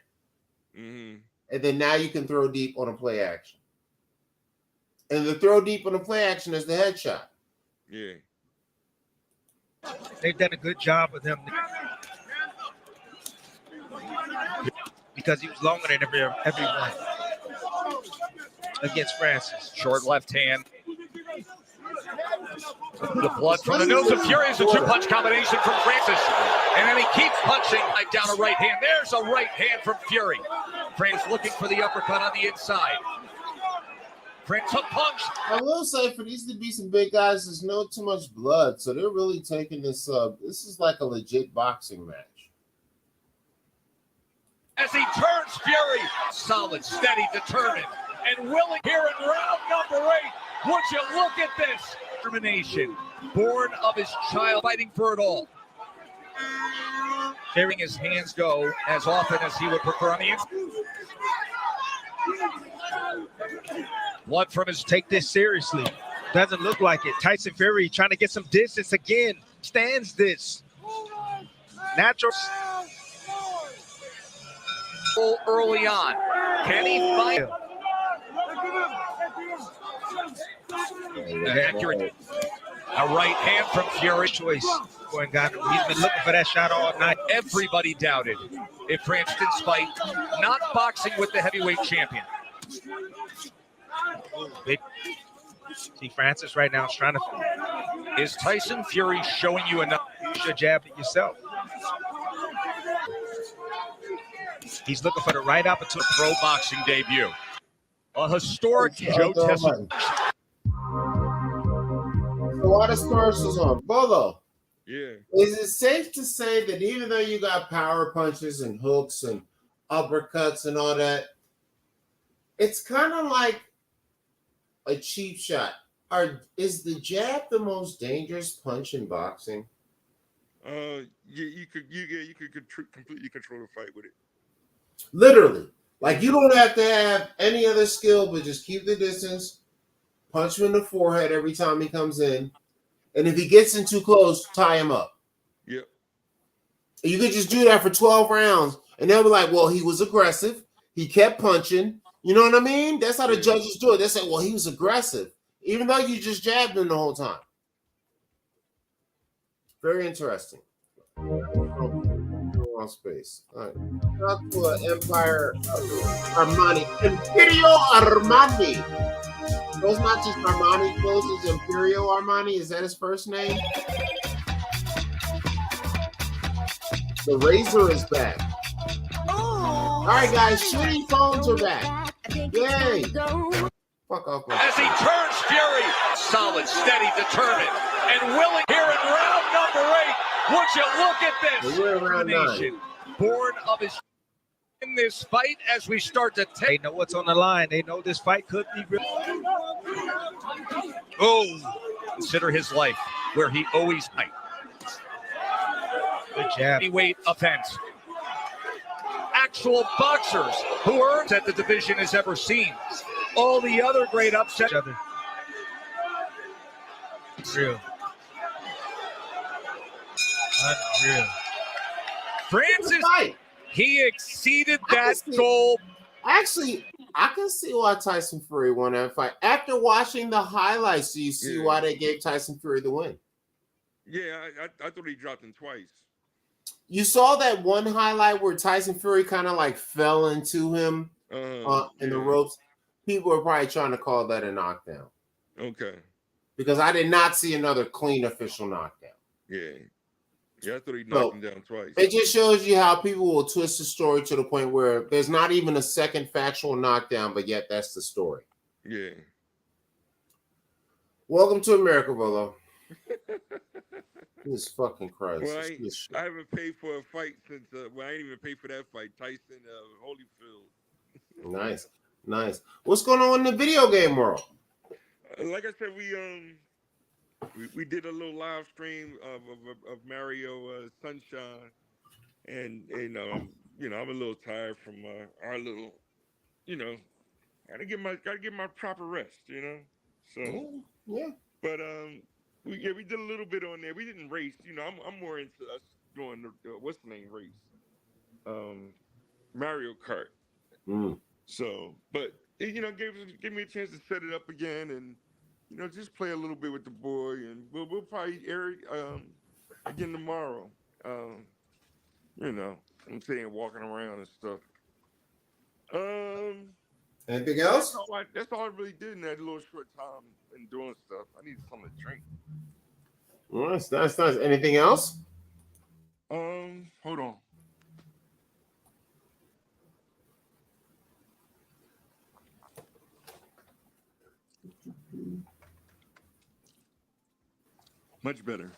Mm-hmm. And then now you can throw deep on a play action. And the throw deep on the play action is the headshot. Yeah. They've done a good job with him because he was longer than everyone against Francis. Short left hand. The blood from the nose of Fury is a two-punch combination from Francis. And then he keeps punching right down a right hand. There's a right hand from Fury. Francis looking for the uppercut on the inside. Francis hook punch. I will say, for these to be some big guys, there's no too much blood. So they're really taking this this is like a legit boxing match. As he turns Fury. Solid, steady, determined, and willing here in round number 8. Would you look at this? Determination, born of his child, fighting for it all. Hearing his hands go as often as he would prefer on the inside. Blood from his take this seriously. Doesn't look like it. Tyson Fury trying to get some distance again. Stands this. Natural. Early on. Can he fight? Accurate. A right hand from Fury. Choice. He's been looking for that shot all night. Everybody doubted if Francis fight, not boxing with the heavyweight champion. See, Francis right now is trying to. Is Tyson Fury showing you enough? You should jab it yourself. He's looking for the right opportunity. Pro boxing debut. A historic Joe Tesla. So why the commercials on? Bolo. Yeah. Is it safe to say that even though you got power punches and hooks and uppercuts and all that, it's kind of like a cheap shot? Is the jab the most dangerous punch in boxing? You could completely control the fight with it. Literally. Like, you don't have to have any other skill but just keep the distance, punch him in the forehead every time he comes in, and if he gets in too close, tie him up. Yep. You could just do that for 12 rounds, and they'll be like, well, he was aggressive. He kept punching. You know what I mean? That's how the judges do it. They say, well, he was aggressive, even though you just jabbed him the whole time. Very interesting. Wrong space. All right. Not to Empire Armani. Imperial Armani. Those not just Armani clothes, it's Imperial Armani. Is that his first name? The Razor is back. All right, guys. Shooting phones are back. Yay. Fuck off. As he turns Fury. Solid, steady, determined, and willing here in round number 8. Would you look at this? Determination, born of his in this fight as we start to take. They know what's on the line. They know this fight could be real. Oh, consider his life where he always fight. Good jab. Heavyweight offense. Actual boxers who earned that the division has ever seen. All the other great upsets. Real. Unreal. Francis, he exceeded that goal. Actually, I can see why Tyson Fury won that fight. After watching the highlights, do you see why they gave Tyson Fury the win? Yeah, I thought he dropped him twice. You saw that one highlight where Tyson Fury kind of like fell into him in the ropes. People are probably trying to call that a knockdown. Okay. Because I did not see another clean official knockdown. Yeah, I thought he knocked him down twice. It just shows you how people will twist the story to the point where there's not even a second factual knockdown, but yet that's the story. Yeah. Welcome to America, Bolo. Jesus fucking Christ. Well, I haven't paid for a fight since, I ain't even paid for that fight. Tyson, Holyfield. Nice. What's going on in the video game world? Like I said, we did a little live stream of Mario Sunshine, and I'm a little tired from our little, gotta get my proper rest, So yeah. But we did a little bit on there. We didn't race, I'm more into us doing the what's the name race, Mario Kart. Mm. So, but it, gave me a chance to set it up again and just play a little bit with the boy, and we'll probably air it again tomorrow. I'm saying walking around and stuff. Anything else? That's all I really did in that little short time and doing stuff. I needed something to drink. Well, that's nice. Anything else? Hold on. Much better.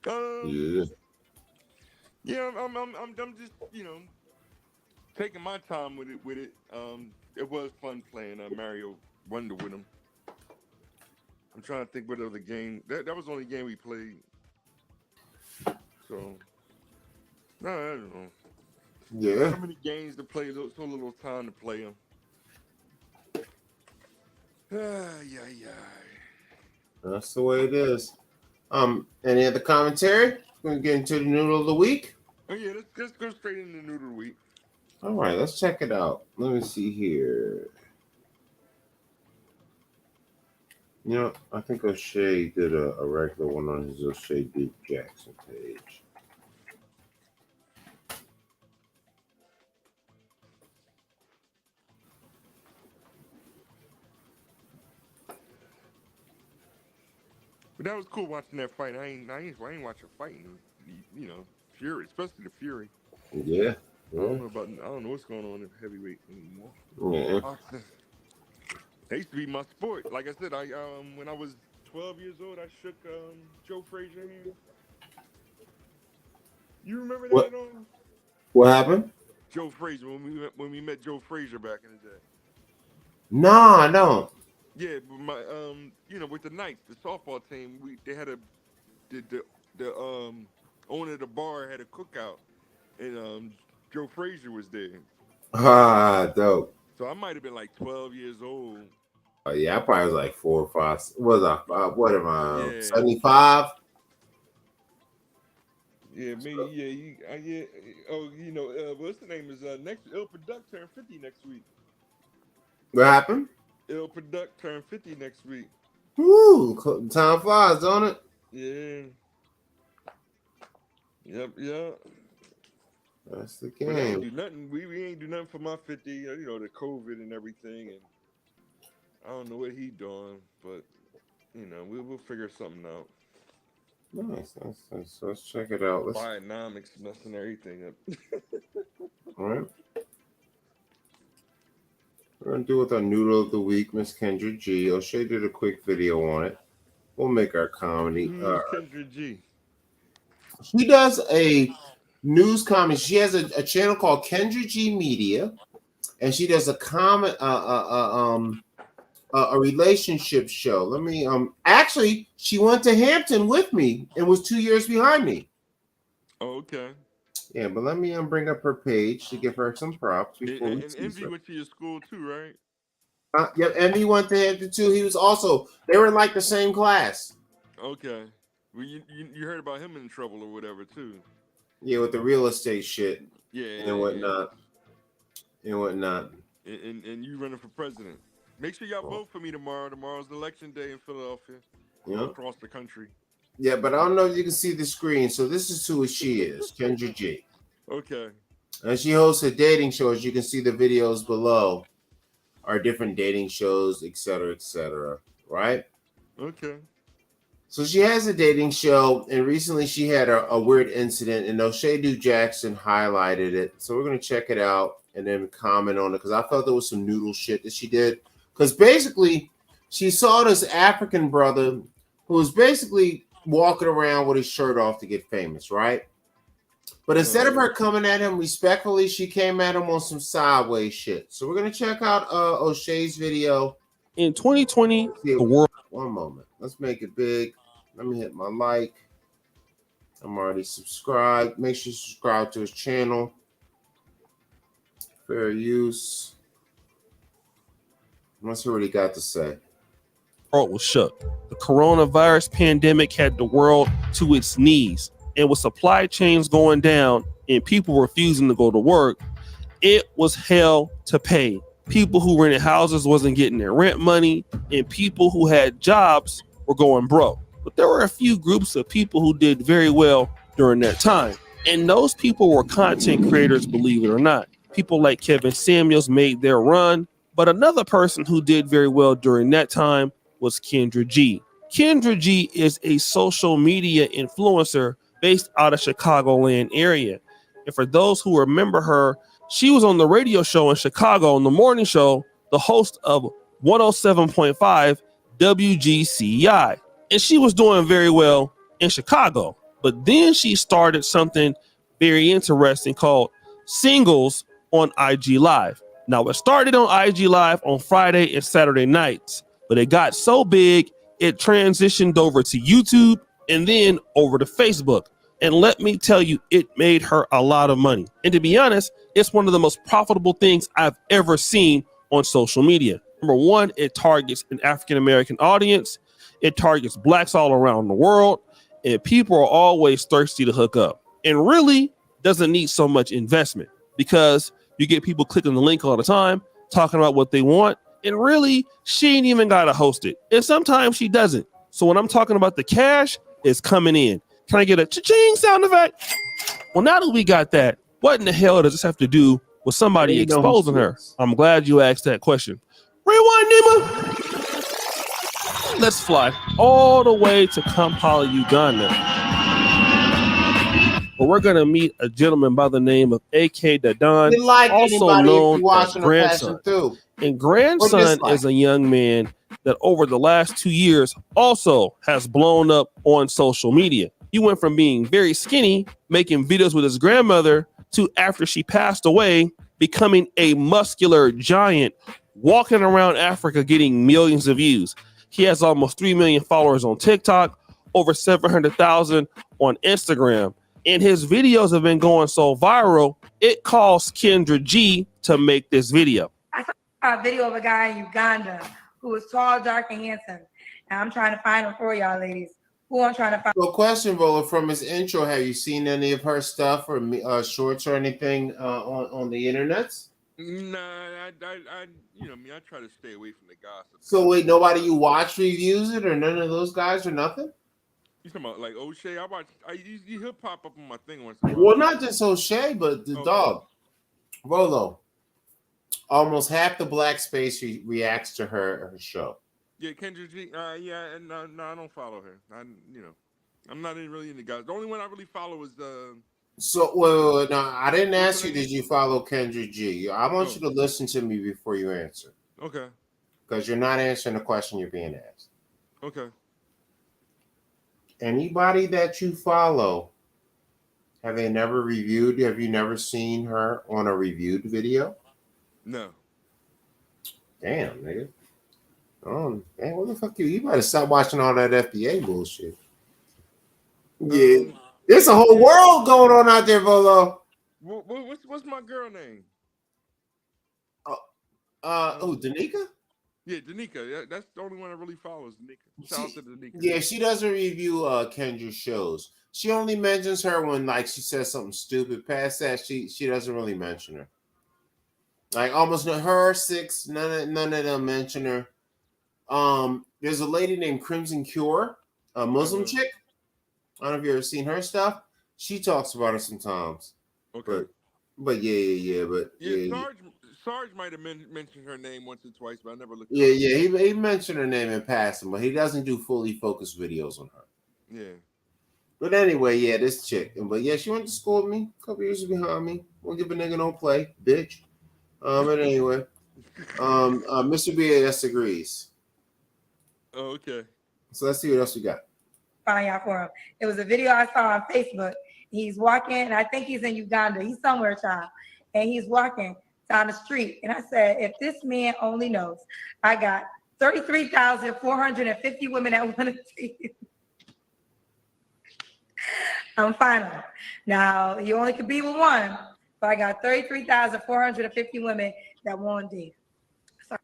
Yeah. Yeah, I'm just taking my time with it. It was fun playing Mario Wonder with him. I'm trying to think what other game. That was the only game we played. So, no, I don't know. Yeah. So many games to play, so little time to play them. Yeah. That's the way it is. Any other commentary? We're gonna get into the noodle of the week. Oh yeah, let's go straight into noodle of the week. All right, let's check it out. Let me see here. I think O'Shea did a regular one on his O'Shea Duke Jackson page. But that was cool watching that fight. I ain't watching fighting. Fury, especially the Fury. Yeah. I don't know what's going on in heavyweight anymore. Yeah. That used to be my sport. Like I said, when I was 12 years old, I shook Joe Frazier hand. You remember that? What happened? Joe Frazier, when we met Joe Frazier back in the day. No, I don't. Yeah, but my with the Knights, the softball team, they had the owner of the bar had a cookout, and Joe Frazier was there. Dope. So I might have been like 12 years old. Oh yeah, I probably was like 4 or 5. What am I? Yeah. 75. Yeah, maybe. Yeah. Oh, what's the name is next? Il Product turned 50 next week. What happened? Il Product turned 50 next week. Woo! Time flies, don't it? Yeah. Yep. That's the But I ain't game. do nothing. We ain't do nothing for my 50. The COVID and everything, and I don't know what he doing, but we'll figure something out. Nice. So let's check it out. Bionomics messing everything up. All right. We're gonna do with our noodle of the week, Miss Kendra G. O'Shea did a quick video on it. We'll make our comedy. Kendra G. She does a news comedy. She has a channel called Kendra G Media, and she does a comment, a relationship show. Let me actually, she went to Hampton with me and was 2 years behind me. Oh, okay. Yeah, but let me bring up her page to give her some props before we And Envy went to your school too, right? Yep, Envy went to Hampton too. He was also, they were in like the same class. Okay. Well, you heard about him in trouble or whatever too. Yeah, with the real estate shit. Yeah. And whatnot. And you running for president. Make sure y'all vote for me tomorrow. Tomorrow's election day in Philadelphia. Yeah. Across the country. Yeah, but I don't know if you can see the screen. So this is who she is, Kendra G. Okay. And she hosts a dating show. As you can see the videos below are different dating shows, etc., right? Okay. So she has a dating show, and recently she had a weird incident, and O'Shea Duke Jackson highlighted it. So we're going to check it out and then comment on it, because I felt there was some noodle shit that she did. Because basically, she saw this African brother who was basically walking around with his shirt off to get famous, right? But instead of her coming at him respectfully, she came at him on some sideways shit. So we're going to check out O'Shea's video. In 2020, the world... One moment. Let's make it big. Let me hit my like. I'm already subscribed. Make sure you subscribe to his channel. Fair use. Let's hear what he got to say. world was shook. The coronavirus pandemic had the world to its knees, and with supply chains going down and people refusing to go to work, it was hell to pay. People who rented houses wasn't getting their rent money, and people who had jobs were going broke. But there were a few groups of people who did very well during that time. And those people were content creators, believe it or not. People like Kevin Samuels made their run. But another person who did very well during that time was Kendra G. Kendra G is a social media influencer based out of Chicagoland area. And for those who remember her, she was on the radio show in Chicago, on the morning show, the host of 107.5 WGCI. And she was doing very well in Chicago. But then she started something very interesting called Singles on IG Live. Now, it started on IG Live on Friday and Saturday nights, but it got so big, it transitioned over to YouTube and then over to Facebook. And let me tell you, it made her a lot of money. And to be honest, it's one of the most profitable things I've ever seen on social media. Number one, it targets an African-American audience. It targets blacks all around the world. And people are always thirsty to hook up. And really doesn't need so much investment because you get people clicking the link all the time, talking about what they want. And really, she ain't even got to host it. And sometimes she doesn't. So when I'm talking about the cash, it's coming in. Can I get a cha-ching sound effect? Well, now that we got that, what in the hell does this have to do with somebody exposing her? I'm glad you asked that question. Rewind, Nima. Let's fly all the way to Kampala, Uganda, where we're going to meet a gentleman by the name of A.K. Dadan, also known as Grandson. And Grandson is a young man that over the last 2 years also has blown up on social media. He went from being very skinny, making videos with his grandmother, to after she passed away, becoming a muscular giant, walking around Africa getting millions of views. He has almost 3 million followers on TikTok, over 700,000 on Instagram. And his videos have been going so viral, it cost Kendra G to make this video. I saw a video of a guy in Uganda who was tall, dark, and handsome. And I'm trying to find him for y'all ladies. Who I'm trying to find. So question, Roller, from his intro, have you seen any of her stuff or shorts or anything on the internet? Nah, I try to stay away from the gossip. So wait, nobody you watch reviews it, or none of those guys, or nothing? You talking about like O'Shea? He'll pop up on my thing once in a while. Well, not just O'Shea, but the dog, Rolo. Almost half the black space reacts to her show. Yeah, Kendra G. Yeah, and no, I don't follow her. I'm not really into guys. The only one I really follow is So, well, no, I didn't ask you, did you follow Kendra G? I want you to listen to me before you answer. Okay. Because you're not answering the question you're being asked. Okay. Anybody that you follow, have you never seen her on a reviewed video? No. Damn, nigga. Oh, man, what the fuck you better stop watching all that FBA bullshit. Yeah. There's a whole world going on out there, Volo. What's my girl name? Danica? Yeah, Danica. Yeah, that's the only one I really follow is Danica. Shout out to Danica. Yeah, she doesn't review Kendra's shows. She only mentions her when like she says something stupid. Past that, she doesn't really mention her. Like almost her six, none of them mention her. There's a lady named Crimson Cure, a Muslim chick. I don't know if you've ever seen her stuff. She talks about her sometimes. Okay. But yeah. Sarge might have mentioned her name once or twice, but I never looked. Yeah. He mentioned her name in passing, but he doesn't do fully focused videos on her. Yeah. But anyway, yeah, this chick. But yeah, she went to school with me, a couple years behind me. Won't give a nigga no play, bitch. But anyway, Mr. BAS agrees. Oh, okay. So let's see what else we got. Find out for him. It was a video I saw on Facebook. He's walking, and I think he's in Uganda. He's somewhere, child. And he's walking down the street. And I said, if this man only knows, I got 33,450 women that want to see you. I'm final. Now, you only could be with one, but I got 33,450 women that want you. I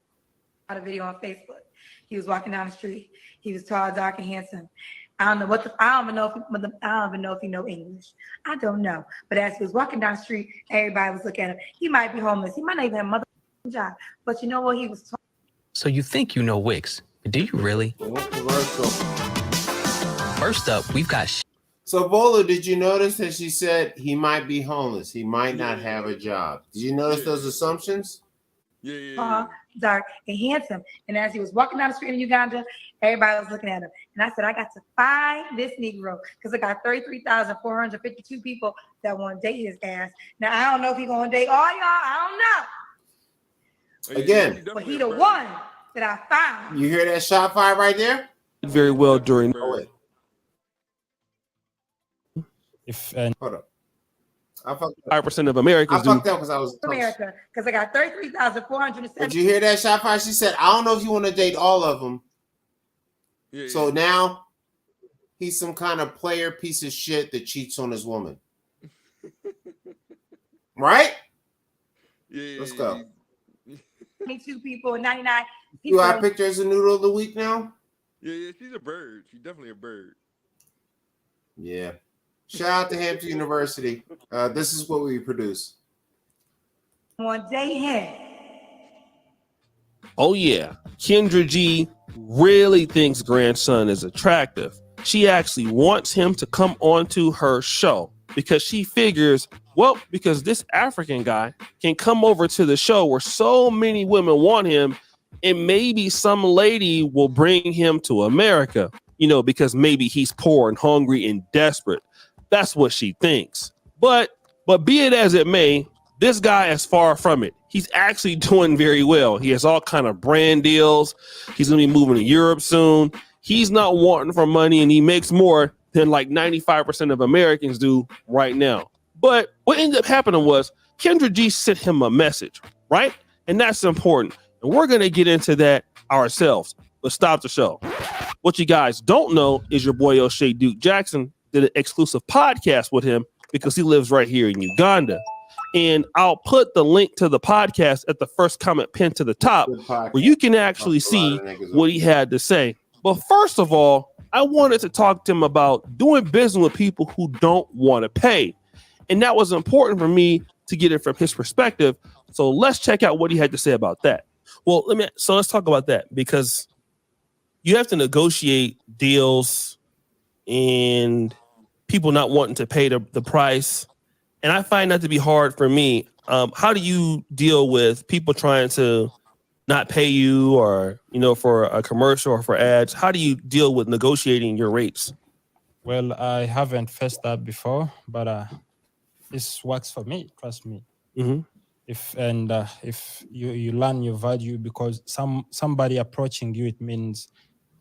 saw a video on Facebook. He was walking down the street. He was tall, dark, and handsome. I don't even know if he know English. I don't know. But as he was walking down the street, everybody was looking at him. He might be homeless. He might not even have a mother. job. But you know what he was talking. So you think you know Wix, but do you really? First up, we've got. So, Bola, did you notice that she said he might be homeless? He might not have a job. Did you notice those assumptions? Dark and handsome. And as he was walking down the street in Uganda, everybody was looking at him. And I said, I got to find this Negro because I got 33,452 people that want to date his ass. Now, I don't know if he's going to date all y'all. I don't know. Again. But he the one that I found. You hear that shot fire right there? Very well during. Oh, wait. Hold up. 5% of Americans I fucked up because I was America because I got 33,470. Did you hear that shot fire? She said, I don't know if you want to date all of them. So now he's some kind of player piece of shit that cheats on his woman. Right? Let's go. 22 people and 99 You people. got pictures of Noodle of the Week now? Yeah, she's a bird. She's definitely a bird. Yeah. Shout out to Hampton University. This is what we produce. One day him. Oh yeah, Kendra G really thinks grandson is attractive. She actually wants him to come onto her show because she figures, well, because this African guy can come over to the show where so many women want him, and maybe some lady will bring him to America, you know, because maybe he's poor and hungry and desperate. That's what she thinks. But be it as it may, this guy is far from it. He's actually doing very well. He has all kind of brand deals. He's going to be moving to Europe soon. He's not wanting for money, and he makes more than like 95% of Americans do right now. But what ended up happening was Kendra G sent him a message, right? And that's important. And we're going to get into that ourselves. But stop the show. What you guys don't know is your boy O'Shea Duke Jackson did an exclusive podcast with him because he lives right here in Uganda. And I'll put the link to the podcast at the first comment pinned to the top where you can actually see what he had to say. But first of all, I wanted to talk to him about doing business with people who don't want to pay. And that was important for me to get it from his perspective. So let's check out what he had to say about that. Well, let's talk about that because you have to negotiate deals and people not wanting to pay the price. And I find that to be hard for me. How do you deal with people trying to not pay you or, you know, for a commercial or for ads? How do you deal with negotiating your rates? Well, I haven't faced that before, but this works for me. Trust me. Mm-hmm. If you learn your value, because somebody approaching you, it means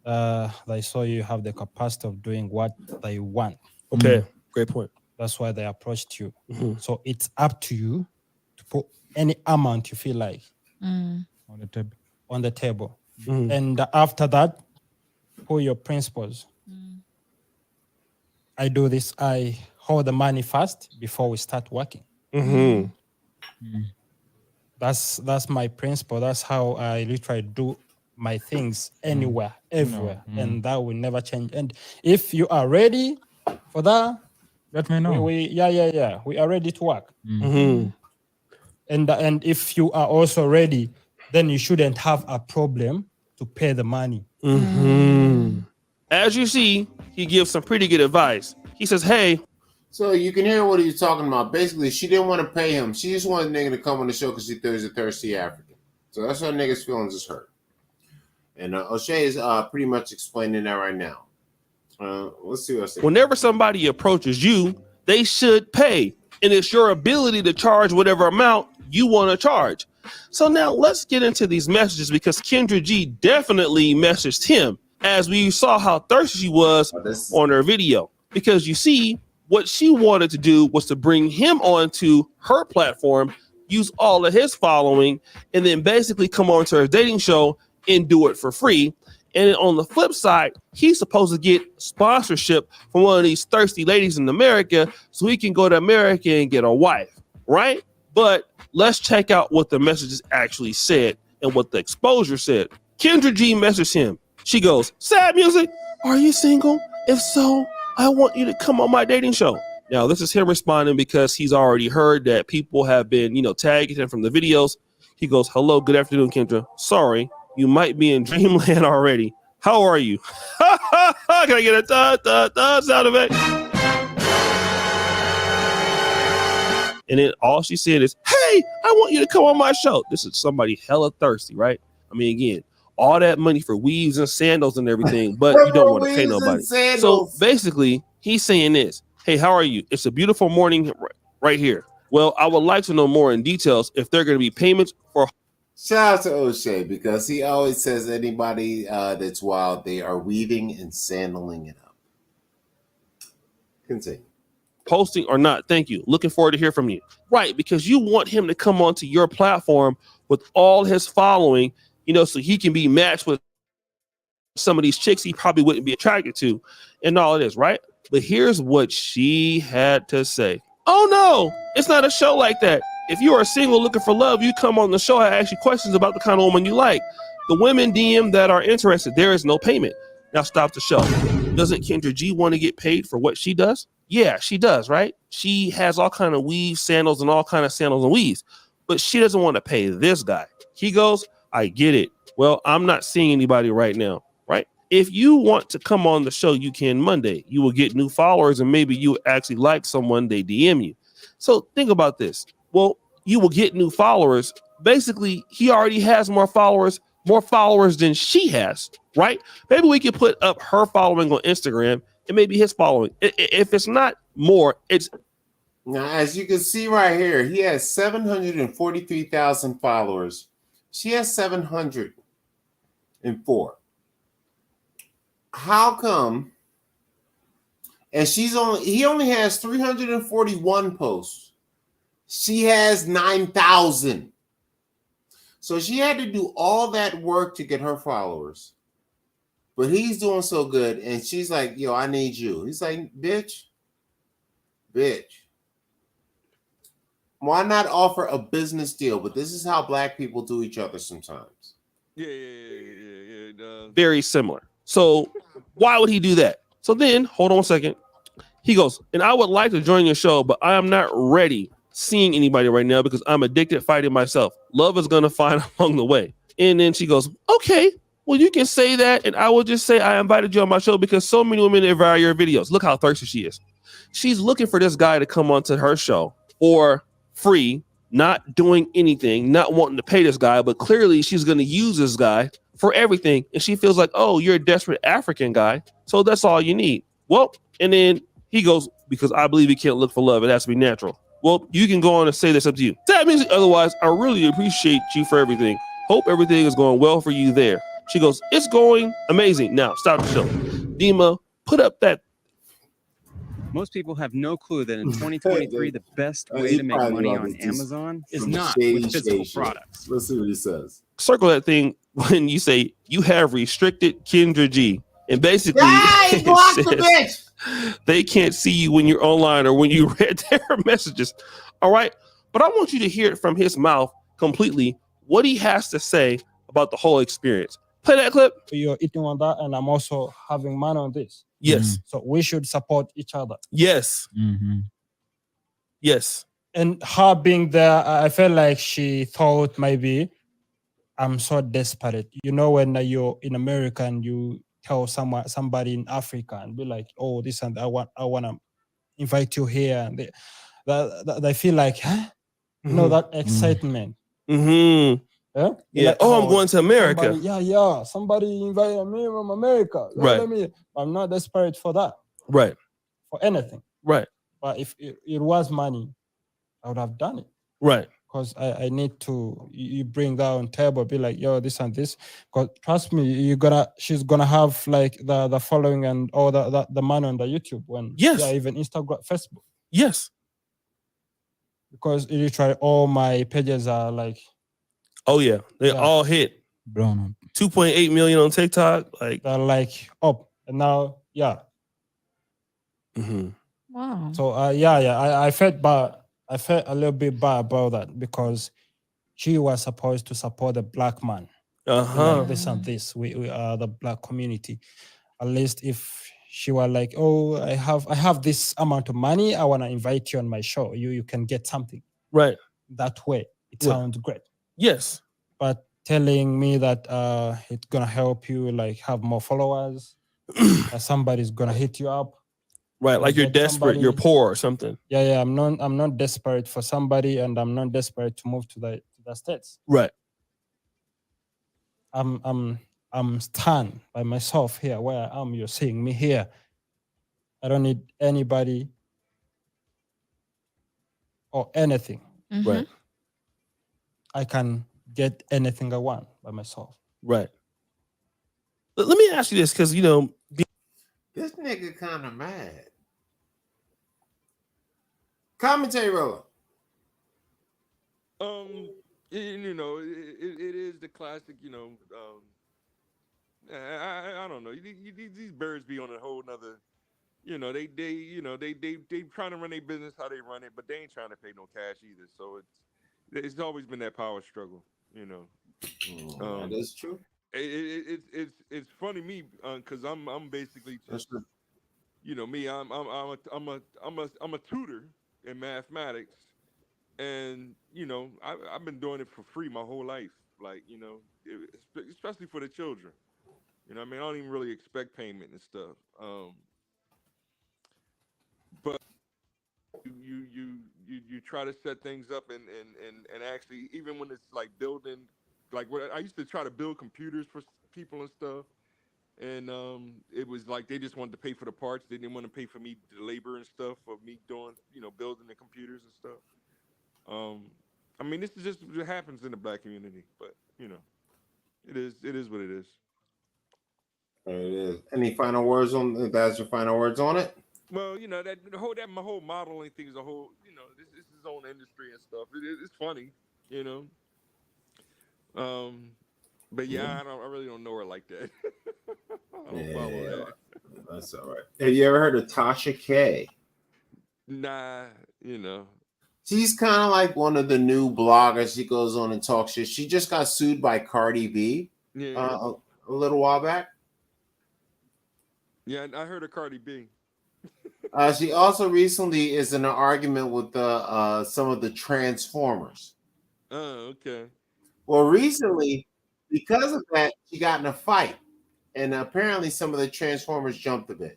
they saw you have the capacity of doing what they want. Okay, great point. That's why they approached you. Mm-hmm. So it's up to you to put any amount you feel like Mm. on the table. Mm-hmm. And after that, put your principles. I do this. I hold the money first before we start working. Mm-hmm. That's my principle. That's how I literally do my things anywhere, everywhere, and that will never change. And if you are ready for that, let me know. We are ready to work. Mm-hmm. And if you are also ready, then you shouldn't have a problem to pay the money. Mm-hmm. As you see, he gives some pretty good advice. He says, hey. So you can hear what he's talking about. Basically, she didn't want to pay him. She just wanted the nigga to come on the show because she thought he was a thirsty African. So that's how niggas' feelings is hurt. And O'Shea is pretty much explaining that right now. Let's see what else. Whenever somebody approaches you, they should pay. And it's your ability to charge whatever amount you want to charge. So now let's get into these messages because Kendra G definitely messaged him as we saw how thirsty she was on her video. Because you see, what she wanted to do was to bring him onto her platform, use all of his following, and then basically come on to her dating show and do it for free. And on the flip side, he's supposed to get sponsorship from one of these thirsty ladies in America so he can go to America and get a wife, right? But let's check out what the messages actually said and what the exposure said. Kendra G messaged him. She goes, sad music, are you single? If so, I want you to come on my dating show. Now, this is him responding because he's already heard that people have been, tagging him from the videos. He goes, hello, good afternoon, Kendra. Sorry, you might be in dreamland already. How are you? Can I get a da sound effect? And then all she said is, hey, I want you to come on my show. This is somebody hella thirsty, right? I mean, again, all that money for weaves and sandals and everything, but you don't want to pay nobody. So basically, he's saying this. Hey, how are you? It's a beautiful morning right here. Well, I would like to know more in details if there are going to be payments for. Shout out to O'Shea because he always says anybody that's wild, they are weaving and sandaling it up. Continue. Posting or not, thank you. Looking forward to hear from you. Right, because you want him to come onto your platform with all his following, so he can be matched with some of these chicks he probably wouldn't be attracted to and all of this, right? But here's what she had to say. Oh no, it's not a show like that. If you are single looking for love, you come on the show. I ask you questions about the kind of woman you like. The women DM that are interested, there is no payment. Now stop the show. Doesn't Kendra G want to get paid for what she does? Yeah, she does, right? She has all kind of weaves, sandals, and all kind of sandals and weaves, but she doesn't want to pay this guy. He goes, I get it. Well, I'm not seeing anybody right now, right? If you want to come on the show, you can Monday. You will get new followers, and maybe you actually like someone, they DM you. So think about this. Well, you will get new followers. Basically, he already has more followers than she has, right? Maybe we could put up her following on Instagram and maybe his following. If it's not more, it's. Now, as you can see right here, he has 743,000 followers. She has 704. How come? And he only has 341 posts. She has 9,000. So she had to do all that work to get her followers. But he's doing so good. And she's like, yo, I need you. He's like, bitch. Why not offer a business deal? But this is how black people do each other sometimes. Yeah. Very similar. So why would he do that? So then, hold on a second. He goes, and I would like to join your show, but I am not ready seeing anybody right now because I'm addicted fighting myself. Love is going to find along the way. And then she goes, okay, well, you can say that. And I will just say I invited you on my show because so many women admire your videos. Look how thirsty she is. She's looking for this guy to come onto her show for free, not doing anything, not wanting to pay this guy, but clearly she's going to use this guy for everything. And she feels like, oh, you're a desperate African guy. So that's all you need. Well, and then he goes, because I believe he can't look for love. It has to be natural. Well, you can go on and say this up to you. That means otherwise, I really appreciate you for everything. Hope everything is going well for you there. She goes, it's going amazing. Now, stop the show. Dima, put up that. Most people have no clue that in 2023, the best way to make money on Amazon is not with physical products. Let's see what he says. Circle that thing when you say you have restricted Kendra G. And basically, block the bitch. They can't see you when you're online or when you read their messages. All right. But I want you to hear it from his mouth completely, what he has to say about the whole experience. Play that clip. You're eating on that, and I'm also having money on this. Yes. So we should support each other. Yes. Yes. And her being there, I felt like she thought maybe I'm so desperate. You know, when you're in America and you tell somebody in Africa and be like, oh, this and I want to invite you here. And they feel like, huh? You know, that excitement. Yeah. Like, I'm going to America. Somebody invited me from America. Right. I'm not desperate for that. Right. For anything. Right. But if it was money, I would have done it. Right. Because I need to, you bring that on table, be like, yo, this and this. Because trust me, she's gonna have like the following and all the money on the YouTube even Instagram, Facebook. Yes. Because literally all my pages are like, oh yeah, they all hit. Blown up. 2.8 million on TikTok. Like they're like up. And now, Wow. So I felt bad. I felt a little bit bad about that because she was supposed to support the black man. Like this and this. We are the black community. At least if she were like, oh, I have this amount of money, I want to invite you on my show. You can get something. Right. That way. It sounds great. Yes. But telling me that it's gonna help you like have more followers, that somebody's gonna hit you up. Right, like you're desperate, you're poor or something. Yeah, I'm not desperate for somebody, and I'm not desperate to move to the States. Right. I'm stunned by myself here where I am. You're seeing me here. I don't need anybody or anything. Right. I can get anything I want by myself. Right. Let me ask you this, because this nigga kind of mad. Commentary roller. It is the classic. I don't know. These birds be on a whole nother. They trying to run their business how they run it, but they ain't trying to pay no cash either. So it's always been that power struggle. That is true. It's funny me because I'm basically just me. I'm a tutor in mathematics, and I've been doing it for free my whole life. Like especially for the children. I mean, I don't even really expect payment and stuff. But you try to set things up and actually, even when it's like building, like what I used to try to build computers for people and stuff, and it was like they just wanted to pay for the parts. They didn't want to pay for me the labor and stuff of me doing building the computers and stuff. I mean, this is just what happens in the Black community, but it is what it is. There it is. Any final words on that's your final words on it? Well, my whole modeling thing is a whole, this is his own industry and stuff. It's funny, but yeah, I really don't know her like that. I don't follow that. That's all right. Have you ever heard of Tasha K? Nah, She's kind of like one of the new bloggers. She goes on and talks shit. She just got sued by Cardi B a little while back. Yeah, I heard of Cardi B. She also recently is in an argument with some of the Transformers. Oh, okay. Well, recently, because of that, she got in a fight, and apparently some of the Transformers jumped the bitch.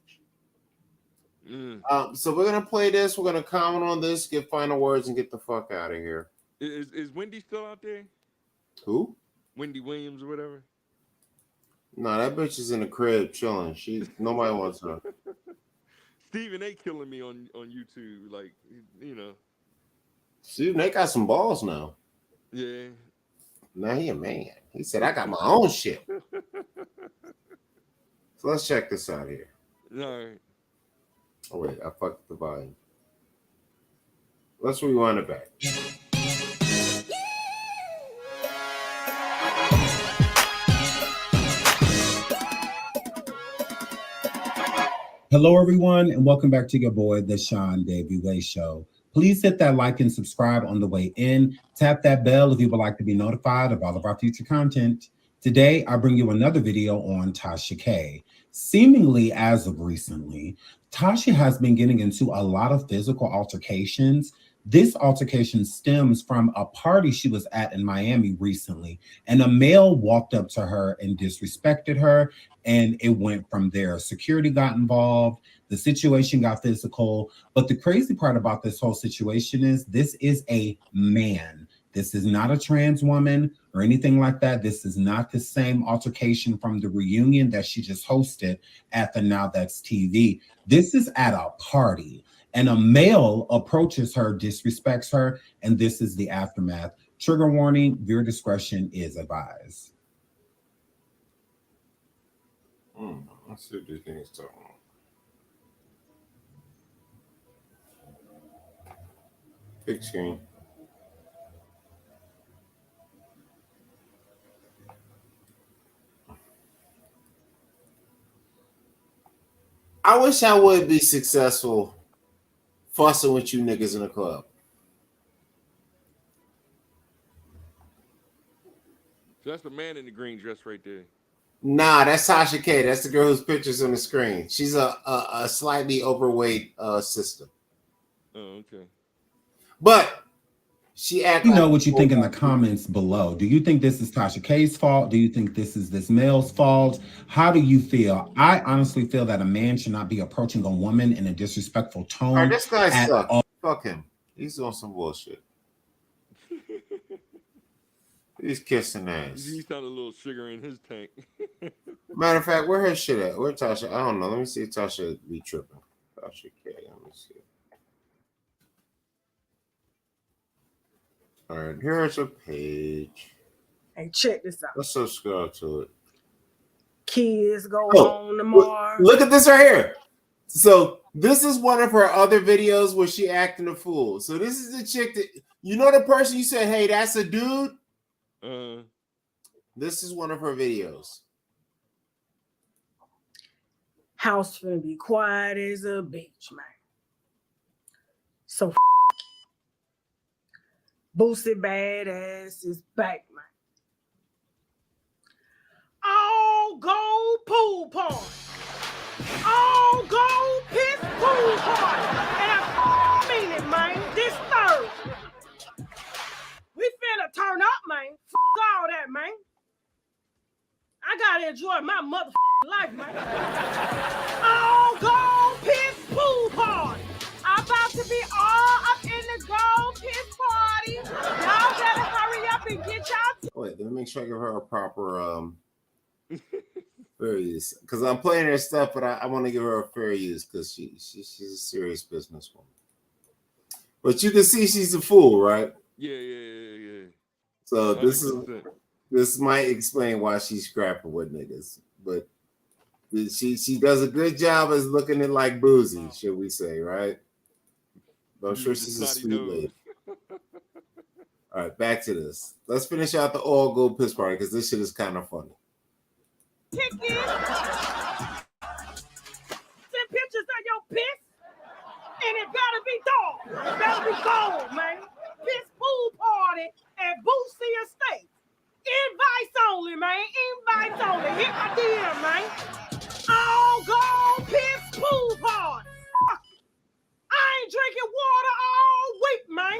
So we're gonna play this. We're gonna comment on this, give final words, and get the fuck out of here. Is Wendy still out there? Who? Wendy Williams or whatever. No, that bitch is in the crib chilling. Nobody wants her. Stephen A. killing me on YouTube, like Stephen A. got some balls now. Yeah. Now he a man. He said, "I got my own shit." So let's check this out here. All right. Oh wait, I fucked the volume. Let's rewind it back. Hello, everyone, and welcome back to your boy, the Sean Davey Way Show. Please hit that like and subscribe on the way in. Tap that bell if you would like to be notified of all of our future content. Today, I bring you another video on Tasha K. Seemingly, as of recently, Tasha has been getting into a lot of physical altercations. This altercation stems from a party she was at in Miami recently, and a male walked up to her and disrespected her, and it went from there. Security got involved, the situation got physical, but the crazy part about this whole situation is this is a man. This is not a trans woman or anything like that. This is not the same altercation from the reunion that she just hosted at the Now That's TV. This is at a party. And a male approaches her, disrespects her, and this is the aftermath. Trigger warning, viewer discretion is advised. Let's see what these things talking about. Big screen. I wish I would be successful fussing with you niggas in the club. So that's the man in the green dress right there. Nah, that's Tasha K. That's the girl whose picture's on the screen. She's a slightly overweight sister. Oh, okay. But She act You like know what you think in the comments below. Do you think this is Tasha K's fault? Do you think this is this male's fault? How do you feel? I honestly feel that a man should not be approaching a woman in a disrespectful tone. This guy at sucks. all. Fuck him. He's on some bullshit. He's kissing ass. He's got a little sugar in his tank. Matter of fact, where her shit at? Where Tasha? I don't know. Let me see if Tasha be tripping. Tasha K. Let me see. All right, here's a page. Hey, check this out. Let's subscribe to it. Kids go home tomorrow. Look at this right here. So this is one of her other videos where she acting a fool. So this is the chick that, you know, the person you said, hey, that's a dude. This is one of her videos. House finna be quiet as a beach, man. So Boosie badass is back, man. All gold pool party. All gold piss pool party. And I mean it, man. This Thursday. We finna turn up, man. All that, man. I gotta enjoy my motherfucking life, man. All gold piss pool party. I'm about to be all up in the gold piss party. Y'all better hurry up and get y'all. Wait, let me make sure I give her a proper fair use. Because I'm playing her stuff, but I want to give her a fair use because she's a serious businesswoman. But you can see she's a fool, right? Yeah. So 100%. this might explain why she's scrapping with niggas. But she does a good job as looking at like boozy, should we say, right? But I'm sure she's a sweet lady. All right, back to this. Let's finish out the all gold piss party because this shit is kind of funny. Send pictures of your piss, and it better be dark. It better be gold, man. Piss pool party at Boosie Estate. Invites only, man. Invites only. Hit my DM, man. All gold piss pool party. I ain't drinking water all week, man.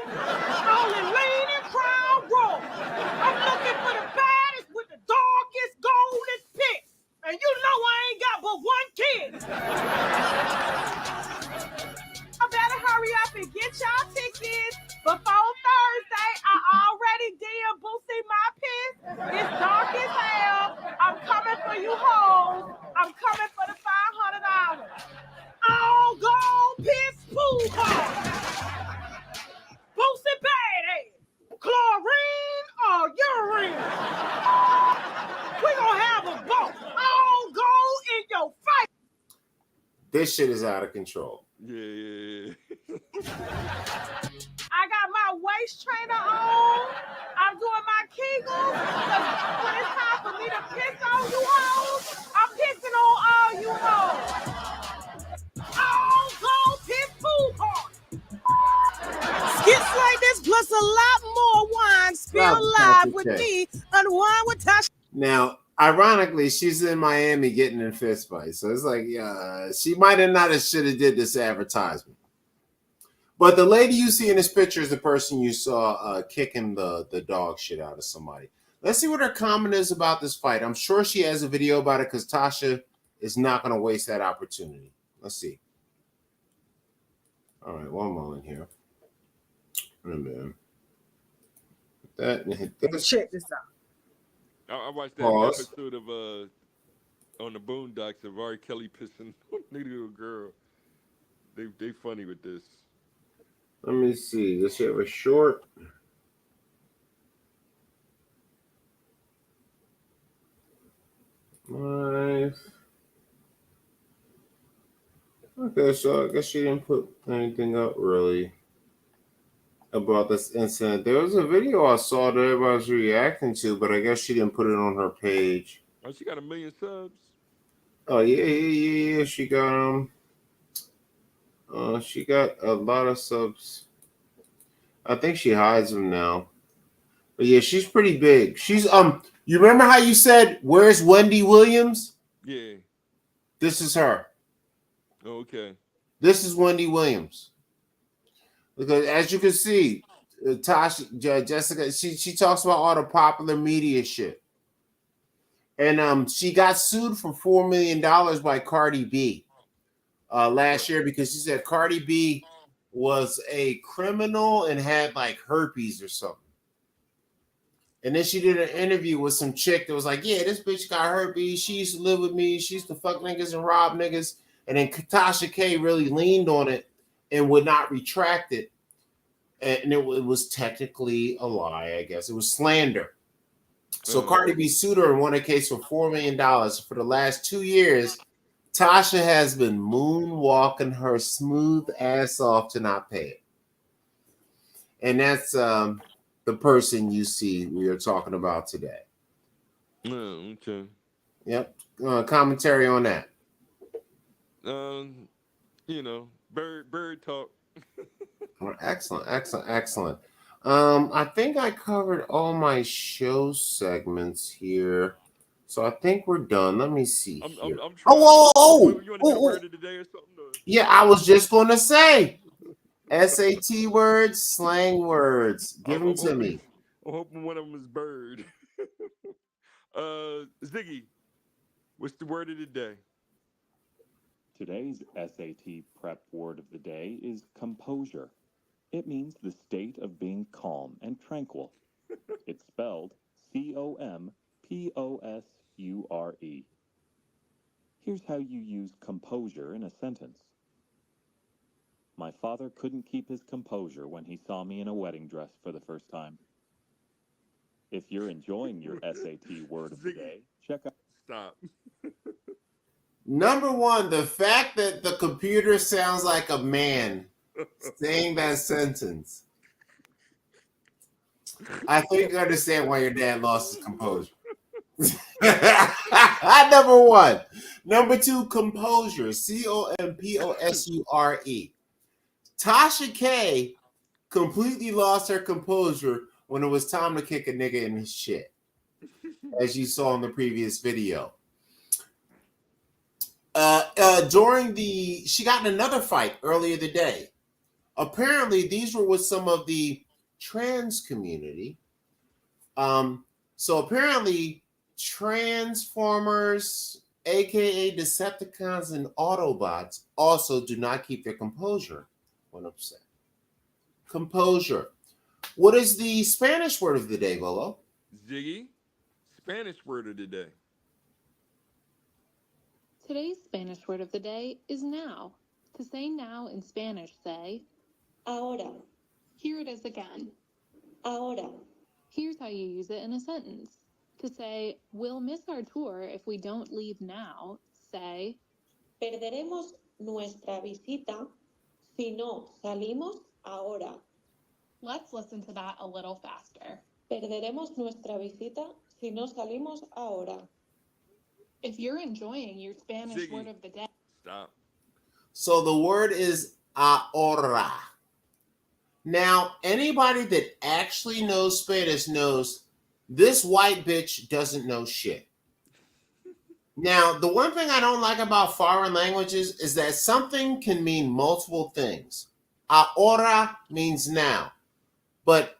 Only lean and crown roll. I'm looking for the baddest with the darkest golden piss. And you know I ain't got but one kid. I better hurry up and get y'all tickets before Thursday. I already did Boosie my piss. It's dark as hell. I'm coming for you hoes. I'm coming for the $500. All gold piss pool party. Boosie badass. Chlorine or urine? We gonna have a vote. All gold in your face. This shit is out of control. Yeah. I got my waist trainer on. I'm doing my Kegels. When it's time for me to piss on you hoes, I'm pissing on all you hoes. All gold piss pool party. Skits like this plus a lot more wine spilled live with me and wine with Tasha. Now, ironically, she's in Miami getting in fist fights. So it's like, yeah, she might have not should have did this advertisement. But the lady you see in this picture is the person you saw kicking the dog shit out of somebody. Let's see what her comment is about this fight. I'm sure she has a video about it because Tasha is not going to waste that opportunity. Let's see. All right, one moment here. And then check this out. I watched that episode of on the Boondocks of R. Kelly pissing on a little girl. They funny with this. Let me see. This shit was short. Nice. Okay, so I guess she didn't put anything up really about this incident. There was a video I saw that everybody was reacting to, but I guess she didn't put it on her page. Oh, she got 1 million subs? Oh, yeah. She got she got a lot of subs. I think she hides them now. But yeah, she's pretty big. She's you remember how you said, where's Wendy Williams? Yeah. This is her. Oh, okay. This is Wendy Williams. Because as you can see, Jessica, she talks about all the popular media shit. And she got sued for $4 million by Cardi B last year because she said Cardi B was a criminal and had like herpes or something. And then she did an interview with some chick that was like, yeah, this bitch got herpes. She used to live with me. She used to fuck niggas and rob niggas. And then Tasha K really leaned on it and would not retract it. And it was technically a lie, I guess. It was slander. So Cardi B sued her and won a case for $4 million. For the last 2 years, Tasha has been moonwalking her smooth ass off to not pay it. And that's the person you see we are talking about today. Oh, okay. Yep. Commentary on that. You know, bird talk. Excellent. I think I covered all my show segments here. So I think we're done. Let me see here. I'm trying. Oh! You want to do word of the day or something? Or? Yeah, I was just going to say SAT words, slang words. Give them to me. I'm hoping one of them is bird. Ziggy, what's the word of the day? Today's SAT prep word of the day is composure. It means the state of being calm and tranquil. It's spelled COMPOSURE. Here's how you use composure in a sentence. My father couldn't keep his composure when he saw me in a wedding dress for the first time. If you're enjoying your SAT word of the day, check out... Stop. Number one, the fact that the computer sounds like a man saying that sentence. I think you understand why your dad lost his composure. Number one. Number two, composure. COMPOSURE. Tasha K completely lost her composure when it was time to kick a nigga in his shit, as you saw in the previous video. She got in another fight earlier today. Apparently, these were with some of the trans community. So apparently, Transformers, aka Decepticons and Autobots, also do not keep their composure when upset. Composure. What is the Spanish word of the day, Bolo? Ziggy, Spanish word of the day. Today's Spanish word of the day is now. To say now in Spanish, say ahora. Here it is again. Ahora. Here's how you use it in a sentence. To say we'll miss our tour if we don't leave now, say perderemos nuestra visita si no salimos ahora. Let's listen to that a little faster. Perderemos nuestra visita si no salimos ahora. If you're enjoying your Spanish Ziggy, word of the day. Stop. So the word is ahora. Now, anybody that actually knows Spanish knows this white bitch doesn't know shit. Now, the one thing I don't like about foreign languages is that something can mean multiple things. Ahora means now. But,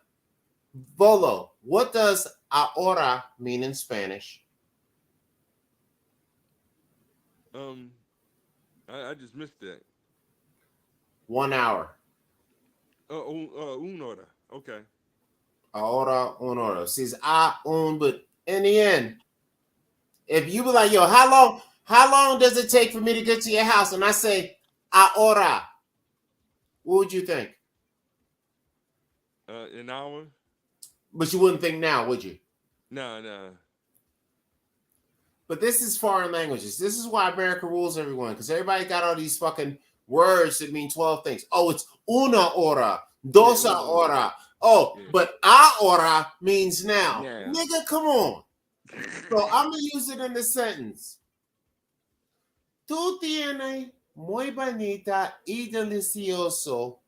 Bolo, what does ahora mean in Spanish? I just missed that. 1 hour. Un hora. Okay. Ahora, una hora. Says but in the end, if you be like, yo, how long does it take for me to get to your house? And I say, ahora, what would you think? An hour? But you wouldn't think now, would you? No. But this is foreign languages. This is why America rules everyone, because everybody got all these fucking words that mean 12 things. Oh, it's una hora, dos hora. Oh, but ahora means now. Yeah. Nigga, come on. So I'm going to use it in the sentence. Tú tienes muy bonita y delicioso.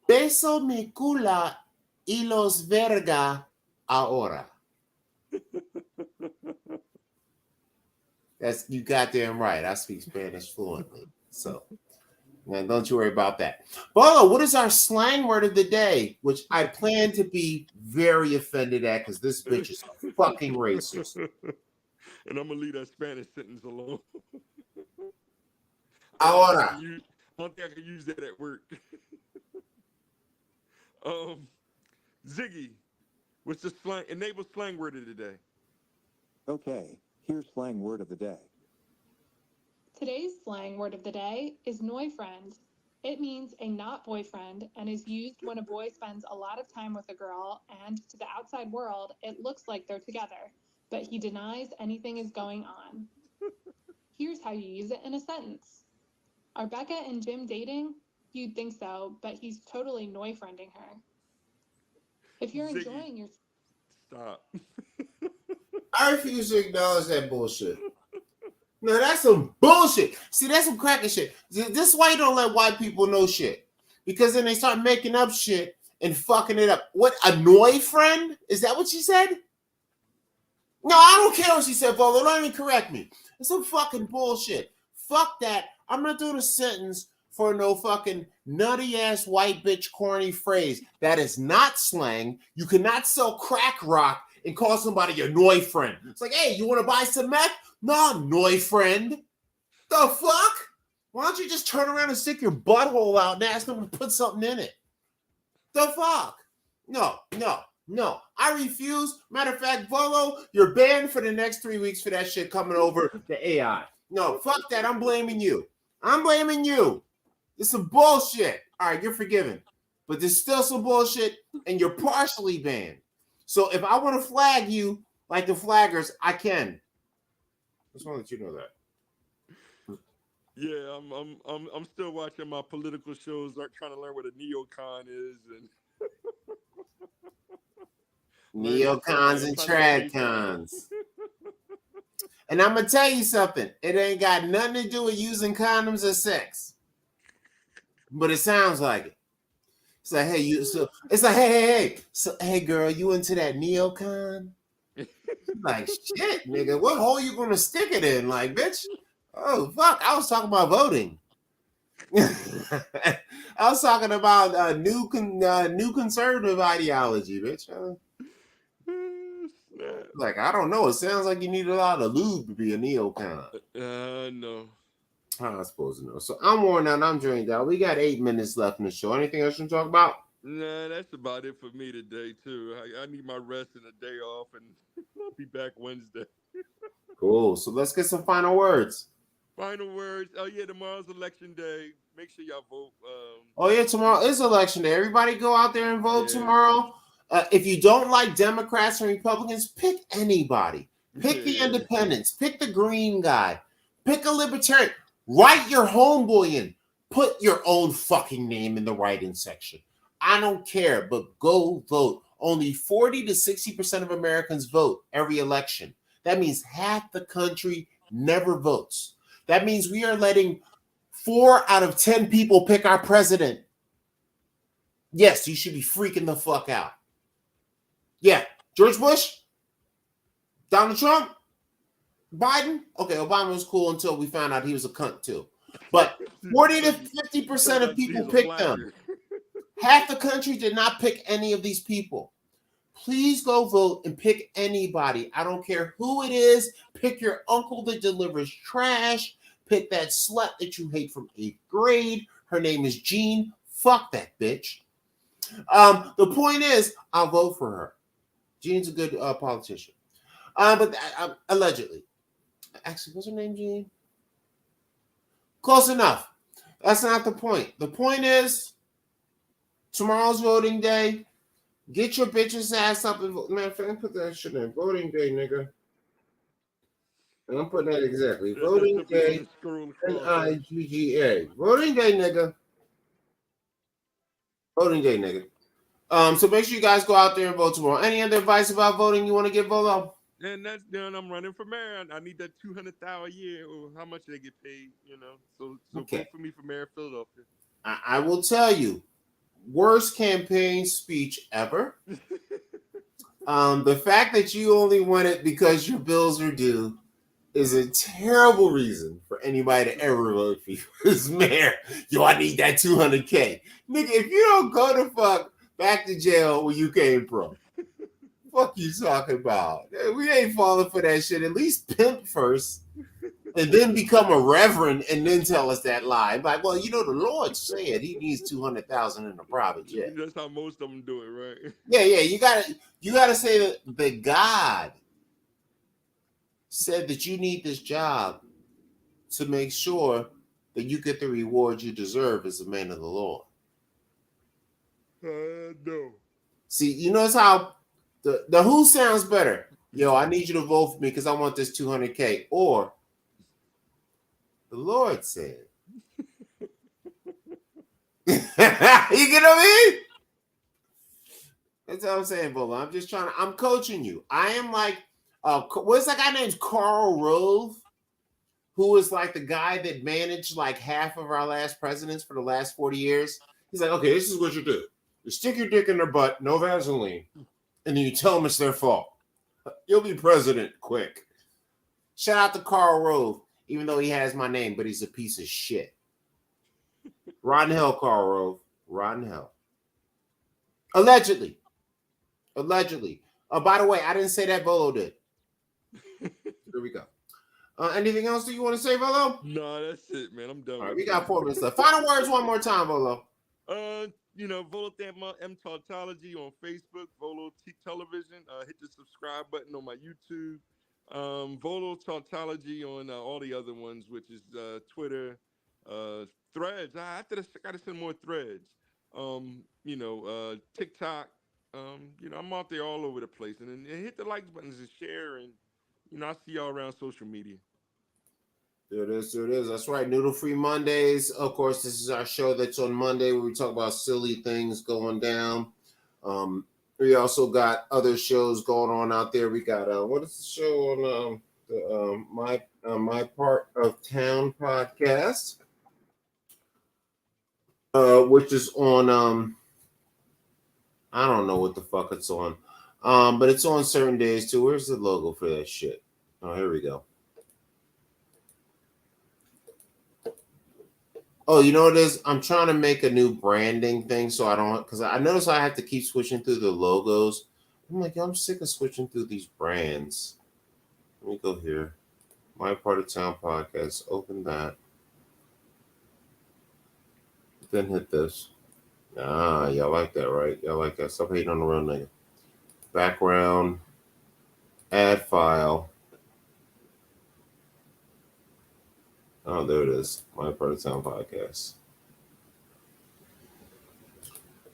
Beso mi cula y los verga ahora. That's you goddamn right. I speak Spanish fluently. So And don't you worry about that. Bolo, what is our slang word of the day? Which I plan to be very offended at because this bitch is fucking racist. And I'm gonna leave that Spanish sentence alone. Ahora. I don't think I can use that at work. Ziggy, what's the enable slang word of the day? Okay, here's slang word of the day. Today's slang word of the day is noyfriend. It means a not boyfriend and is used when a boy spends a lot of time with a girl and to the outside world, it looks like they're together, but he denies anything is going on. Here's how you use it in a sentence. Are Becca and Jim dating? You'd think so, but he's totally noyfriending her. If you're Ziggy, enjoying your... Stop. I refuse to acknowledge that bullshit. No, that's some bullshit. See, that's some cracking shit. This is why you don't let white people know shit. Because then they start making up shit and fucking it up. What, annoy friend? Is that what she said? No, I don't care what she said, Bolo. Don't even correct me. It's some fucking bullshit. Fuck that. I'm not doing a sentence for no fucking nutty-ass white bitch corny phrase. That is not slang. You cannot sell crack rock and call somebody your noy friend. It's like, hey, you want to buy some meth? No, noy friend. The fuck? Why don't you just turn around and stick your butthole out and ask them to put something in it? The fuck? No. I refuse. Matter of fact, Volo, you're banned for the next 3 weeks for that shit coming over the AI. No, fuck that. I'm blaming you. It's some bullshit. All right, you're forgiven. But there's still some bullshit, and you're partially banned. So if I want to flag you like the flaggers, I can. Just want to let you know that. Yeah, I'm still watching my political shows, trying to learn what a neocon is, and neocons and tradcons. And I'm gonna tell you something. It ain't got nothing to do with using condoms or sex, but it sounds like it. It's like, hey, it's like, hey. So, hey, girl, you into that neocon? Like, shit, nigga. What hole you gonna stick it in? Like, bitch. Oh, fuck. I was talking about voting. I was talking about new conservative ideology, bitch. Like, I don't know. It sounds like you need a lot of lube to be a neocon. No. How am I supposed to know? So I'm worn out. I'm drained out. We got 8 minutes left in the show. Anything else you can talk about? Nah, that's about it for me today, too. I need my rest and a day off, and I'll be back Wednesday. Cool. So let's get some final words. Final words. Oh, yeah, tomorrow's election day. Make sure y'all vote. Oh, yeah, tomorrow is election day. Everybody go out there and vote tomorrow. If you don't like Democrats and Republicans, pick anybody. Pick the independents. Pick the green guy. Pick a libertarian. Write your homeboy in. Put your own fucking name in the write-in section. I don't care, but go vote. Only 40 to 60% of Americans vote every election. That means half the country never votes. That means we are letting 4 out of 10 people pick our president. Yes, you should be freaking the fuck out. Yeah, George Bush, Donald Trump, Biden. Okay, Obama was cool until we found out he was a cunt too. But 40 to 50% of people picked them. Half the country did not pick any of these people. Please go vote and pick anybody. I don't care who it is. Pick your uncle that delivers trash. Pick that slut that you hate from 8th grade. Her name is Jean. Fuck that bitch. The point is, I'll vote for her. Jean's a good politician. But allegedly. Actually, what's her name, Jean? Close enough. That's not the point. The point is, tomorrow's voting day. Get your bitch's ass up and vote. Man, I'm put that shit in. Voting day, nigga. And I'm putting that exactly. Voting day. NIGGA. Voting day, nigga. Voting day, nigga. So make sure you guys go out there and vote tomorrow. Any other advice about voting you want to give, Volo? And that's done. I'm running for mayor. I need that $200,000 a year, or how much they get paid, So Okay. vote for me for mayor of Philadelphia. I will tell you, worst campaign speech ever. The fact that you only won it because your bills are due is a terrible reason for for anybody to ever vote for you as mayor. Yo, I need that 200K. Nigga, if you don't go to fuck back to jail where you came from, fuck you talking about? We ain't falling for that shit. At least pimp first. And then become a reverend and then tell us that lie. Like, well, you know, the Lord said he needs 200,000 in a private jet. That's how most of them do it, right? Yeah. You gotta say that God said that you need this job to make sure that you get the reward you deserve as a man of the Lord. No. See, you notice how the who sounds better. Yo, I need you to vote for me because I want this 200K. Or the Lord said. You get what I mean? That's what I'm saying, Bolo. I'm just I'm coaching you. I am like, what's that guy named Karl Rove, who is like the guy that managed like half of our last presidents for the last 40 years. He's like, okay, this is what you do. You stick your dick in their butt, no Vaseline, and then you tell them it's their fault. You'll be president quick. Shout out to Karl Rove, even though he has my name, but he's a piece of shit. Rotten hell, Karl Rove. Rotten hell. Allegedly. By the way, I didn't say that. Bolo did. Here we go. Anything else that you want to say, Bolo? No, that's it, man. I'm done. All right, we got 4 minutes left. Final words one more time, Bolo. Volo M Tautology on Facebook, Volo T Television. Hit the subscribe button on my YouTube. Volo Tautology on all the other ones, which is Twitter, Threads. I gotta send more Threads. TikTok. I'm out there all over the place, and hit the like buttons and share, and I'll see y'all around social media. There it is. That's right. Noodle Free Mondays. Of course, this is our show that's on Monday where we talk about silly things going down. We also got other shows going on out there. We got what is the show on My Part of Town podcast, which is on I don't know what the fuck it's on, but it's on certain days too. Where's the logo for that shit? Oh, here we go. Oh, you know what it is? I'm trying to make a new branding thing so I don't, because I notice I have to keep switching through the logos. I'm like, I'm sick of switching through these brands. Let me go here. My Part of Town podcast. Open that. Then hit this. Y'all like that, right? Y'all like that. Stop hating on the real nigga. Background. Add file. Oh, there it is. My Part of Town podcast.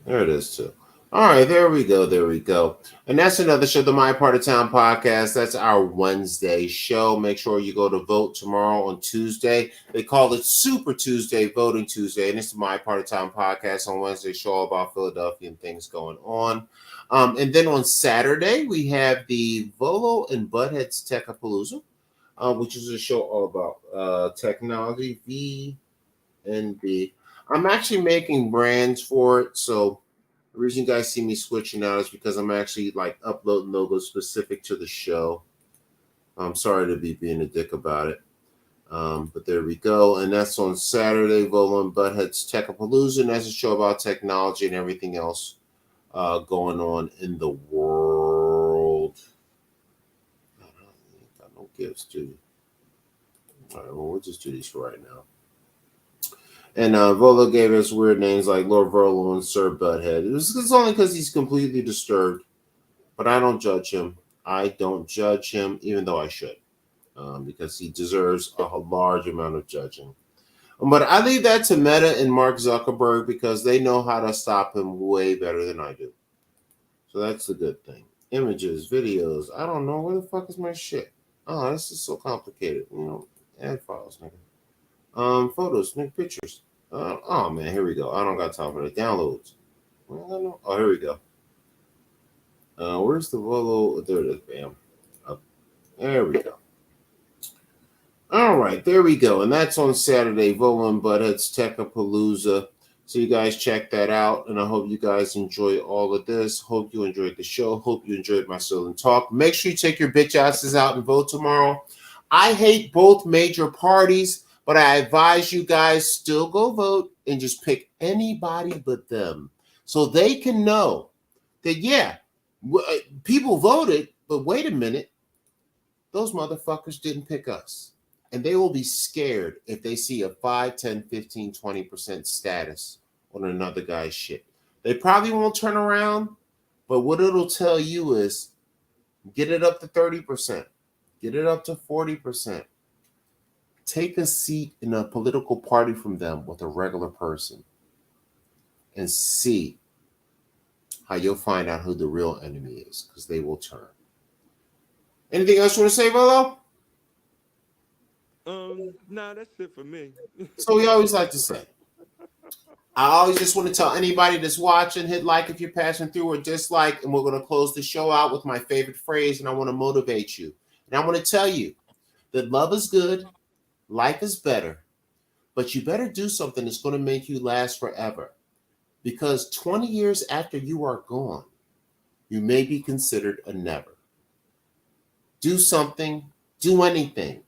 There it is, too. All right, there we go. And that's another show, the My Part of Town podcast. That's our Wednesday show. Make sure you go to vote tomorrow on Tuesday. They call it Super Tuesday, Voting Tuesday. And it's the My Part of Town podcast on Wednesday, show all about Philadelphia and things going on. And then on Saturday, we have the Volo and Buttheads Techapalooza. Which is a show all about technology, VNB. I'm actually making brands for it, so the reason you guys see me switching out is because I'm actually like uploading logos specific to the show. I'm sorry to be being a dick about it, but there we go. And that's on Saturday, Volo and Buttheads Techapalooza, and that's a show about technology and everything else going on in the world. No gifts, do you? All right, well, we'll just do these for right now. And Volo gave us weird names like Lord Volo and Sir Butthead. It's only because he's completely disturbed, but I don't judge him. Even though I should, because he deserves a large amount of judging. But I leave that to Meta and Mark Zuckerberg because they know how to stop him way better than I do. So that's the good thing. Images, videos. I don't know. Where the fuck is my shit? Oh, this is so complicated. Add files, nigga. Photos, make pictures. Oh man, here we go. I don't got time for the downloads. Oh, here we go. Where's the Volo? There it is. Bam. There we go. All right, there we go. And that's on Saturday, Volo and Buttheads Techapalooza. So you guys check that out, and I hope you guys enjoy all of this. Hope you enjoyed the show. Hope you enjoyed my Southern Talk. Make sure you take your bitch asses out and vote tomorrow. I hate both major parties, But I advise you guys still go vote and just pick anybody but them so they can know that, yeah, people voted, but wait a minute, those motherfuckers didn't pick us. And they will be scared if they see a 5, 10, 15, 20% status on another guy's shit. They probably won't turn around, but what it'll tell you is get it up to 30%, get it up to 40%. Take a seat in a political party from them with a regular person and see how you'll find out who the real enemy is, because they will turn. Anything else you want to say, Volo? Nah, that's it for me. So we always like to say, I always just want to tell anybody that's watching, hit like if you're passing through or dislike, and we're going to close the show out with my favorite phrase, and I want to motivate you. And I want to tell you that love is good, life is better, but you better do something that's going to make you last forever. Because 20 years after you are gone, you may be considered a never. Do something, do anything.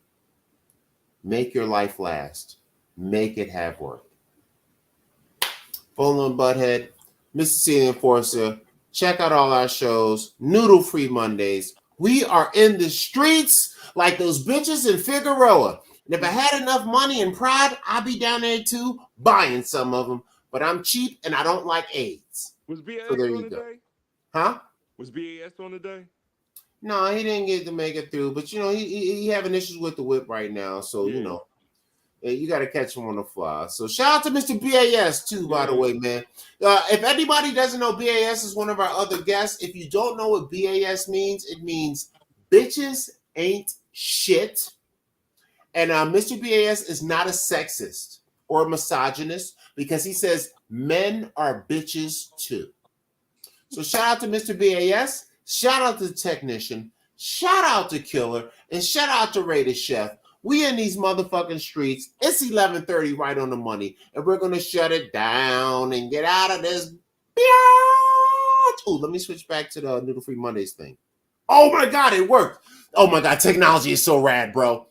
Make your life last. Make it have worth. Bolo and Butthead, Mississippi Enforcer, check out all our shows, Noodle Free Mondays. We are in the streets like those bitches in Figueroa. And if I had enough money and pride, I'd be down there too, buying some of them. But I'm cheap and I don't like AIDS. Was BAS so there on you the go. day? Huh? Was BAS on the day? No, he didn't get to make it through. But, you know, he having issues with the whip right now. So, you know, you got to catch him on the fly. So shout out to Mr. BAS too, by the way, man. If anybody doesn't know, BAS is one of our other guests. If you don't know what BAS means, it means bitches ain't shit. And Mr. BAS is not a sexist or a misogynist because he says men are bitches too. So shout out to Mr. BAS, shout out to the technician, shout out to Killer, and shout out to Raider Chef. We in these motherfucking streets. It's 11:30 right on the money, and we're going to shut it down and get out of this. Ooh, let me switch back to the Noodle Free Mondays thing. Oh my God, it worked. Oh my God, technology is so rad, bro.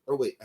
Oh, wait.